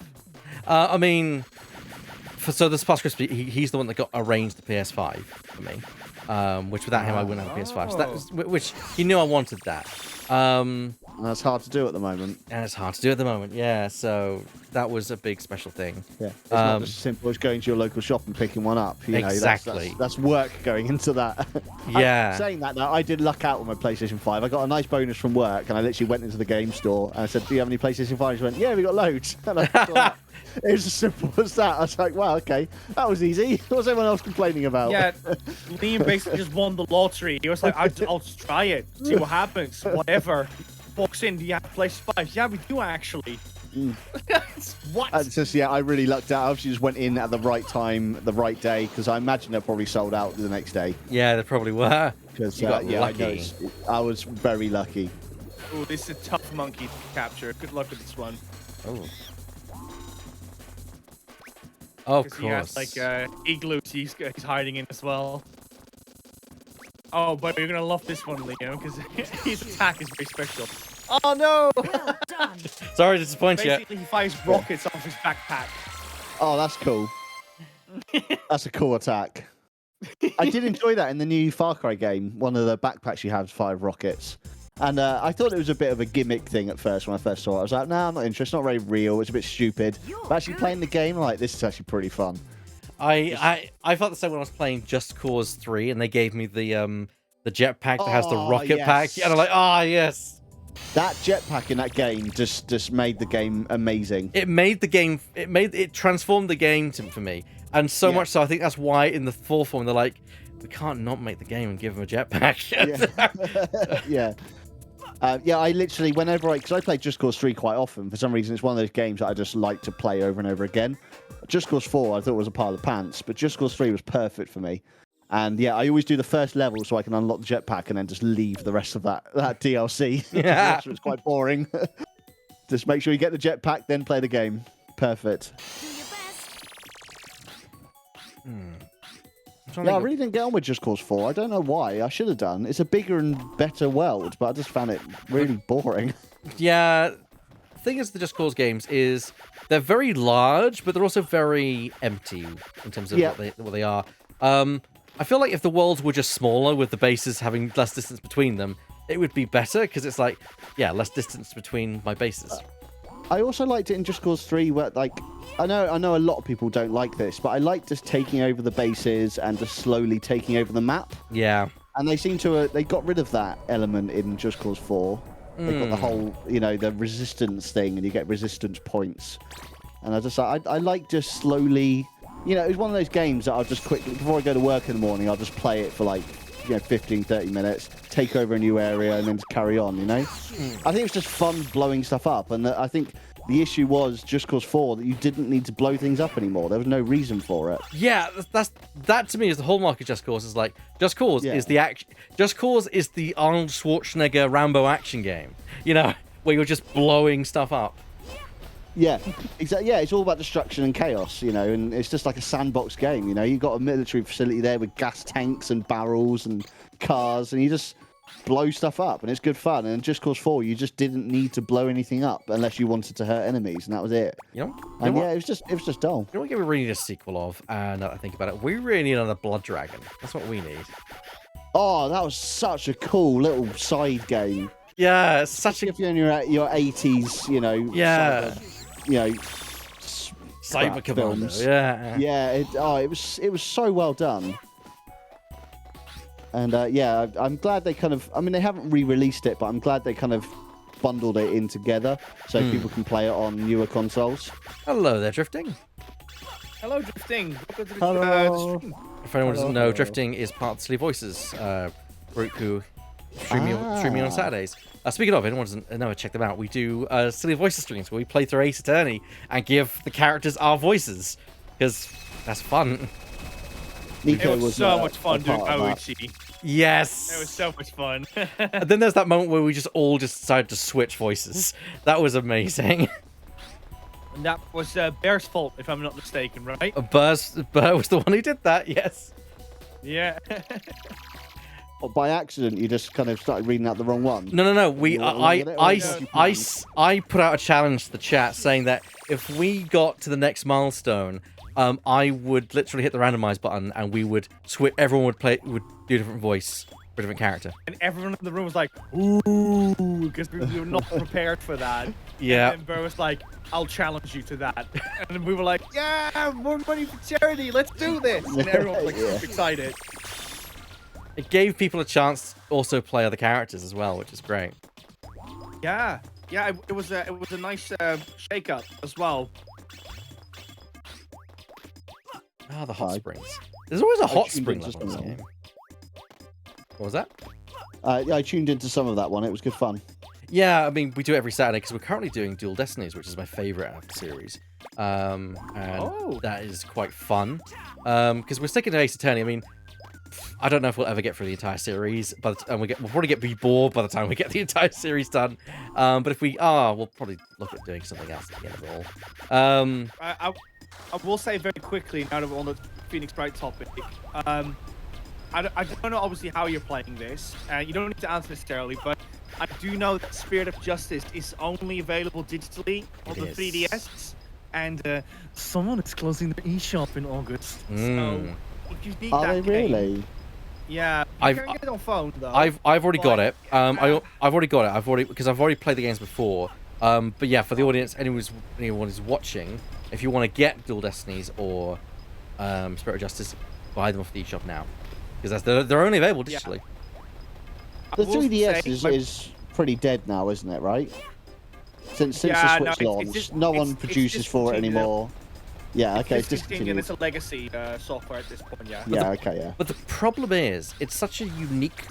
I mean, so this past Christmas, he's the one that got arranged the PS5 for me. Which without him I wouldn't have a PS5. So that was, which he knew I wanted that. That's hard to do at the moment. And it's hard to do at the moment, yeah. So that was a big special thing. Yeah, it's not just as simple as going to your local shop and picking one up. You know, exactly. That's work going into that. Yeah. Saying that now, I did luck out with my PlayStation 5. I got a nice bonus from work, and I literally went into the game store and I said, "Do you have any PlayStation 5s?" He went, "Yeah, we got loads." And I thought, it was as simple as that. I was like, "Wow, okay, that was easy." What was everyone else complaining about? Yeah, Liam basically just won the lottery. He was like, "I'll just try it, see what happens, whatever." Walks in, do you have PlayStation 5? Yeah, we do actually. What? It's just, yeah, I really lucked out. I obviously just went in at the right time, the right day, because I imagine they're probably sold out the next day. Yeah, they probably were. Because you got lucky. I was very lucky. Oh, this is a tough monkey to capture. Good luck with this one. Oh. Of course. He has like igloos he's hiding in as well. Oh, but you're gonna love this one, Liam, because his attack is very special. Oh no! Well done. Sorry to disappoint you. Basically, he fires rockets off his backpack. Oh, that's cool. That's a cool attack. I did enjoy that in the new Far Cry game. One of the backpacks you have 5 rockets. And I thought it was a bit of a gimmick thing at first when I first saw it. I was like, no, I'm not interested. It's not very real. It's a bit stupid. But actually playing the game, like, this is actually pretty fun. I felt the same when I was playing Just Cause 3, and they gave me the jetpack that has the rocket pack, and I'm like, yes. That jetpack in that game just made the game amazing. It transformed the game for me, and so much so I think that's why in the 4th one they're like, we can't not make the game and give him a jetpack. Yeah. I literally, because I play Just Cause 3 quite often, for some reason it's one of those games that I just like to play over and over again. Just Cause 4 I thought was a pile of pants, but Just Cause 3 was perfect for me. And yeah, I always do the first level so I can unlock the jetpack and then just leave the rest of that DLC. Yeah. So it's quite boring. Just make sure you get the jetpack, then play the game. Perfect. Yeah, I really didn't get on with Just Cause 4. I don't know why. I should have done. It's a bigger and better world, but I just found it really boring. Yeah. The thing is, the Just Cause games is they're very large, but they're also very empty in terms of what they are. I feel like if the worlds were just smaller with the bases having less distance between them, it would be better because it's like, less distance between my bases. I also liked it in Just Cause 3 where, like, I know a lot of people don't like this, but I like just taking over the bases and just slowly taking over the map. Yeah. And they seem to, they got rid of that element in Just Cause 4. They got the whole, the resistance thing, and you get resistance points. And I like just slowly, it's one of those games that I'll just quickly, before I go to work in the morning, I'll just play it for like, 15, 30 minutes, take over a new area, and then just carry on, I think it's just fun blowing stuff up, and I think the issue was Just Cause 4 that you didn't need to blow things up anymore. There was no reason for it. Yeah, that to me is the hallmark of Just Cause. Is like Just Cause is the action. Just Cause is the Arnold Schwarzenegger Rambo action game. Where you're just blowing stuff up. Yeah, exactly. Yeah, it's all about destruction and chaos, and it's just like a sandbox game. You've got a military facility there with gas tanks and barrels and cars, and you just blow stuff up, and it's good fun. And Just Cause 4, you just didn't need to blow anything up unless you wanted to hurt enemies, and that was it. And it was just dull. You know what we really need a sequel of? And now that I think about it, we really need another Blood Dragon. That's what we need. Oh, that was such a cool little side game. Yeah, it's such a. If you're in your 80s, Cyber Commando. Films. Yeah. It was so well done. And I'm glad they kind of. I mean, they haven't re-released it, but I'm glad they kind of bundled it in together so people can play it on newer consoles. Hello there, Drifting. Hello, Drifting. Welcome to the Hello. stream. If anyone doesn't know, Drifting is part of Silly Voices group who stream me on Saturdays. Speaking of, anyone doesn't know, check them out. We do Silly Voices streams where we play through Ace Attorney and give the characters our voices because that's fun. Nico it was so much fun doing Ouichi. Yes. It was so much fun. And then there's that moment where we just decided to switch voices. That was amazing. And that was Bear's fault, if I'm not mistaken, right? Bear was the one who did that, yes. Yeah. Well, by accident, you just kind of started reading out the wrong one. No. I put out a challenge to the chat saying that if we got to the next milestone, I would literally hit the randomize button and we would switch. Everyone would do a different voice for a different character. And everyone in the room was like, "Ooh," because we were not prepared for that. Yeah. And Bear was like, "I'll challenge you to that," and we were like, "Yeah, more money for charity. Let's do this!" And everyone was like super excited. It gave people a chance to also play other characters as well, which is great. Yeah, it was a nice shake-up as well. The hot springs. There's always a hot spring level in this game. What was that? I tuned into some of that one. It was good fun. Yeah, I mean, we do it every Saturday because we're currently doing Dual Destinies, which is my favorite out of the series. And that is quite fun. Because we're sticking to Ace Attorney. I mean, I don't know if we'll ever get through the entire series, but we'll probably get bored by the time we get the entire series done. But if we are, we'll probably look at doing something else at the end of it all. I will say very quickly, now that we're on the Phoenix Bright topic, I don't know obviously how you're playing this. You don't need to answer necessarily, but I do know that Spirit of Justice is only available digitally on the 3DS. and someone is closing their eShop in August. So if you need Are that they game, really? yeah, you I've- can get it on phone though. I've already got it. Like, I've already got it. Because I've already played the games before. But yeah, for the audience, anyone who's watching, if you want to get Dual Destinies or Spirit of Justice, buy them off the eShop now, because they're only available digitally. I The will 3DS say, is pretty dead now, isn't it? Right? Since Yeah, the no, Switch it's launched, just- no one it's produces for it discontinued. anymore. Yeah, okay, it's discontinued, and discontinued. it's a legacy software at this point. Yeah. Yeah, okay, yeah. But the problem is, it's such a unique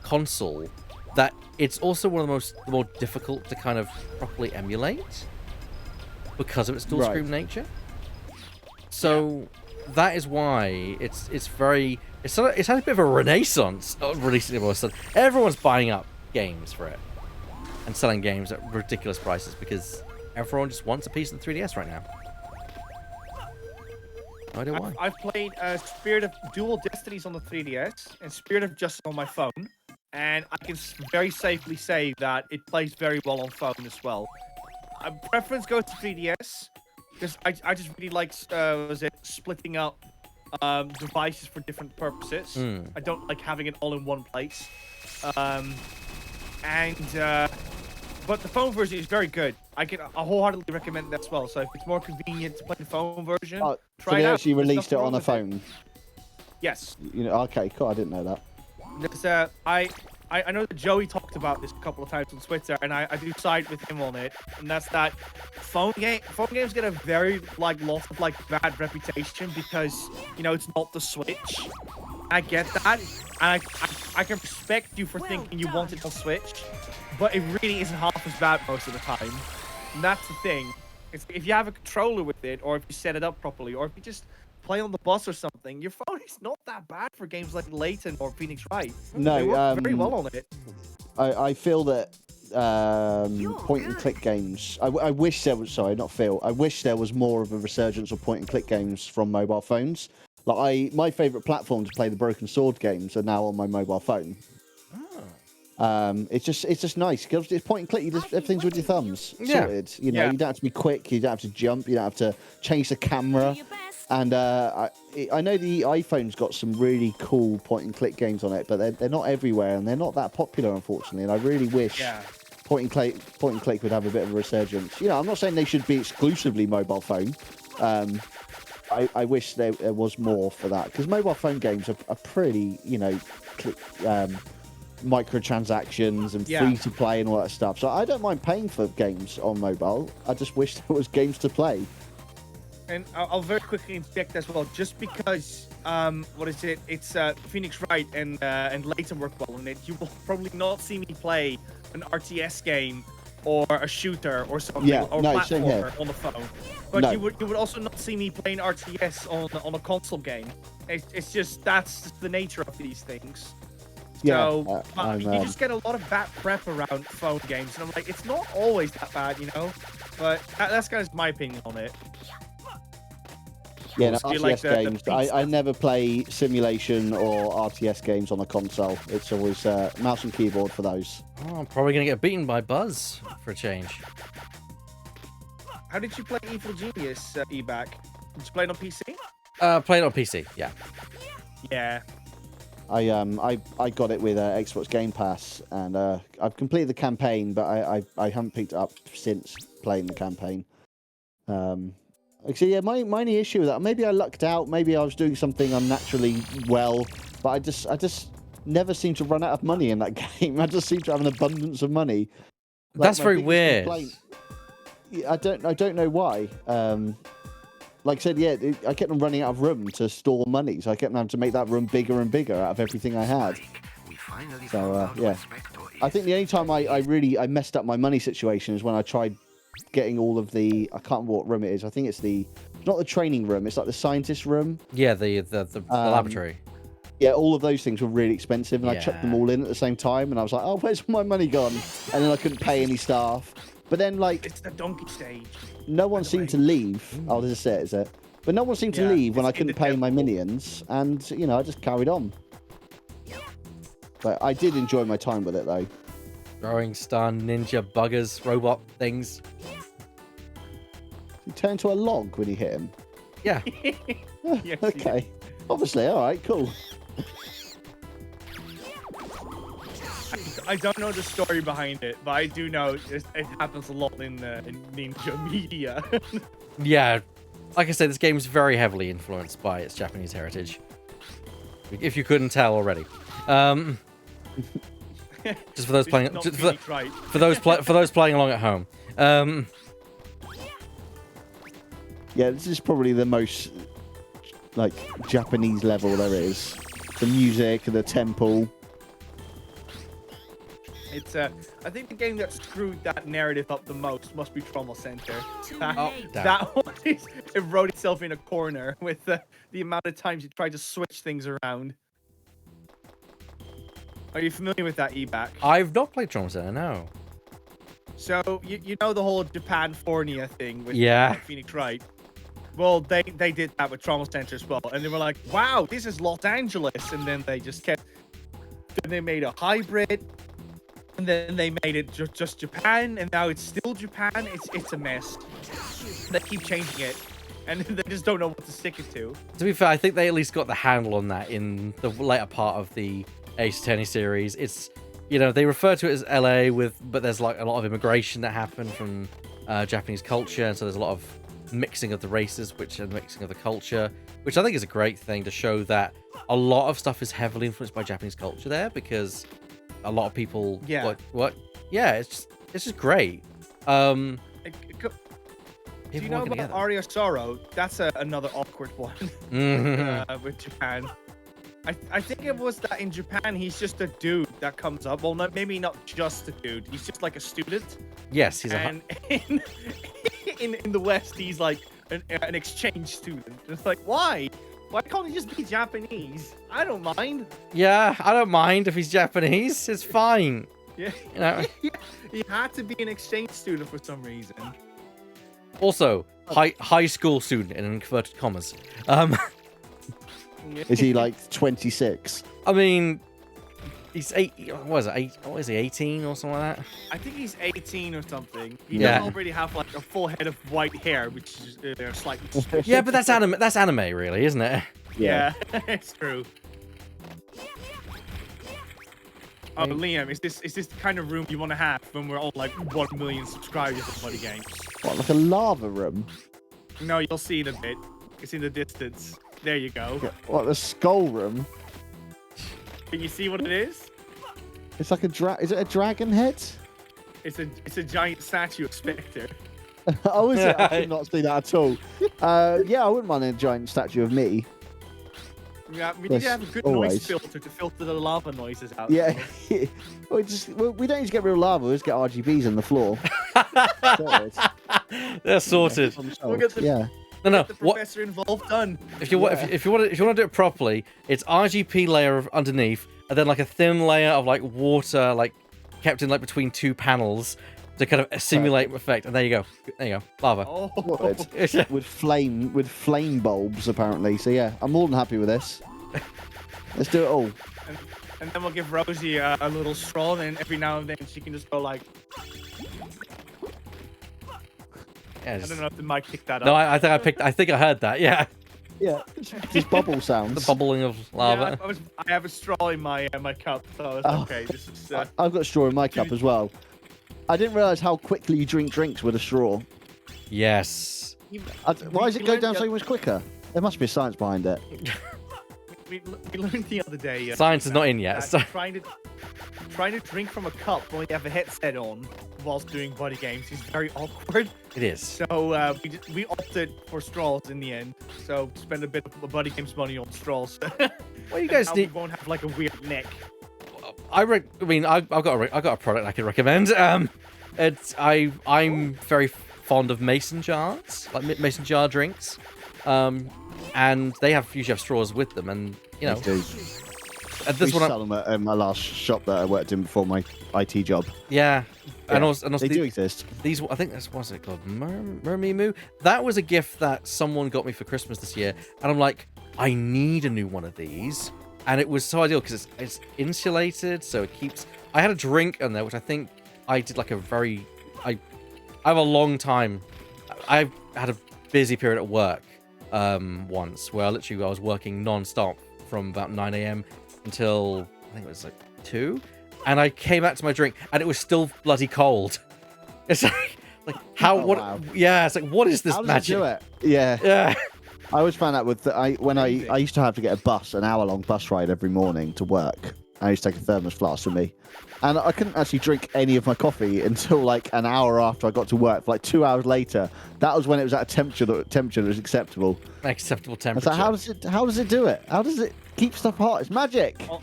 console that it's also one of the more difficult to kind of properly emulate because of its dual screen nature. So that is why it's had a bit of a renaissance releasing it all of a sudden. Everyone's buying up games for it and selling games at ridiculous prices because everyone just wants a piece of the 3DS right now. I don't know why. I've played Spirit of Dual Destinies on the 3DS and Spirit of Justice on my phone, and I can very safely say that it plays very well on phone as well. Preference goes to 3DS because I just really like splitting up devices for different purposes. I don't like having it all in one place. But the phone version is very good. I wholeheartedly recommend that as well. So if it's more convenient to play the phone version, So try they it out. actually There's released it nothing on wrong a with it. phone. Yes. You know, okay, cool. I didn't know that. There's, I know that Joey talked about this a couple of times on Twitter, and I do side with him on it. And that's that phone games get a very lot of bad reputation because it's not the Switch. I get that, and I can respect you for thinking you want it on Switch, but it really isn't half as bad most of the time. And that's the thing. If you have a controller with it, or if you set it up properly, or if you just play on the bus or something, your phone is not that bad for games like Layton or Phoenix Wright. No, they work very well on it. I feel that point and click games. I wish there was. Sorry, not feel. I wish there was more of a resurgence of point and click games from mobile phones. Like my favorite platform to play the Broken Sword games are now on my mobile phone. It's just nice because it's point and click. You just everything's with your thumbs. Yeah. Sorted. You know, you don't have to be quick. You don't have to jump. You don't have to change the camera. And I know the iPhone's got some really cool point and click games on it, but they're not everywhere and they're not that popular, unfortunately. And I really wish point and click would have a bit of a resurgence. You know, I'm not saying they should be exclusively mobile phone. I wish there was more for that because mobile phone games are pretty, microtransactions and free to play and all that stuff. So I don't mind paying for games on mobile. I just wish there was games to play. And I'll very quickly inject as well, just because it's Phoenix Wright and Layton work well in it. You will probably not see me play an RTS game or a shooter or something or platformer on the phone. But you would also not see me playing RTS on a console game. It's just that's the nature of these things. So you just get a lot of bad prep around phone games, and I'm like, it's not always that bad, But that's kind of my opinion on it. Yeah, no, Do you RTS like the games. beat I never play simulation or RTS games on a console. It's always mouse and keyboard for those. Oh, I'm probably going to get beaten by Buzz for a change. How did you play Evil Genius, E-Back? Did you play it on PC? Play it on PC, yeah. Yeah. I got it with Xbox Game Pass, and I've completed the campaign, but I haven't picked it up since playing the campaign. So yeah, my only issue with that, maybe I lucked out, maybe I was doing something unnaturally well, but I just never seem to run out of money in that game. I just seem to have an abundance of money. That's very weird. I don't know why. Like I said, I kept on running out of room to store money, so I kept having to make that room bigger and bigger out of everything I had. So yeah, I think the only time I messed up my money situation is when I tried getting all of the, I can't remember what room it is. I think it's not the training room. It's like the scientist room. Yeah, the laboratory. Yeah, all of those things were really expensive, and I chucked them all in at the same time, and I was like, oh, where's my money gone? And then I couldn't pay any staff. But then, it's the donkey stage. No one seemed to leave. Oh, this is it, is it? But no one seemed to leave when I couldn't pay my minions, and I just carried on. But I did enjoy my time with it, though. Throwing stun, ninja, buggers, robot things. He turned into a log when you hit him. Yeah. Yes, Okay. Obviously, all right, cool. I don't know the story behind it, but I do know it happens a lot in ninja media. Yeah. Like I said, this game is very heavily influenced by its Japanese heritage. If you couldn't tell already. Just for those playing, Not just really right. for those playing along at home. Yeah, this is probably the most like Japanese level there is. The music, the temple. It's I think the game that screwed that narrative up the most must be Trauma Center. That one it wrote itself in a corner with the amount of times you tried to switch things around. Are you familiar with that, Ebac? I've not played Trauma Center, no. So you know the whole Japan-Fornia thing with Phoenix Wright? Well, they did that with Trauma Center as well, and they were like, wow, this is Los Angeles, and then they just kept... Then they made a hybrid, and then they made it just Japan, and now it's still Japan. It's a mess. They keep changing it, and they just don't know what to stick it to. To be fair, I think they at least got the handle on that in the later part of the Ace Attorney series. It's, you know, they refer to it as LA but there's like a lot of immigration that happened from Japanese culture, and so there's a lot of mixing of the races, and mixing of the culture, which I think is a great thing to show that a lot of stuff is heavily influenced by Japanese culture there, because a lot of people it's just great. Do you know about Aria Sorrow? That's another awkward one with Japan. I think it was that in Japan he's just a dude that comes up. Well, maybe not just a dude. He's just like a student. Yes, he's in the West he's like an exchange student. It's like, why? Why can't he just be Japanese? I don't mind. Yeah, I don't mind if he's Japanese. It's fine. Yeah. You know? He had to be an exchange student for some reason. Also, high school student in inverted commas. Is he like 26? I mean, he's 18 or something like that? I think he's 18 or something. He Yeah. doesn't already have like a full head of white hair, which is slightly suspicious. Yeah, but that's anime. That's anime, really, isn't it? Yeah, it's true. Oh, Liam, is this the kind of room you want to have when we're all like 1 million subscribers on BuddyGamess? What, like a lava room? No, you'll see it a bit. It's in the distance. There you go. What, the skull room? Can you see what it is? It's like is it a dragon head? It's a giant statue of Spectre. Oh, is it? I did not see that at all. Yeah, I wouldn't mind a giant statue of me. Yeah, we need to have a good noise filter to filter the lava noises out. Yeah. we don't need to get real lava, we'll just get RGBs on the floor. They're sorted. We'll get the, No. the professor involved done. If you want to do it properly, it's RGP layer underneath, and then like a thin layer of like water, like kept in like between two panels to kind of simulate effect. And there you go. There you go. Lava. Oh. with flame bulbs apparently. So yeah, I'm more than happy with this. Let's do it all. And then we'll give Rosie a little straw, and every now and then she can just go like. Yeah, I don't know if the mic picked that up. No, I think I heard that. Yeah. Yeah. Just bubble sounds. The bubbling of lava. Yeah, I have a straw in my cup, so I was okay. This is. I've got a straw in my cup as well. I didn't realise how quickly you drink drinks with a straw. Yes. Why does it go down so much quicker? There must be science behind it. We learned the other day. Science is not in yet. So. Trying to drink from a cup when you have a headset on whilst doing BuddyGamess is very awkward. It is. So we opted for straws in the end. So spend a bit of BuddyGamess money on straws. Well, you guys need. We won't have like a weird neck. I've got a product I can recommend. I'm very fond of mason jars, like mason jar drinks, and they usually have straws with them, and you know. We sell them at my last shop that I worked in before my IT job. Yeah. And also they do exist. These, I think that's, what's it called? Mermimu? That was a gift that someone got me for Christmas this year, and I'm like, I need a new one of these. And it was so ideal because it's insulated, so it keeps. I had a drink in there, which I think I did like I have a long time I had a busy period at work once where literally I was working non-stop from about 9 a.m. until I think it was like 2, and I came back to my drink and it was still bloody cold. It's like how wow. Yeah, it's like what is this How does magic? it do it? Yeah. Yeah. I always found out with I used to have to get a bus, an hour-long bus ride every morning to work. I used to take a thermos flask with me, and I couldn't actually drink any of my coffee until like an hour after I got to work. For like 2 hours later, that was when it was at a temperature that was acceptable. Acceptable I was temperature. like, how does it do it? How does it keep stuff hot? It's magic. Well,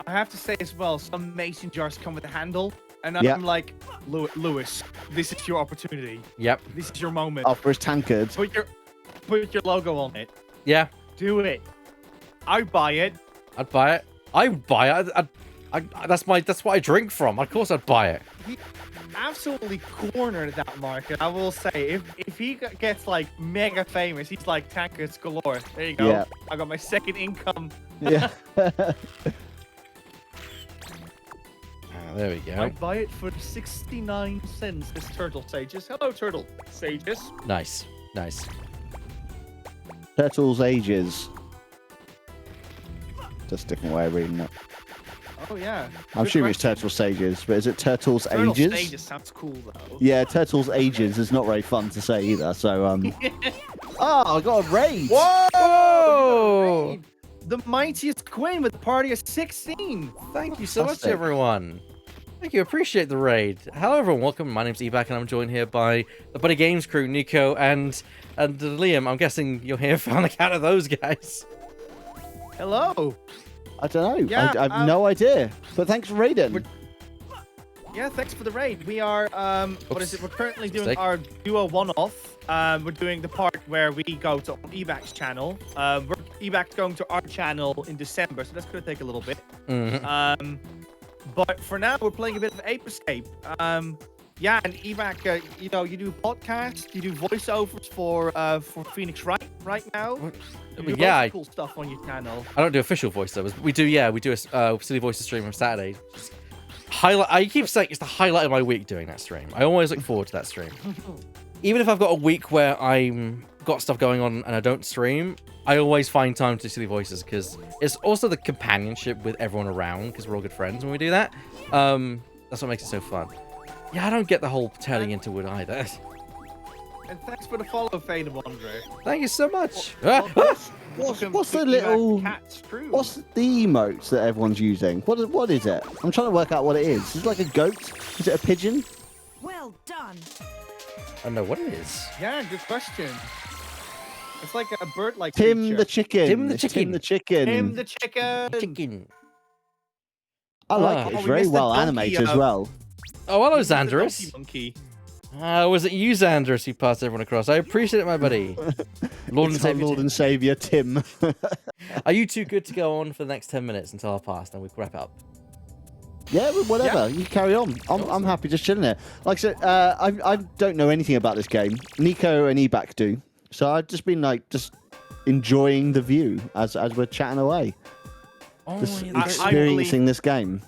I have to say as well, some mason jars come with a handle, and Yeah. I'm like, Lewis, this is your opportunity. Yep. This is your moment. After his tankard. Put your logo on it. Yeah. Do it. I'd buy it. I'd buy it. I would buy it. That's what I drink from. Of course, I'd buy it. He absolutely cornered that market. I will say, if he gets like mega famous, he's like tankards galore. There you go. Yeah. I got my second income. Yeah. There we go. I'd buy it for 69 cents. This Turtle Sages. Hello, Turtle Sages. Nice. Nice. Turtles Ages. Just a different way of reading it. Oh yeah. I'm Good assuming it's question. Turtles Sages, but is it Turtles Turtle Ages? Sages sounds cool though. Yeah, Turtles Ages is not very fun to say either. So oh, I got a raid. Whoa! The mightiest queen with a party of 16. Thank you so much, Fantastic. everyone. Thank you. Appreciate the raid. Hello, everyone. Welcome. My name's Ebac, and I'm joined here by the BuddyGamess crew, Nico and Liam. I'm guessing you're here on account of those guys. Hello. I don't know. Yeah, I have no idea. But thanks for raiding. Yeah, thanks for the raid. We are what is it? We're currently doing Mistake. our duo one-off. We're doing the part where we go to Ebac's channel. Ebac's going to our channel in December, so that's gonna take a little bit. Mhm. But for now, we're playing a bit of Ape Escape. Yeah, and Evac, you know, you do podcasts, you do voiceovers for Phoenix right now. You do Yeah, lots of cool stuff on your channel. I don't do official voiceovers. We do a Silly Voices stream on Saturday. Just highlight. I keep saying it's the highlight of my week doing that stream. I always look forward to that stream. Even if I've got a week where I'm got stuff going on and I don't stream, I always find time to do Silly Voices because it's also the companionship with everyone around because we're all good friends when we do that. That's what makes it so fun. Yeah, I don't get the whole turning into wood either. And thanks for the follow, Fade of Andre. Thank you so much. What's the little? Cat's crew. What's the emotes that everyone's using? What is it? I'm trying to work out what it is. Is it like a goat? Is it a pigeon? Well done. I don't know what it is. Yeah, good question. It's like a bird-like Tim creature. the chicken. Tim the It's chicken. Tim the chicken. Tim the chicken. Chicken. I like Ah. it. Oh, It's we very missed the well donkey, animated as well. Oh, hello, He's the donkey Xandris. monkey. Was it you, Xandris, who passed everyone across? I appreciate it, my buddy. Lord and It's our Savior. Lord and Savior Tim. Are you two good to go on for the next 10 minutes until I've passed and we can wrap up? Yeah, well, whatever. You carry on. I'm happy just chilling here. Like I said, I don't know anything about this game. Nico and Ebac do. So I've just been like just enjoying the view as we're chatting away. Oh, Just yeah, experiencing this game.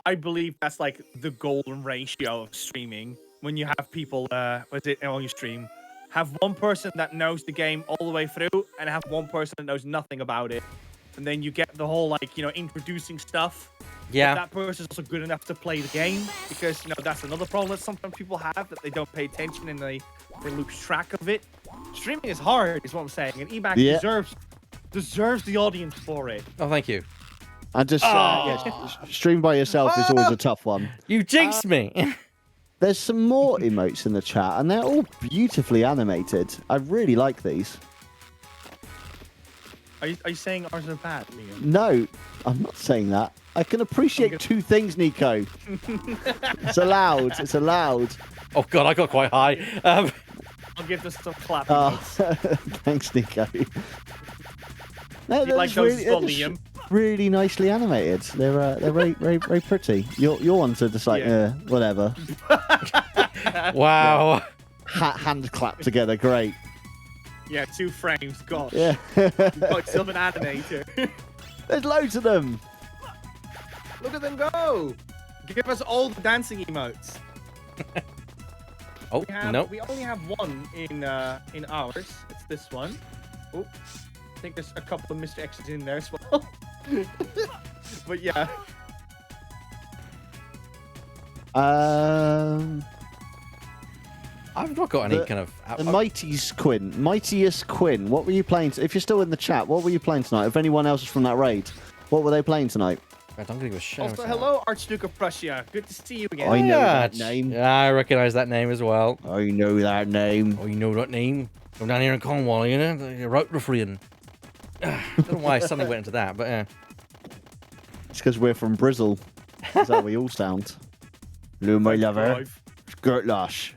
I believe that's like the golden ratio of streaming. When you have people, on your stream, have one person that knows the game all the way through, and have one person that knows nothing about it, and then you get the whole like introducing stuff. Yeah. But that person's also good enough to play the game, because that's another problem that sometimes people have, that they don't pay attention and they lose track of it. Streaming is hard, is what I'm saying, and Ebac Yeah. deserves the audience for it. Oh, thank you. And just stream by yourself is always a tough one. You jinxed me. There's some more emotes in the chat, and they're all beautifully animated. I really like these. Are you saying ours are bad, Liam? No, I'm not saying that. I can appreciate two things, Nico. It's allowed. It's allowed. Oh, God, I got quite high. I'll give this some clap. Thanks, Nico. No, You like those as well, Liam? Really nicely animated. They're very, very, very pretty. Your ones are just like whatever. Wow. Hand clap together, great. Yeah, 2 frames. Gosh. Yeah. You've got yourself an animator. There's loads of them. Look at them go. Give us all the dancing emotes. Oh, nope. We only have one in ours. It's this one. Oh, I think there's a couple of Mr. X's in there as well. But yeah. I've not got any kind of... The Mightiest Quinn. What were you playing? If you're still in the chat, what were you playing tonight? If anyone else is from that raid, what were they playing tonight? I'm going to give a shout Also, out. hello, Archduke of Prussia. Good to see you again. I know that name. Yeah, I recognise that name as well. I know that name. Oh, you know that name? Come down here in Cornwall, you know? You're right, refrain. I don't know why I suddenly went into that, but yeah. It's because we're from Brizzle. That's how we all sound. Hello, my lover. Skirt Lush.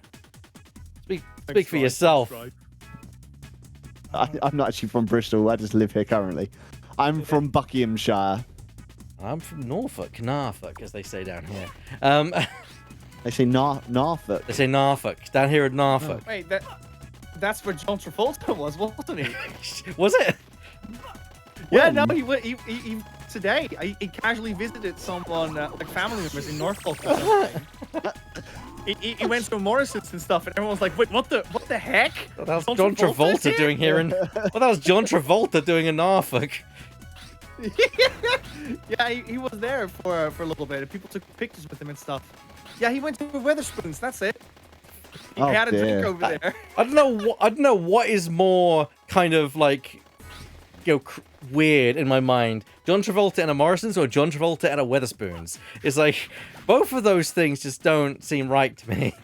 Speak for yourself. I'm not actually from Bristol. I just live here currently. I'm from Buckinghamshire. I'm from Norfolk, as they say down here. They say Norfolk. They say Norfolk. Down here at Norfolk. Oh, wait, that's where John Travolta was, wasn't he? Was it? Yeah, no, he today. He casually visited someone, like family members in Norfolk. Or something. He went to Morrison's and stuff, and everyone was like, "Wait, what the heck?" Well, that was John Travolta doing here in. Well, that was John Travolta doing in Norfolk. Yeah, he was there for a little bit, and people took pictures with him and stuff. Yeah, he went to Weatherspoons. That's it. He had a drink over there. I don't know what is more kind of like, weird in my mind. John Travolta at a Morrison's or John Travolta at a Weatherspoons? It's like both of those things just don't seem right to me.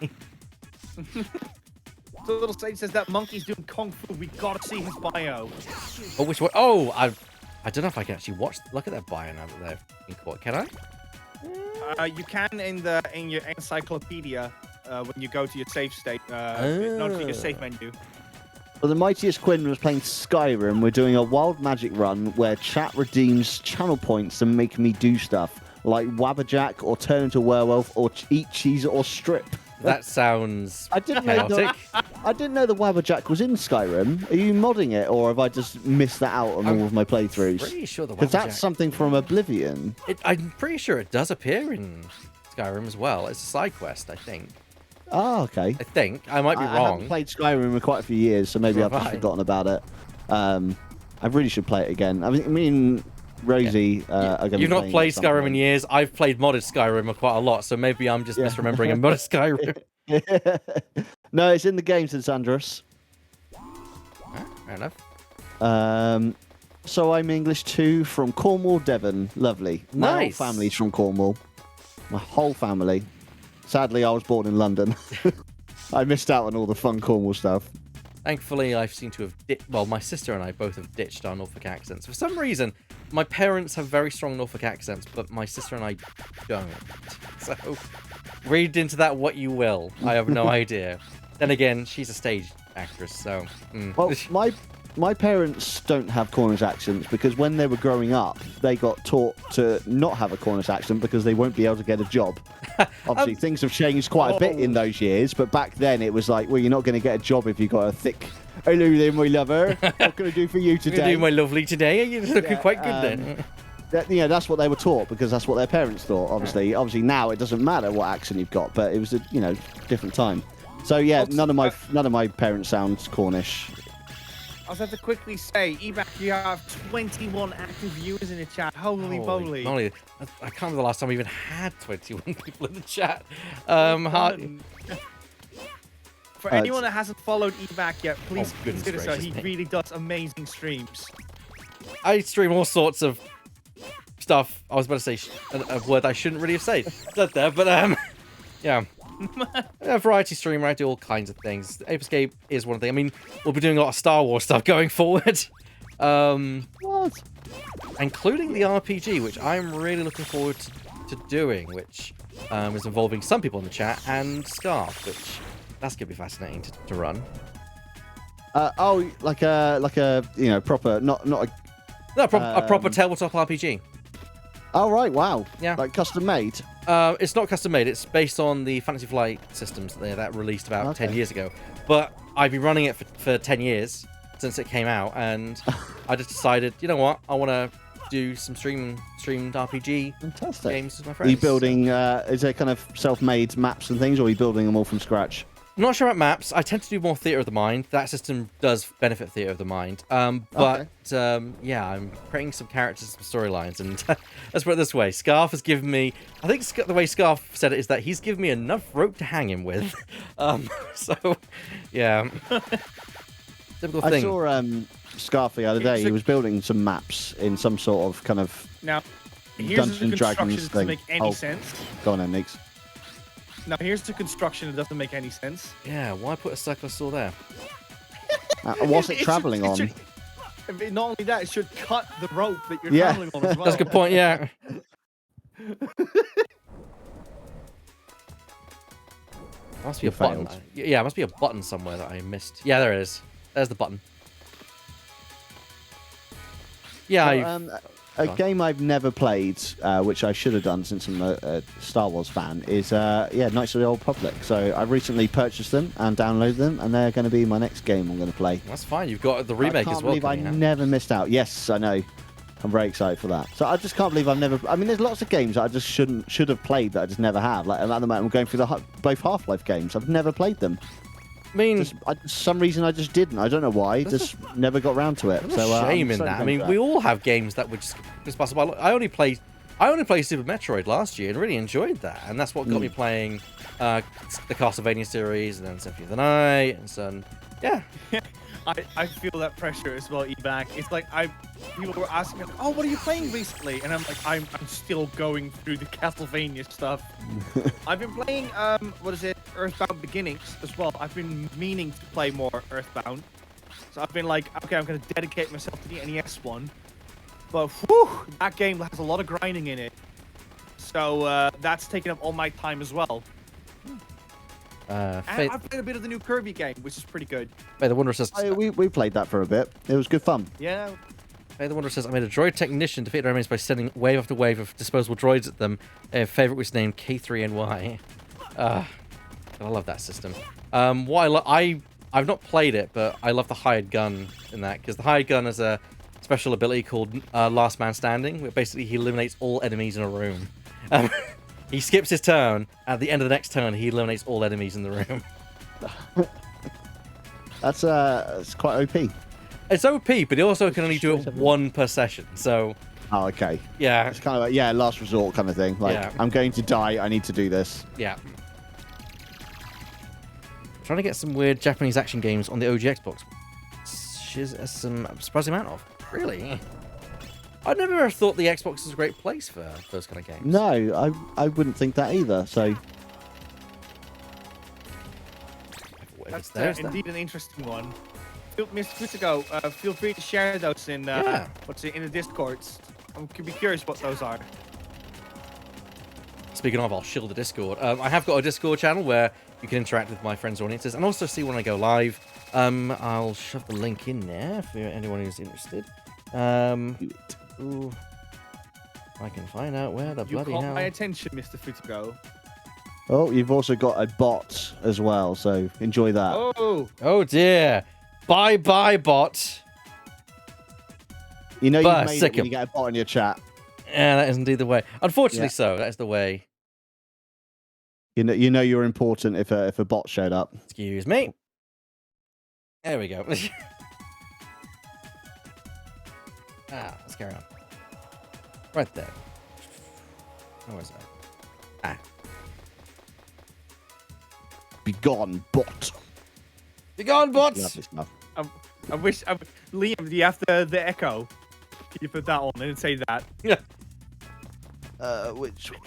The little stage says that monkey's doing kung fu. We gotta see his bio. Oh, which one? Oh, I don't know if I can actually look at that bio now that they've been caught. Can I? You can in your encyclopedia when you go to your save state, not to your save menu. Well, the Mightiest Quinn was playing Skyrim. We're doing a wild magic run where chat redeems channel points to make me do stuff like Wabberjack or turn into a werewolf or eat cheese or strip. That sounds I didn't chaotic. I didn't know the Wabberjack was in Skyrim. Are you modding it, or have I just missed that out on all of my playthroughs? Pretty sure the Because Wabberjack... that's something from Oblivion. I'm pretty sure it does appear in Skyrim as well. It's a side quest, I think. Oh, okay. I think. I might be I wrong. haven't played Skyrim in quite a few years, so maybe I've just forgotten about it. I really should play it again. I mean, Rosie are going to be You've not played Skyrim in years. I've played modded Skyrim quite a lot, so maybe I'm just misremembering a modded Skyrim. No, it's in the game, says Andros. Fair enough. So I'm English too, from Cornwall, Devon. Lovely. My whole Nice. family's from Cornwall. My whole family. Sadly, I was born in London. I missed out on all the fun Cornwall stuff. Thankfully, I seem to have my sister and I both have ditched our Norfolk accents. For some reason, my parents have very strong Norfolk accents, but my sister and I don't. So, read into that what you will. I have no idea. Then again, she's a stage actress, so... Well, my parents don't have Cornish accents because when they were growing up, they got taught to not have a Cornish accent because they won't be able to get a job. Obviously, things have changed quite a bit in those years, but back then it was like, well, you're not going to get a job if you've got a thick... Hello there, my lover. What can I do for you today? What can I do, my lovely, today? You're looking quite good then. That's what they were taught because that's what their parents thought. Obviously now it doesn't matter what accent you've got, but it was a different time. So yeah, none of my parents sound Cornish. I was have to quickly say, Evac, you have 21 active viewers in the chat. Holy moly! I can't remember the last time we even had 21 people in the chat. For anyone that hasn't followed Evac yet, please goodness consider so. gracious He me. really does amazing streams. I stream all sorts of stuff. I was about to say a word I shouldn't really have said there, but yeah. A variety streamer, I do all kinds of things. Ape Escape is one thing. I mean, we'll be doing a lot of Star Wars stuff going forward. What? Including the RPG, which I'm really looking forward to doing, which is involving some people in the chat and Scarf, which that's gonna be fascinating to run. Like a proper a proper tabletop RPG. Oh right, wow. Yeah. Like custom made. It's not custom made. It's based on the Fantasy Flight systems that released about 10 years ago. But I've been running it for 10 years since it came out, and I just decided, you know what, I want to do some streamed RPG games with my friends. Are you building? Is there kind of self-made maps and things, or are you building them all from scratch? not sure about maps. I tend to do more Theatre of the Mind. That system does benefit Theatre of the Mind. But yeah, I'm creating some characters, some storylines, and let's put it this way: Scarf has given me. I think the way Scarf said it is that he's given me enough rope to hang him with. So yeah, typical thing. I saw Scarf the other day. He was building some maps in some sort of kind of Now, here's Dungeons the and Dragons construction that doesn't thing. make any sense. Go on then, Neeks. Now, here's the construction that doesn't make any sense. Yeah, why put a circular saw there? What's it travelling on? Not only that, it should cut the rope that you're Yeah. traveling on as well. That's a good point. Yeah. Must be You a button. failed. Yeah, must be a button somewhere that I missed. Yeah, there it is. There's the button. Yeah, A game I've never played, which I should have done since I'm a Star Wars fan, is Knights of the Old Republic. So I've recently purchased them and downloaded them, and they're going to be my next game I'm going to play. that's fine. You've got the remake I as can't well. believe I coming out. never missed out. Yes, I know. I'm very excited for that. So I just can't believe I've never. I mean, there's lots of games that I just should have played that I just never have. Like at the moment, I'm going through both Half-Life games. I've never played them. I mean, Just, for some reason, I just didn't. I don't know why. Just never got round to it. there's So a shame I'm in so that. I thankful mean, for we that. all have games that would just pass by. I only played Super Metroid last year and really enjoyed that, and that's what got me playing the Castlevania series and then Symphony of the Night and so on. Yeah. I feel that pressure as well, Ebac. It's like people were asking me, "Oh, what are you playing recently?" And I'm like, I'm still going through the Castlevania stuff. I've been playing Earthbound Beginnings as well. I've been meaning to play more Earthbound, so I've been like, okay, I'm gonna dedicate myself to the NES one. But whew, that game has a lot of grinding in it, so that's taking up all my time as well. And I've played a bit of the new Kirby game, which is pretty good. Faye the Wanderer says, We played that for a bit. It was good fun. Yeah. Faye the Wanderer says, I made a droid technician defeat their enemies by sending wave after wave of disposable droids at them. Their favorite was named K3NY. I love that system. I've not played it, but I love the hired gun in that, because the hired gun has a special ability called Last Man Standing, where basically he eliminates all enemies in a room. He skips his turn. At the end of the next turn, he eliminates all enemies in the room. That's it's quite OP. It's OP, but he also can only do it one per session. So, Oh, okay. yeah, It's kind of like, last resort kind of thing. Like, Yeah. I'm going to die. I need to do this. yeah. Trying to get some weird Japanese action games on the OG Xbox. She's some surprising amount of. Really? I never thought the Xbox was a great place for those kind of games. No, I wouldn't think that either. So That's There's indeed an interesting one. Mr. Futigo, feel free to share those in Yeah. in the Discords. I'm be curious what those are. Speaking of, I'll shield the Discord. I have got a Discord channel where you can interact with my friends' audiences and also see when I go live. I'll shove the link in there for anyone who's interested. Ooh, I can find out where the You bloody caught hell. my attention, Mr. Futigo. oh, you've also got a bot as well. So enjoy that. Oh dear! Bye bye bot. You know you've Bah, made sick it when him. you get a bot in your chat. Yeah, that is indeed the way. Unfortunately, Yeah. so that is the way. You know you're important if a bot showed up. Excuse me. There we go. Let's carry on. Right there. Where was that? Be gone, bot. Be gone, bots! Lovely stuff. I wish, Liam, do you have the echo? Can you put that on and say that? Yeah. Which one?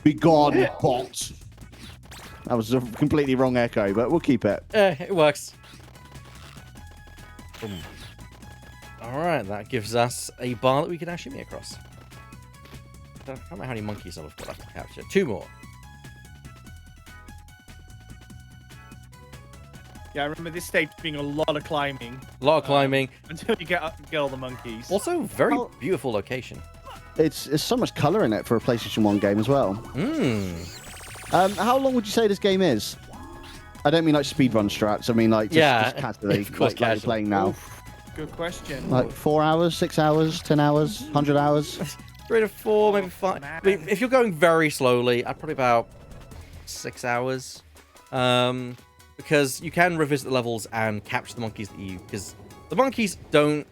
Be gone, bot. That was a completely wrong echo, but we'll keep it. It works. Boom. Alright, that gives us a bar that we can now shoot me across. I don't remember how many monkeys I've got left to capture. 2 more. Yeah, I remember this stage being a lot of climbing. A lot of climbing. Until you get all the monkeys. Also, very Oh. beautiful location. It's so much color in it for a PlayStation 1 game as well. How long would you say this game is? I don't mean like speedrun strats. I mean like just casually, of course, like you're casually. playing now. Oof, good question. Like 4 hours, 6 hours, 10 hours, 100 hours. 3 to 4, maybe 5. I mean, if you're going very slowly, I'd probably about 6 hours. Because you can revisit the levels and capture the monkeys that you... Because the monkeys don't...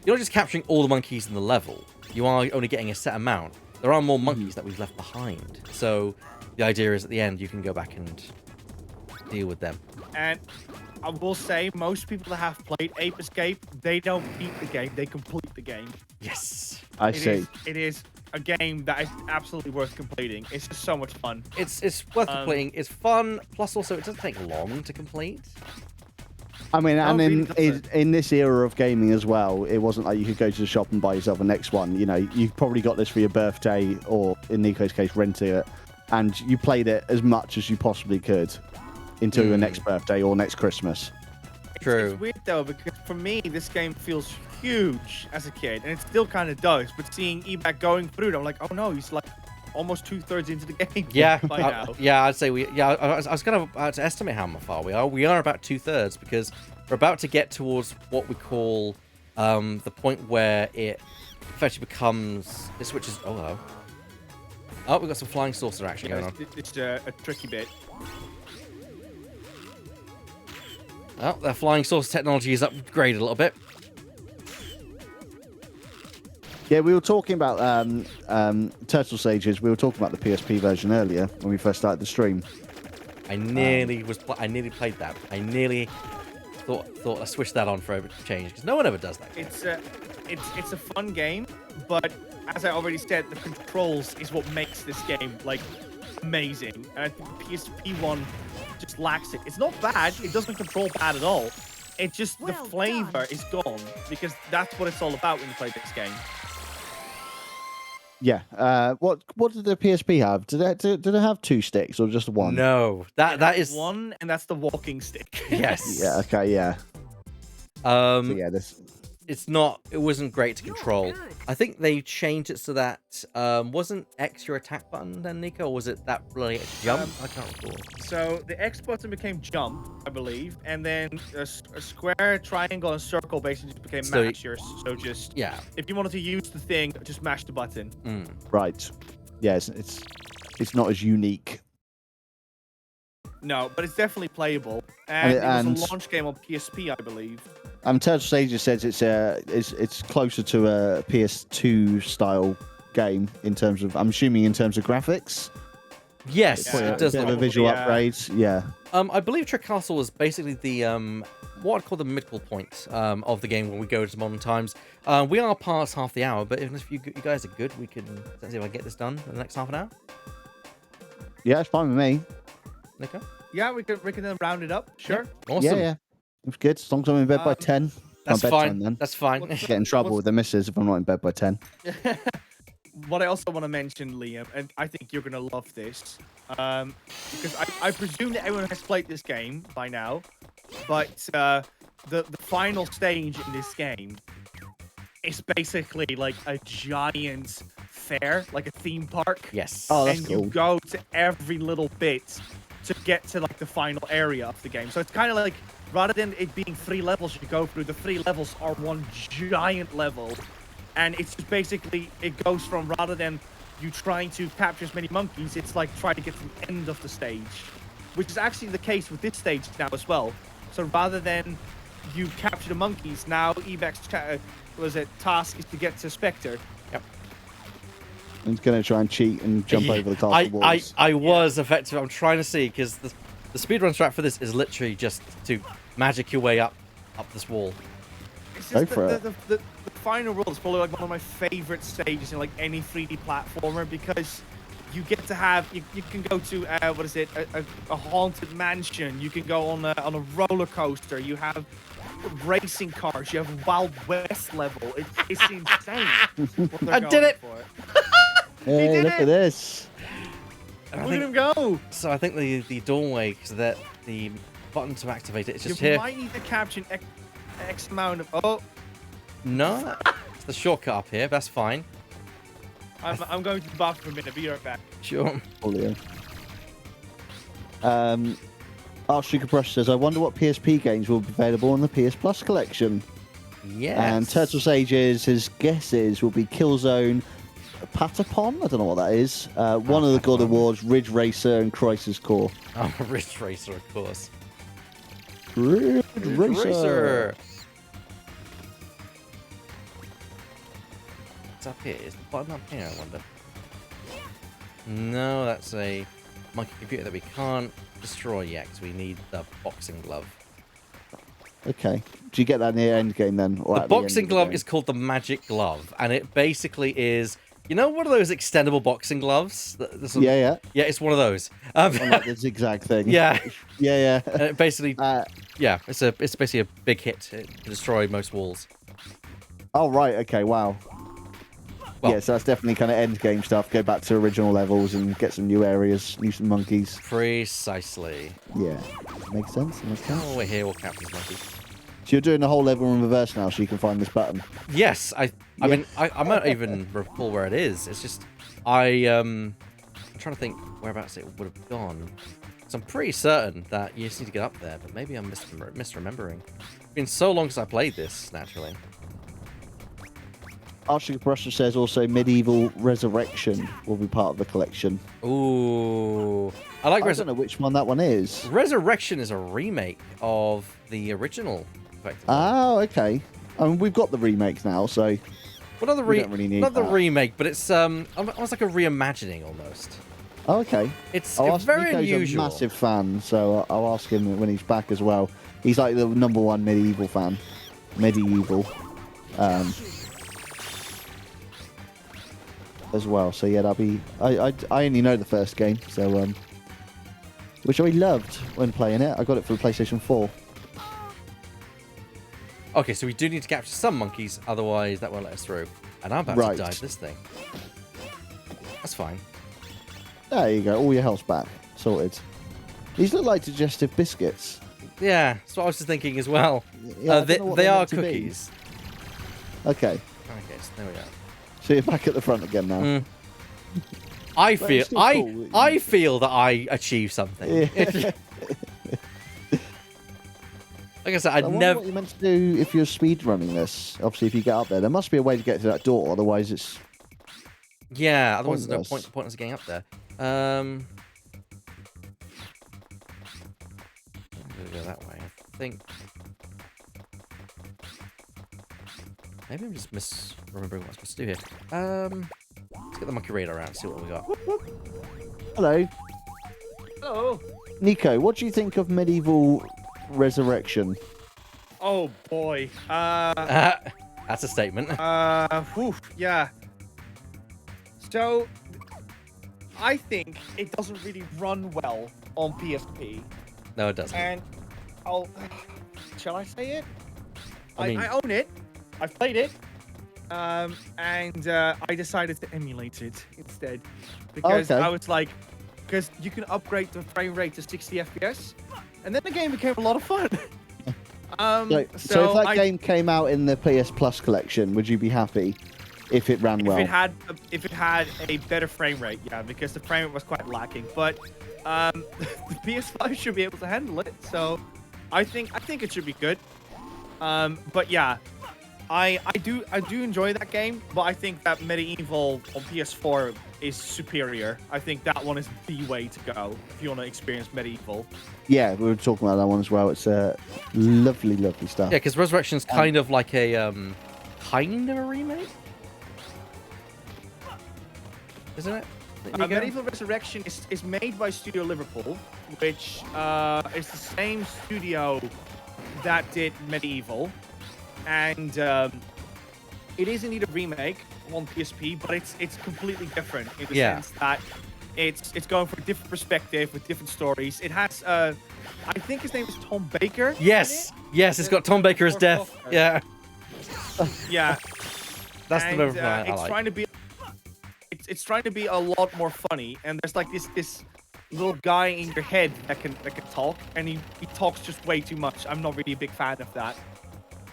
You're not just capturing all the monkeys in the level. You are only getting a set amount. There are more monkeys that we've left behind. So the idea is at the end, you can go back and deal with them. And I will say, most people that have played Ape Escape, they don't beat the game, they complete the game. Yes. I see. It is a game that is absolutely worth completing. It's just so much fun. It's worth completing. It's fun. Plus, also, it doesn't take long to complete. I mean, and really in this era of gaming as well, it wasn't like you could go to the shop and buy yourself a next one. You know, you've probably got this for your birthday, or in Nico's case, renting it, and you played it as much as you possibly could until your next birthday or next Christmas. True. It's weird though, because for me, this game feels huge as a kid, and it still kind of does. But seeing Ebac going through it, I'm like, oh no, he's like almost 2/3 into the game. Yeah, by now. I'd say we. Yeah, I was going to estimate how far we are. We are about 2/3 because we're about to get towards what we call the point where it effectively becomes. It switches. Oh, hello. Oh, we've got some flying saucer action going on. It's a tricky bit. Oh, their flying saucer technology is upgraded a little bit. Yeah, we were talking about Turtle Sages. We were talking about the PSP version earlier when we first started the stream. I nearly played that. I nearly thought I switched that on for a change because no one ever does that. It's a fun game, but as I already said, the controls is what makes this game like amazing. And I think the PSP one just lacks it. It's not bad. It doesn't control bad at all. It just the flavor is gone because that's what it's all about when you play this game. Yeah. What did the PSP have? Did it have 2 sticks or just one? No, that is one, and that's the walking stick. Yes. Yeah. Okay. Yeah. So yeah. This. It wasn't great to control. I think they changed it so that wasn't X your attack button then, Nico, or was it that really jump? I can't recall. So the X button became jump, I believe, and then a square, triangle, and circle basically just became mash. So just if you wanted to use the thing, just mash the button. Right. Yes. It's not as unique. No, but it's definitely playable, and it was a launch game on PSP, I believe. Turtle Sages says it's closer to a PS2 style game in terms of, I'm assuming in terms of graphics. Yes, it does. Bit of a visual upgrades. Yeah. I believe Trick Castle was basically the what I'd call the midpoint point of the game when we go to modern times. We are past half the hour, but if you guys are good, we can see if I can get this done in the next half an hour. Yeah, it's fine with me. Nico? Yeah, we can then round it up. Sure. Yeah. Awesome. Yeah. It's good. As long as I'm in bed by 10. That's fine. Then. That's fine. Get in trouble with the missus if I'm not in bed by 10. What I also want to mention, Liam, and I think you're gonna love this, because I presume that everyone has played this game by now, but the final stage in this game is basically like a giant fair, like a theme park. Yes. Oh, that's and cool. You go to every little bit to get to like the final area of the game. So it's kind of like, rather than it being 3 levels you go through, the 3 levels are one giant level. And it's just basically, it goes from, rather than you trying to capture as many monkeys, it's like trying to get to the end of the stage. Which is actually the case with this stage now as well. So rather than you capture the monkeys, now Ebac's task is to get to Spectre. Yep. He's going to try and cheat and jump over the castle walls. I was effective. I'm trying to see, because the speedrun strat for this is literally just to magic your way up this wall. It's Go just for it. The final world is probably like one of my favorite stages in like any 3D platformer, because you get to have, you can go to a haunted mansion, you can go on a roller coaster, you have racing cars, you have Wild West level. It's insane. I did it. Hey, look at this. Look at him go. So I think the doorway, because that the button to activate it, it's just you here. might need to capture X amount of. Oh, no, it's the shortcut up here. That's fine. I'm going to the bathroom for a minute. Be right back. Sure. Archduke Brush says, I wonder what PSP games will be available on the PS Plus collection. Yes. And Turtle Sages, his guesses will be Killzone, Patapon. I don't know what that is. One of the God Awards, Ridge Racer and Crisis Core. Oh, Ridge Racer, of course. Ridge Racer. What's up here? Is the button up here, I wonder? No, that's a monkey computer that we can't destroy yet because we need the boxing glove. Okay. Do you get that near end game then? Or The boxing glove is called the magic glove, and it basically is, you know, one of those extendable boxing gloves. Yeah. Yeah, it's one of those. Like the zigzag thing. Yeah. Yeah. And it basically, yeah, it's basically a big hit to destroy most walls. Oh right. Okay. Wow. Well, yeah, so that's definitely kind of end game stuff. Go back to original levels and get some new areas, new some monkeys. Precisely. Yeah, makes sense. Oh, we're here. We'll capture this monkey. So you're doing the whole level in reverse now, so you can find this button. Yes, I mean, I might even recall where it is. It's just I'm trying to think whereabouts it would have gone. So I'm pretty certain that you just need to get up there, but maybe I'm misremembering. It's been so long since I played this, naturally. Archie Brusher says also Medieval Resurrection will be part of the collection. Ooh, I don't know which one that one is. Resurrection is a remake of the original. Oh, okay. I mean, we've got the remakes now, so we don't really need that. the remake, but it's almost like a reimagining almost. Oh, okay. It's Nico's very unusual. a massive fan, so I'll ask him when he's back as well. He's like the #1 medieval fan. Medieval. As well, so yeah, that'll be. I only know the first game, so which I loved when playing it. I got it for the PlayStation 4. Okay, so we do need to capture some monkeys, otherwise that won't let us through. And I'm about to dive this thing. That's fine. There you go. All your health's back. Sorted. These look like digestive biscuits. Yeah, that's what I was just thinking as well. Yeah, they are cookies. Okay. Okay, so there we are. So you're back at the front again now. I feel I feel that I achieved something. Yeah. Like I said, I'd never. What you're meant to do if you're speed running this? Obviously, if you get up there must be a way to get to that door. Otherwise, it's otherwise there's no pointless getting up there. I'm gonna go that way. I think. Maybe I'm just misremembering what I'm supposed to do here. Let's get the monkey radar around and see what we got. Hello. Hello. Nico, what do you think of Medieval Resurrection? Oh boy. That's a statement. Yeah. So, I think it doesn't really run well on PSP. No, it doesn't. And shall I say it? I I own it. I played it. And I decided to emulate it instead. Because I was like, because you can upgrade the frame rate to 60 FPS. And then the game became a lot of fun. So if that game came out in the PS Plus collection, would you be happy if it ran well? If it had a better frame rate, yeah, because the frame rate was quite lacking. But the PS5 should be able to handle it, so I think it should be good. But yeah, I do enjoy that game, but I think that Medieval on PS4 is superior. I think that one is the way to go if you want to experience Medieval. Yeah, we were talking about that one as well. It's lovely, lovely stuff. Yeah, because Resurrection's kind of like a kind of a remake, isn't it? Medieval Resurrection is made by Studio Liverpool, which is the same studio that did Medieval, and it is indeed a remake on PSP, but it's completely different in the sense that it's going for a different perspective with different stories. It has I think his name is Tom Baker. Yes, it's got Tom Baker as Death. Yeah, yeah. That's the movie I it's like. trying to be. It's trying to be a lot more funny, and there's like this little guy in your head that can talk, and he talks just way too much. I'm not really a big fan of that.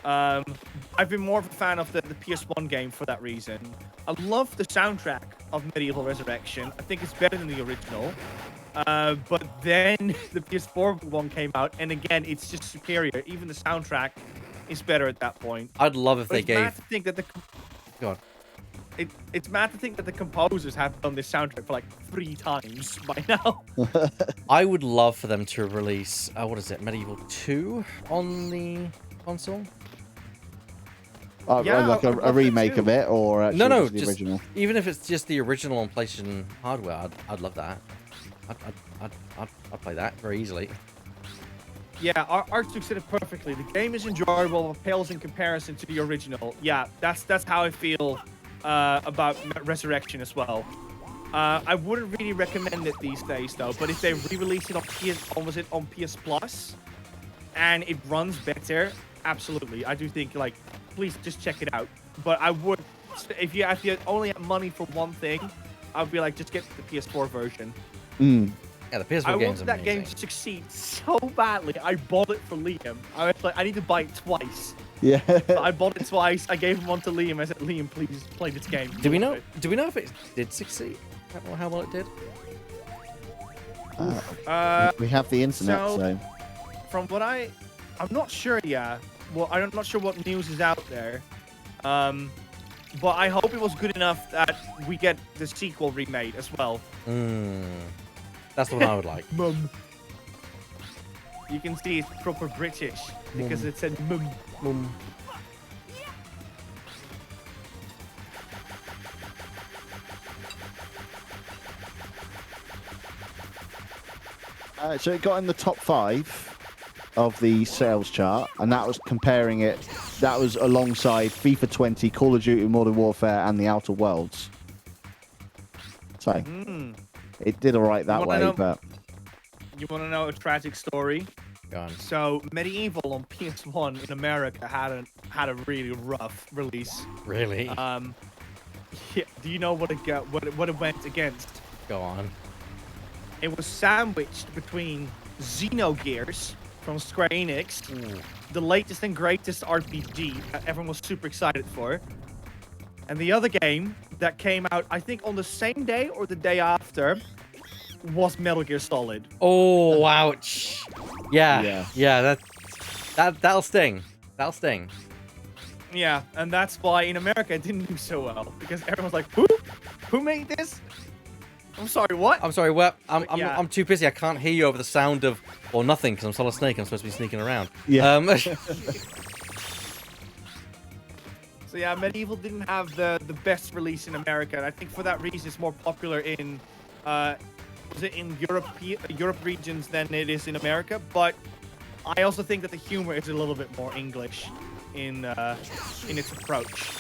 I've been more of a fan of the PS1 game for that reason. I love the soundtrack of Medieval Resurrection. I think it's better than the original. But then the PS4 one came out, and again, it's just superior. Even the soundtrack is better at that point. I'd love if they gave. To think that Go on. it's mad to think that the composers have done this soundtrack for like 3 times by now. I would love for them to release, what is it, Medieval 2 on the console? Yeah, like I'd love a it remake too. of it, or actually No, just the just original. even if it's just the original on PlayStation hardware, I'd love that. I'd play that very easily. Yeah, Archduke said it perfectly. The game is enjoyable, but pales in comparison to the original. Yeah, that's how I feel about Resurrection as well. I wouldn't really recommend it these days though, but if they re-release it on PS Plus, and it runs better, absolutely. I do think like, please just check it out. But I would, if you only have money for one thing, I'd be like, just get the PS4 version. Yeah, the PS4 I game's wanted that amazing. game to succeed so badly. I bought it for Liam. I was like, I need to buy it twice. Yeah. So I bought it twice. I gave one to Liam. I said, Liam, please play this game. Do we know if it did succeed? Or how well it did? We have the internet, so- so. From what I'm not sure. Yeah. Well, I'm not sure what news is out there. But I hope it was good enough that we get the sequel remade as well. That's the one I would like. Mum. You can see it's proper British because it said mum. Mum. So it got in the top 5 of the sales chart, and that was comparing it. That was alongside FIFA 20, Call of Duty Modern Warfare, and the Outer Worlds. So it did alright that way, but You want to know a tragic story? Go on. So Medieval on PS1 in America had a really rough release. Really? Yeah, do you know what it went against? Go on. It was sandwiched between Xenogears from Square Enix, the latest and greatest RPG that everyone was super excited for, and the other game that came out, I think, on the same day or the day after, was Metal Gear Solid. Oh, ouch. Yeah. That'll sting. That'll sting. Yeah, and that's why in America it didn't do so well, because everyone's like, who made this? I'm sorry, what? I'm sorry, well, Yeah. I'm too busy. I can't hear you over the sound of, or nothing, because I'm Solid Snake. I'm supposed to be sneaking around. Yeah. So yeah, Medieval didn't have the best release in America, and I think for that reason it's more popular in was it in Europe regions than it is in America. But I also think that the humor is a little bit more English in its approach.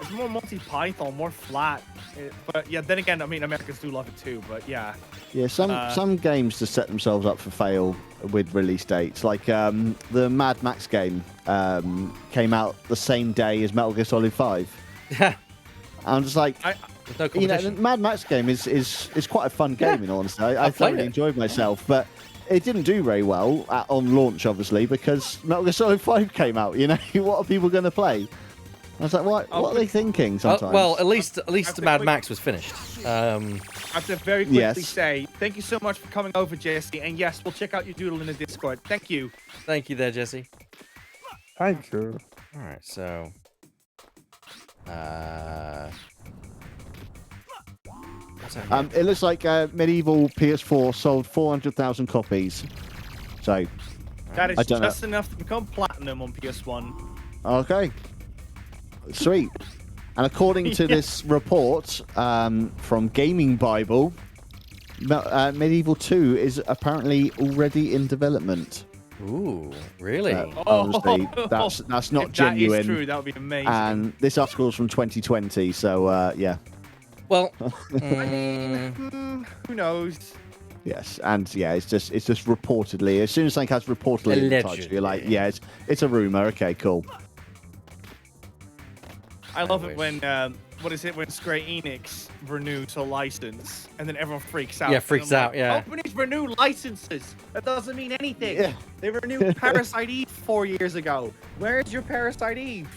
It's more Monty Python, more flat. But yeah, then again, I mean, Americans do love it too. But yeah. yeah, some games just set themselves up for fail with release dates. Like the Mad Max game came out the same day as Metal Gear Solid 5. Yeah. I'm just like, There's no you know, the competition. Mad Max game is quite a fun game, in all honesty. I I've played thoroughly it. enjoyed myself, but it didn't do very well on launch, obviously, because Metal Gear Solid 5 came out. You know, what are people going to play? I was like, what are they thinking sometimes? Well, at least After Mad quick- Max was finished. I have to very quickly Yes. say thank you so much for coming over, Jesse. And yes, we'll check out your doodle in the Discord. Thank you. Thank you there, Jesse. Thank you. All right, so what's that here? It looks like Medieval PS4 sold 400,000 copies. So, That is I don't know. just enough to become platinum on PS1. okay. Sweet. And according to this report from Gaming Bible, Medieval 2 is apparently already in development. Ooh, really? Obviously, that's not If genuine. That is true. That would be amazing. And this article is from 2020, so yeah. Well, Who knows? Yes, and yeah, it's just reportedly. As soon as something has reportedly in the title, you're like, Allegedly. yeah, it's a rumor. Okay, cool. I love wish. it when what is it when Square Enix renews a license and then everyone freaks out. Yeah, And freaks I'm out, like, yeah. Companies renew licenses. That doesn't mean anything. Yeah. They renewed Parasite Eve 4 years ago. Where's your Parasite Eve?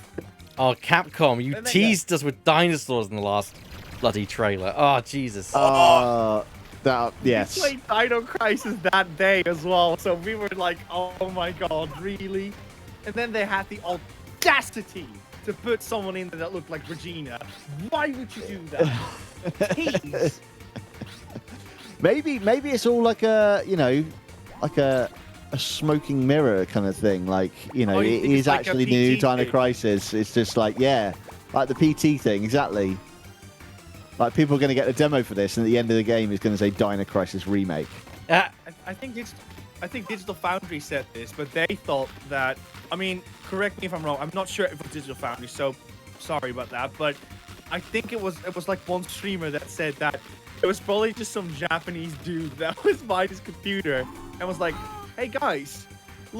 oh, Capcom, you And then- teased us with dinosaurs in the last bloody trailer. Oh, Jesus. That yes. We played Dino Crisis that day as well, so we were like, oh my god, really? And then they had the audacity to put someone in there that looked like Regina. Why would you do that? Tease. Maybe it's all like a, you know, like a smoking mirror kind of thing. Like, you know, Oh, you it think is it's like a actually the new PT Dino thing? Crisis. It's just like, yeah, like the PT thing, exactly. Like, people are going to get a demo for this, and at the end of the game, it's going to say Dino Crisis Remake. I think Digital Foundry said this, but they thought that. I mean, correct me if I'm wrong. I'm not sure if it was Digital Foundry, so sorry about that. But I think it was like one streamer that said that it was probably just some Japanese dude that was buying his computer and was like, "Hey guys,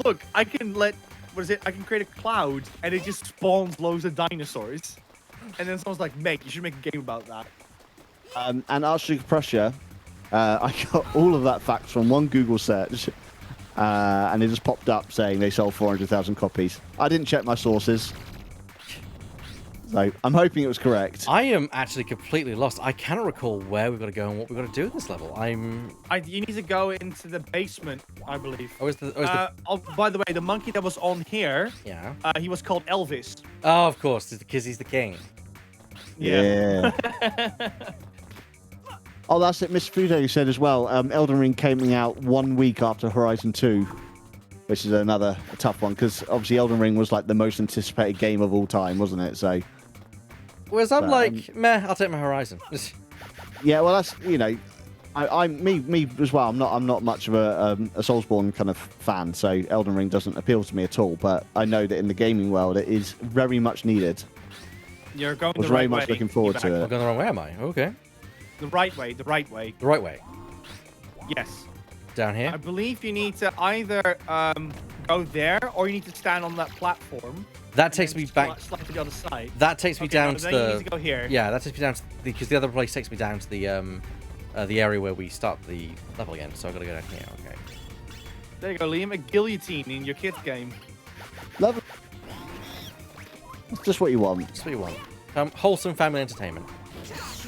look, I can I can create a cloud and it just spawns loads of dinosaurs." And then someone's like, "Mate, you should make a game about that." And Archduke Prussia, I got all of that facts from one Google search, and it just popped up saying they sold 400,000 copies. I didn't check my sources, so I'm hoping it was correct. I am actually completely lost. I cannot recall where we've got to go and what we've got to do in this level. You need to go into the basement, I believe. Oh, By the way, the monkey that was on here, yeah. he was called Elvis. Oh, of course, because he's the king. Yeah. Oh, that's it. Mr. Fudo said as well. Elden Ring came out 1 week after Horizon 2, which is another tough one because obviously Elden Ring was like the most anticipated game of all time, wasn't it? So. Whereas I'm like, meh, I'll take my Horizon. Yeah, well, that's, you know, me as well. I'm not much of a Soulsborne kind of fan, so Elden Ring doesn't appeal to me at all. But I know that in the gaming world, it is very much needed. You're going I was the right very way. much looking forward to I'm it. going the wrong way, am I? Okay. The right way, the right way. The right way. Yes. Down I here. believe you need to either go there or you need to stand on that platform. That takes me back. Slide to the other side. That takes me down to then you the. need to go here. Yeah, that takes me down to because the other place takes me down to the area where we start the level again. So I've got to go down here. Okay. There you go, Liam. A guillotine in your kids game. Love it. It's just what you want. That's what you want. Wholesome family entertainment.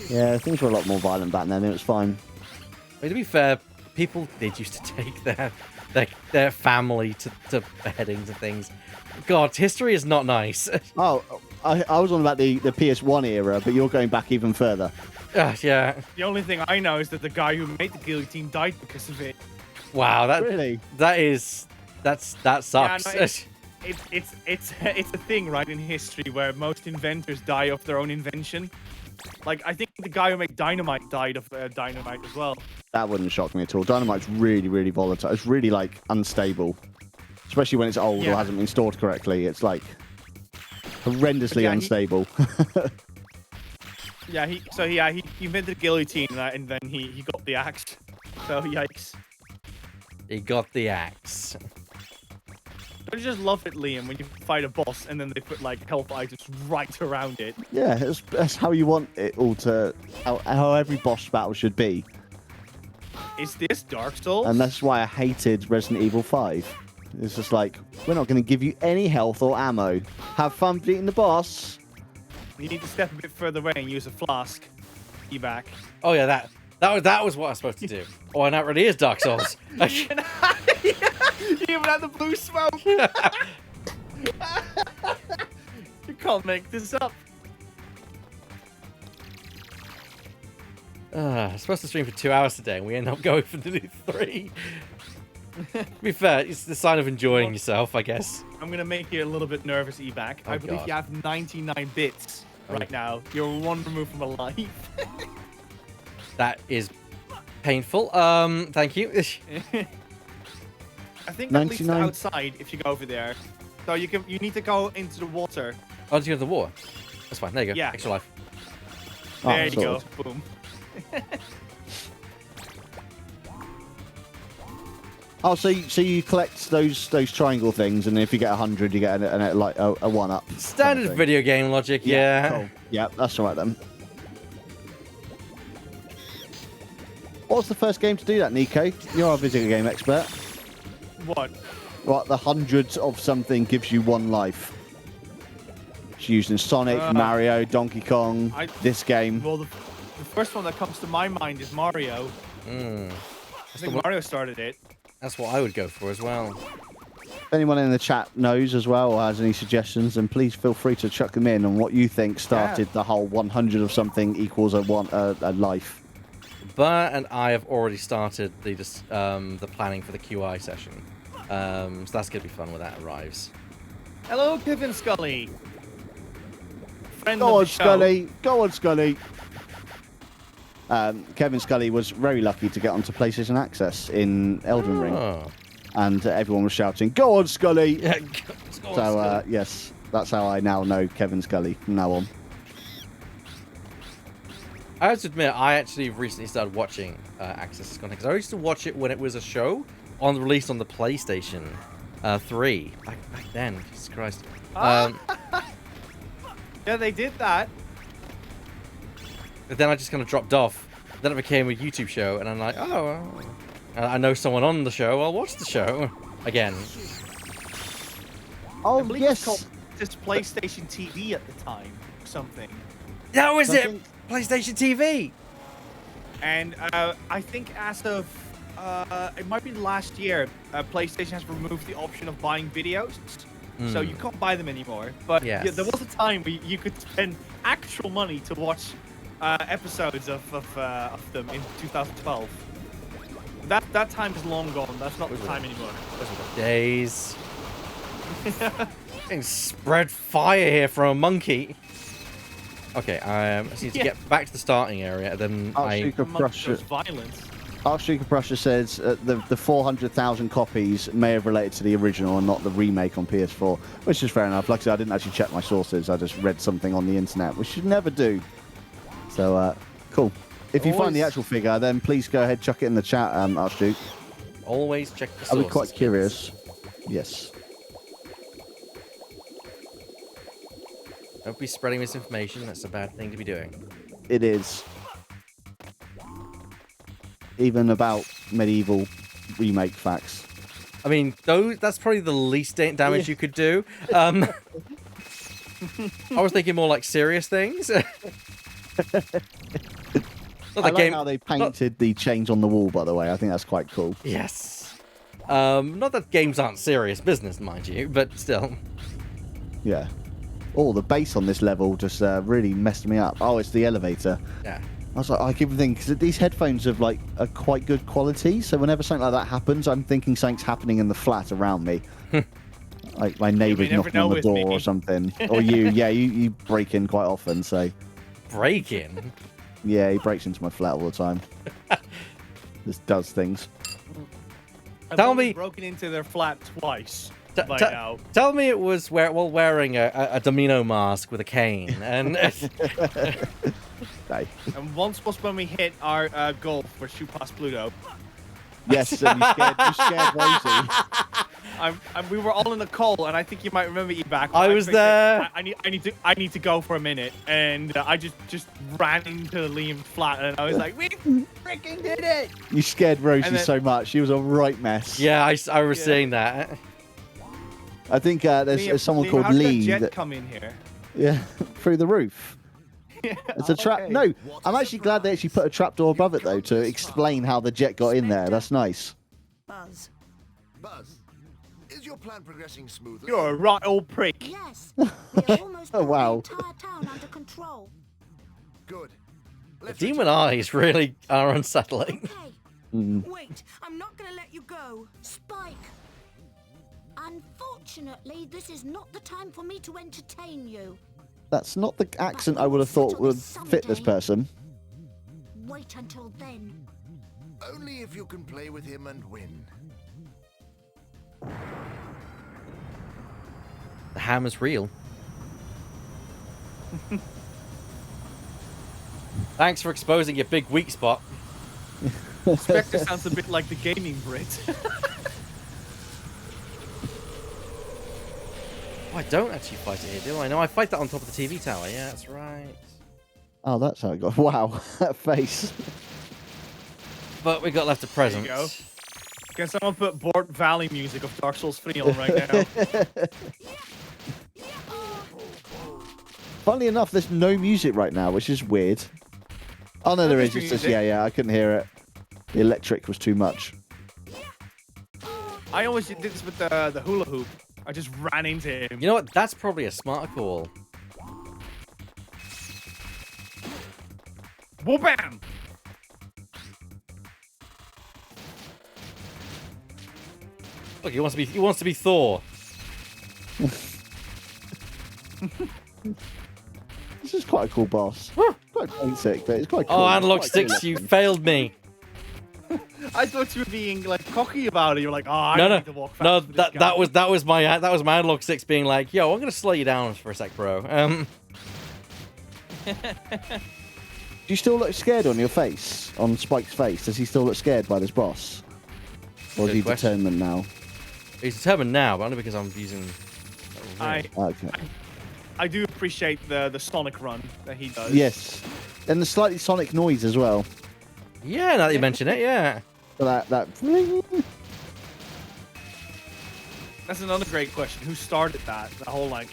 Yeah, things were a lot more violent back then. It was fine. I mean, to be fair, people did used to take their family to beheadings and things. God, history is not nice. Oh, I was on about the PS1 era, but you're going back even further. Yeah. The only thing I know is that the guy who made the guillotine died because of it. Wow. Really? That sucks. Yeah, no, it's a thing, right, in history where most inventors die of their own invention. Like, I think the guy who made dynamite died of dynamite as well. That wouldn't shock me at all. Dynamite's really, really volatile. It's really, like, unstable. Especially when it's old or hasn't been stored correctly. It's, like, horrendously unstable. He invented the guillotine and then he got the axe. So, yikes. He got the axe. Don't you just love it, Liam, when you fight a boss and then they put, like, health items right around it? Yeah, that's how you want it all to... How every boss battle should be. Is this Dark Souls? And that's why I hated Resident Evil 5. It's just like, we're not going to give you any health or ammo. Have fun beating the boss. You need to step a bit further away and use a flask. Be back. Oh yeah, that was what I was supposed to do. Oh, and that really is Dark Souls. You even had the blue smoke. You can't make this up. I'm supposed to stream for 2 hours today, and we end up going for nearly 3. To be fair, it's the sign of enjoying yourself, I guess. I'm gonna make you a little bit nervous, Evac. Oh, I believe God. you have 99 bits right now. You're one remove from a life. That is painful. Thank you. I think that leads to 99. outside if you go over there. So you need to go into the water. Oh, did you go to the war? That's fine. There you go. Yeah. Extra life. There you go. sorted. Boom. Oh, so you collect those triangle things, and if you get 100, you get a 1-up. Standard video game logic, yeah. Cool. Yeah, that's all right then. What was the first game to do that, Nico? You're our video game expert. What? What, the hundreds of something gives you 1 life? It's used in Sonic, Mario, Donkey Kong, this game. Well, the first one that comes to my mind is Mario. I think Mario started it. That's what I would go for as well. If anyone in the chat knows as well or has any suggestions, then please feel free to chuck them in on what you think started the whole 100 of something equals a life. Bert and I have already started the planning for the QI session. So that's going to be fun when that arrives. Hello, Kevin Scully. Friend Go of on, the show. Scully. Go on, Scully. Kevin Scully was very lucky to get onto PlayStation Access in Elden Ring. Oh. And everyone was shouting, "Go on, Scully!" Yeah, So, yes, that's how I now know Kevin Scully from now on. I have to admit, I actually recently started watching Access content because I used to watch it when it was a show released on the PlayStation 3 back then. Jesus Christ. Yeah, they did that. But then I just kind of dropped off. Then it became a YouTube show, and I'm like, oh, well, I know someone on the show. I'll watch the show again. I Oh, believe it's called just PlayStation TV at the time, or something. That was Something- it. PlayStation TV. And I think as of it might be last year, PlayStation has removed the option of buying videos, so you can't buy them anymore. But Yes. yeah, there was a time where you could spend actual money to watch episodes of them in 2012. That time is long gone. That's not the time anymore. Those were the days. Getting spread fire here from a monkey. Okay, I just need to get back to the starting area. Then Monstrous violence. Archduke Prussia says the 400,000 copies may have related to the original and not the remake on PS4, which is fair enough. Like I said, I didn't actually check my sources. I just read something on the internet, which you never do. So, cool. If you find the actual figure, then please go ahead, chuck it in the chat, Archduke. always check the I'll sources. be quite curious. Yes. Don't be spreading misinformation. That's a bad thing to be doing. It is. Even about medieval remake facts. I mean, that's probably the least damage you could do. I was thinking more like serious things. I like how they painted the chains on the wall, by the way. I think that's quite cool. Yes. Not that games aren't serious business, mind you, but still. Yeah. Oh, the bass on this level just really messed me up. Oh, it's the elevator. Yeah. I was like, I keep thinking, because these headphones are like a quite good quality, so whenever something like that happens, I'm thinking something's happening in the flat around me. Like my neighbour's knocking on the door or something. Or you break in quite often, so. Break in? Yeah, he breaks into my flat all the time. Just does things. Tell me, broken into their flat twice. Tell me it was wearing a domino mask with a cane. And and once was when we hit our goal for shoot past Pluto. Yes, and you scared Rosie. We were all in the call, and I think you might remember back. I was there. I need to go for a minute, and I just ran into Liam's flat, and I was like, "We freaking did it!" You scared Rosie so much; she was a right mess. Yeah, I was seeing that. I think there's someone called how did Lee that jet come in here. Yeah, through the roof. Yeah, it's a trap. okay. No, I'm actually glad they actually put a trapdoor above it though to explain how the jet got in there. That's nice. Buzz. Buzz, is your plan progressing smoothly? You're a right old prick. Yes. We have almost Oh, got wow. the entire town under control. Good. The demon eyes really are unsettling. Okay. Mm. Wait, I'm not going to let you go. Spike. Unfortunately, this is not the time for me to entertain you. That's not the accent I would have thought would fit this person. Wait until then. Only if you can play with him and win. The hammer's real. Thanks for exposing your big weak spot. Spectre sounds a bit like the gaming Brit. Oh, I don't actually fight it here, do I? No, I fight that on top of the TV tower. Yeah, that's right. Oh, that's how it got. Wow, that face. But we got left a present. There you go. Can someone put Bort Valley music of Dark Souls 3 on right now? Funnily enough, there's no music right now, which is weird. Oh no, there is. It's just, yeah, I couldn't hear it. The electric was too much. I always did this with the hula hoop. I just ran into him. You know what? That's probably a smarter call. Whoa, bam! Look, he wants to be Thor. This is quite a cool boss. Quite basic, but it's quite cool. Oh, analog Quite sticks, cool. you failed me. I thought you were being like cocky about it. You were like, oh, I No, don't no, need to walk fast no. with this guy. That was my analog sticks being like, yo, I'm gonna slow you down for a sec, bro. Do you still look scared on your face? On Spike's face? Does he still look scared by this boss? Or is Good he question. determined now? He's determined now, but only because I'm using. Okay. I do appreciate the Sonic run that he does. Yes. And the slightly sonic noise as well. Yeah, now that you mention it, yeah. That That's another great question. Who started that? The whole like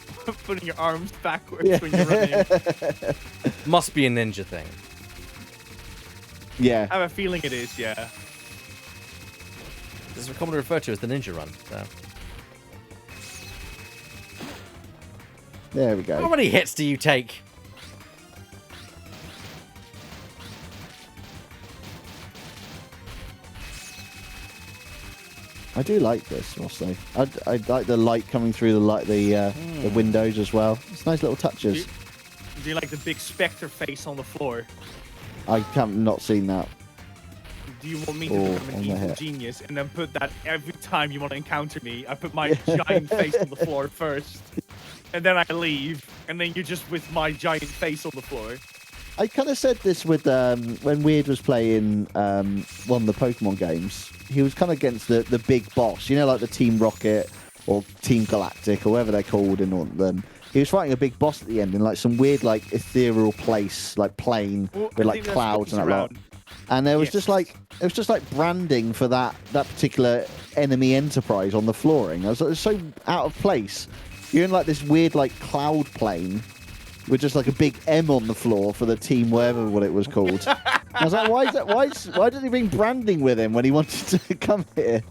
putting your arms backwards Yeah. when you're running. Must be a ninja thing. Yeah. I have a feeling it is, yeah. This is commonly referred to as the ninja run. So. There we go. How many hits do you take? I do like this, must say. I like the light coming through the windows as well. It's nice little touches. Do you like the big specter face on the floor? I haven't not seen that. Do you want me to Oh, become an on the evil head. genius and then put that every time you want to encounter me? I put my giant face on the floor first, and then I leave, and then you're just with my giant face on the floor. I kind of said this with when Weird was playing one of the Pokemon games. He was kind of against the big boss, you know, like the Team Rocket or Team Galactic or whatever they're called in all of them. He was fighting a big boss at the end in like some weird, like ethereal place, like plane Well, with I like think that's clouds and that lot. around. And there was Yes. just like it was just like branding for that particular enemy enterprise on the flooring. It was so out of place. You're in like this weird like cloud plane with just like a big M on the floor for the team, whatever what it was called. I was like, why is that? Why did he bring branding with him when he wanted to come here?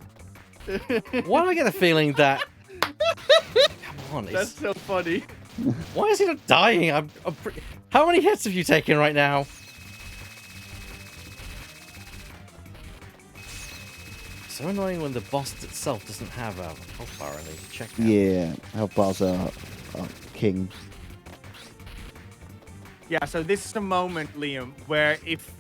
Why do I get the feeling that? Come on, That's so funny. why is he not dying? How many hits have you taken right now? So annoying when the boss itself doesn't have a health bar. I need to check that. Yeah, health bars are king. Yeah, so this is a moment, Liam, where if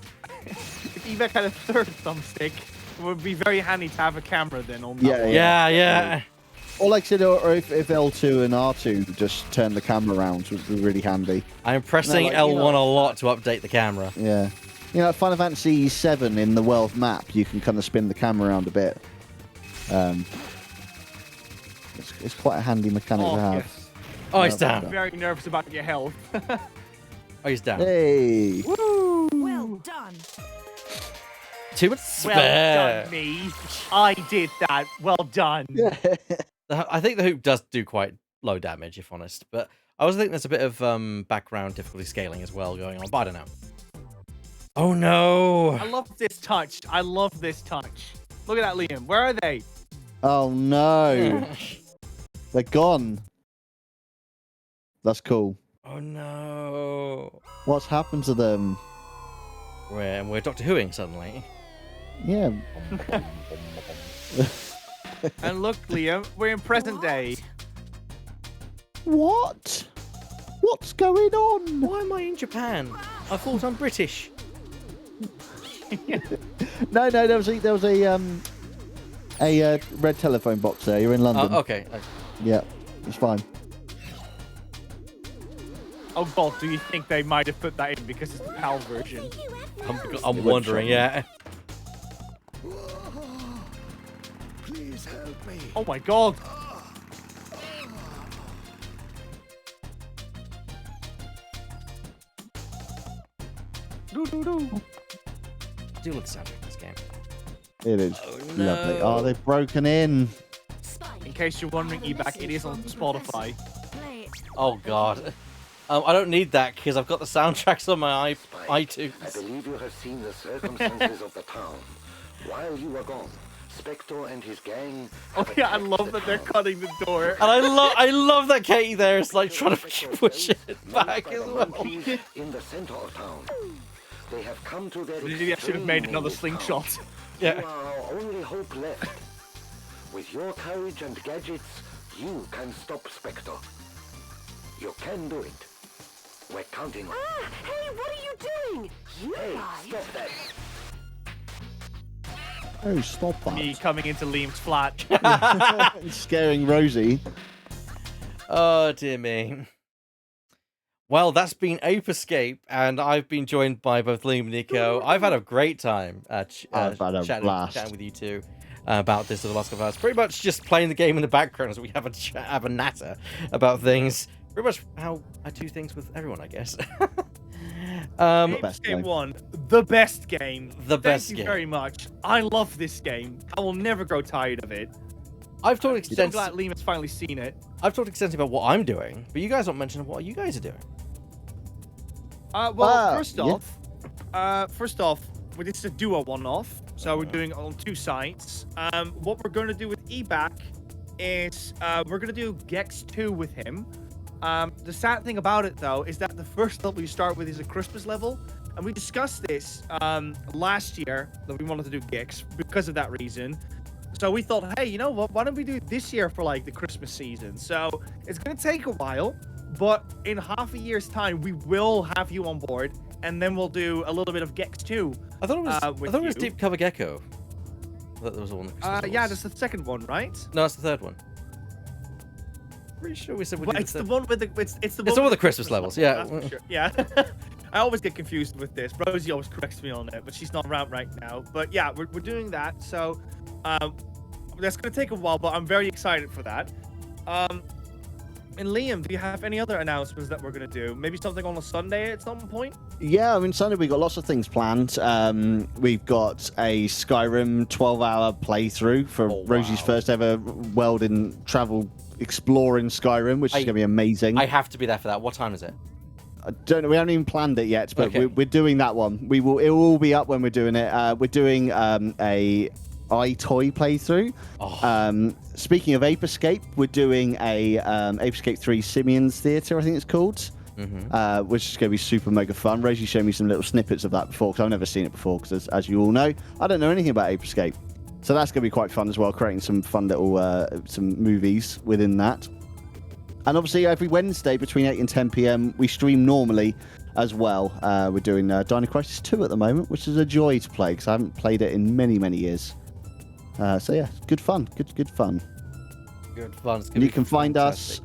Evac had a third thumbstick, it would be very handy to have a camera then on that Yeah, one. Yeah. Or like I said, or if L2 and R2 just turn the camera around, would be really handy. I'm pressing like, L1 you know- a lot to update the camera. Yeah. You know, at Final Fantasy 7 in the world map, you can kind of spin the camera around a bit. It's quite a handy mechanic Oh, to have. yes. Oh, he's Yeah, down. I'm very nervous about your health. Oh, he's down. Hey! Well done. 2 minutes Well spare. done, me. I did that. Well done. I think the hoop does do quite low damage, if honest. But I also think there's a bit of background difficulty scaling as well going on. But I don't know. Oh no! I love this touch. I love this touch. Look at that, Liam. Where are they? Oh no! They're gone. That's cool. Oh no! What's happened to them? We're Doctor Whoing suddenly. Yeah. And look, Liam, we're in present day. What? What's going on? Why am I in Japan? I thought I'm British. No, there was a red telephone box there. You're in London. Oh, okay. Yeah, it's fine. Oh god, do you think they might have put that in because it's the PAL version? I'm wondering, yeah. Please help me. Oh my god. I do love the soundtrack of this game. It is no. lovely. Oh, they've broken in. In case you're wondering, Ebac, it is on Spotify. Play it. Oh god. I don't need that because I've got the soundtracks on my iTunes. I believe you have seen the circumstances of the town. While you were gone, Spectre and his gang. Oh have yeah, I attacked love the that they're town. cutting the door. And I love that Katie there is like trying to Spectre's push base it made back by as the well. monkeys in the center of town. They have come to their Maybe I should have made extreme in another this slingshot. town. Yeah. You are our only hope left. With your courage and gadgets, you can stop Spectre. You can do it. We're counting on you. Ah, hey, what are you doing? You Hey, guys. stop that. Oh, stop that. Me coming into Liam's flat. Scaring Rosie. Oh dear me. Well, that's been Ape Escape, and I've been joined by both Liam and Nico. I've had a great time I've had a blast. chatting with you two about this for the last couple of hours. Pretty much just playing the game in the background as we have have a natter about things. Pretty much how I do things with everyone, I guess. Ape Best Escape game. 1, the best game. The best Thank game. you very much. I love this game. I will never grow tired of it. I've talked I'm so extensively. glad Liam has finally seen it. I've talked extensively about what I'm doing, but you guys don't mention what you guys are doing. First yeah. off, well, this is a duo one-off, so we're doing it on 2 sites. What we're going to do with Ebac is we're going to do Gex 2 with him. The sad thing about it, though, is that the first level you start with is a Christmas level, and we discussed this last year that we wanted to do Gex because of that reason. So we thought, hey, you know what? Why don't we do it this year for like the Christmas season? So it's going to take a while, but in half a year's time, we will have you on board, and then we'll do a little bit of Gex 2. I thought it was. I with thought it was you. Deep Cover Gecko. I thought there was one. Yeah, that's the second one, right? No, that's the third one. Pretty sure we said we Well, did it's the the third. one with the it's the It's one all with the Christmas levels, yeah. that's for sure. Yeah. I always get confused with this. Rosie always corrects me on it, but she's not around right now. But yeah, we're doing that. So that's gonna take a while, but I'm very excited for that. And Liam, do you have any other announcements that we're gonna do? Maybe something on a Sunday at some point? Yeah, I mean, Sunday we've got lots of things planned. We've got a Skyrim 12-hour playthrough for Rosie's first ever world in travel exploring Skyrim, which is going to be amazing. I have to be there for that. What time is it? I don't know. We haven't even planned it yet, but Okay. we're doing that one. It will all be up when we're doing it. We're doing a iToy playthrough. Oh. Speaking of Ape Escape, we're doing a Ape Escape 3 Simeon's Theatre, I think it's called. Which is going to be super mega fun. Rosie showed me some little snippets of that before, because I've never seen it before, because as you all know, I don't know anything about Ape Escape. So that's going to be quite fun as well, creating some fun little some movies within that. And obviously every Wednesday between 8 and 10 p.m. we stream normally as well. We're doing Dino Crisis 2 at the moment, which is a joy to play, because I haven't played it in many, many years. So yeah, good fun. Good fun. Good fun. And you can find us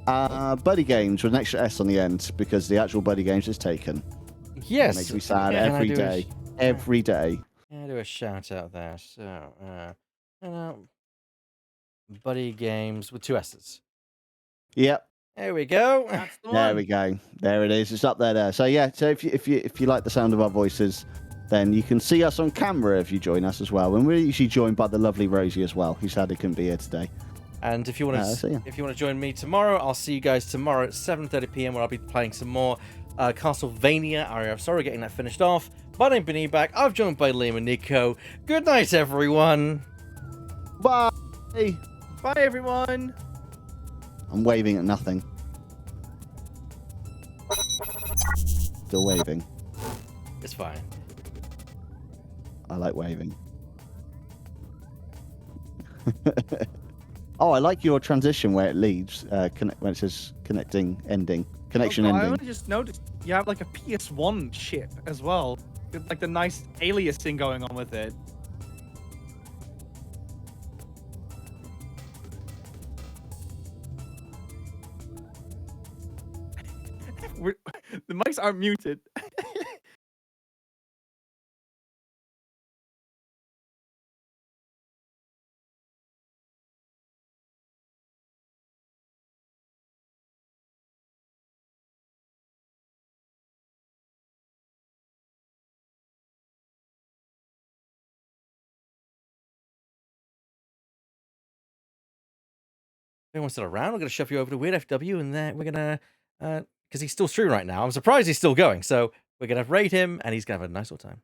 BuddyGamess with an extra S on the end, because the actual BuddyGamess is taken. Yes. It makes me sad Can I every do a day. sh- Every day. Can I do a shout out there? So, BuddyGamess with 2 S's. Yep. There we go. That's the There one. we go. There it is. It's up there. So yeah. So if you like the sound of our voices, then you can see us on camera if you join us as well. And we're usually joined by the lovely Rosie as well, who sadly couldn't be here today. And if you want to, so yeah. if you want to join me tomorrow, I'll see you guys tomorrow at 7:30 p.m. where I'll be playing some more Castlevania. I'm sorry getting that finished off. My name's been Ebac. I've joined by Liam and Nico. Good night, everyone. Bye. Bye, everyone. I'm waving at nothing. Still waving. It's fine. I like waving. Oh, I like your transition where it leaves, when it says connecting, ending. Connection I ending. only just noticed you have like a PS1 chip as well. With, like the nice aliasing going on with it. The mics aren't muted. Everyone's still around. We're going to shove you over to Weird FW, and then we're going to, because he's still streaming right now. I'm surprised he's still going. So we're going to raid him, and he's going to have a nice little time.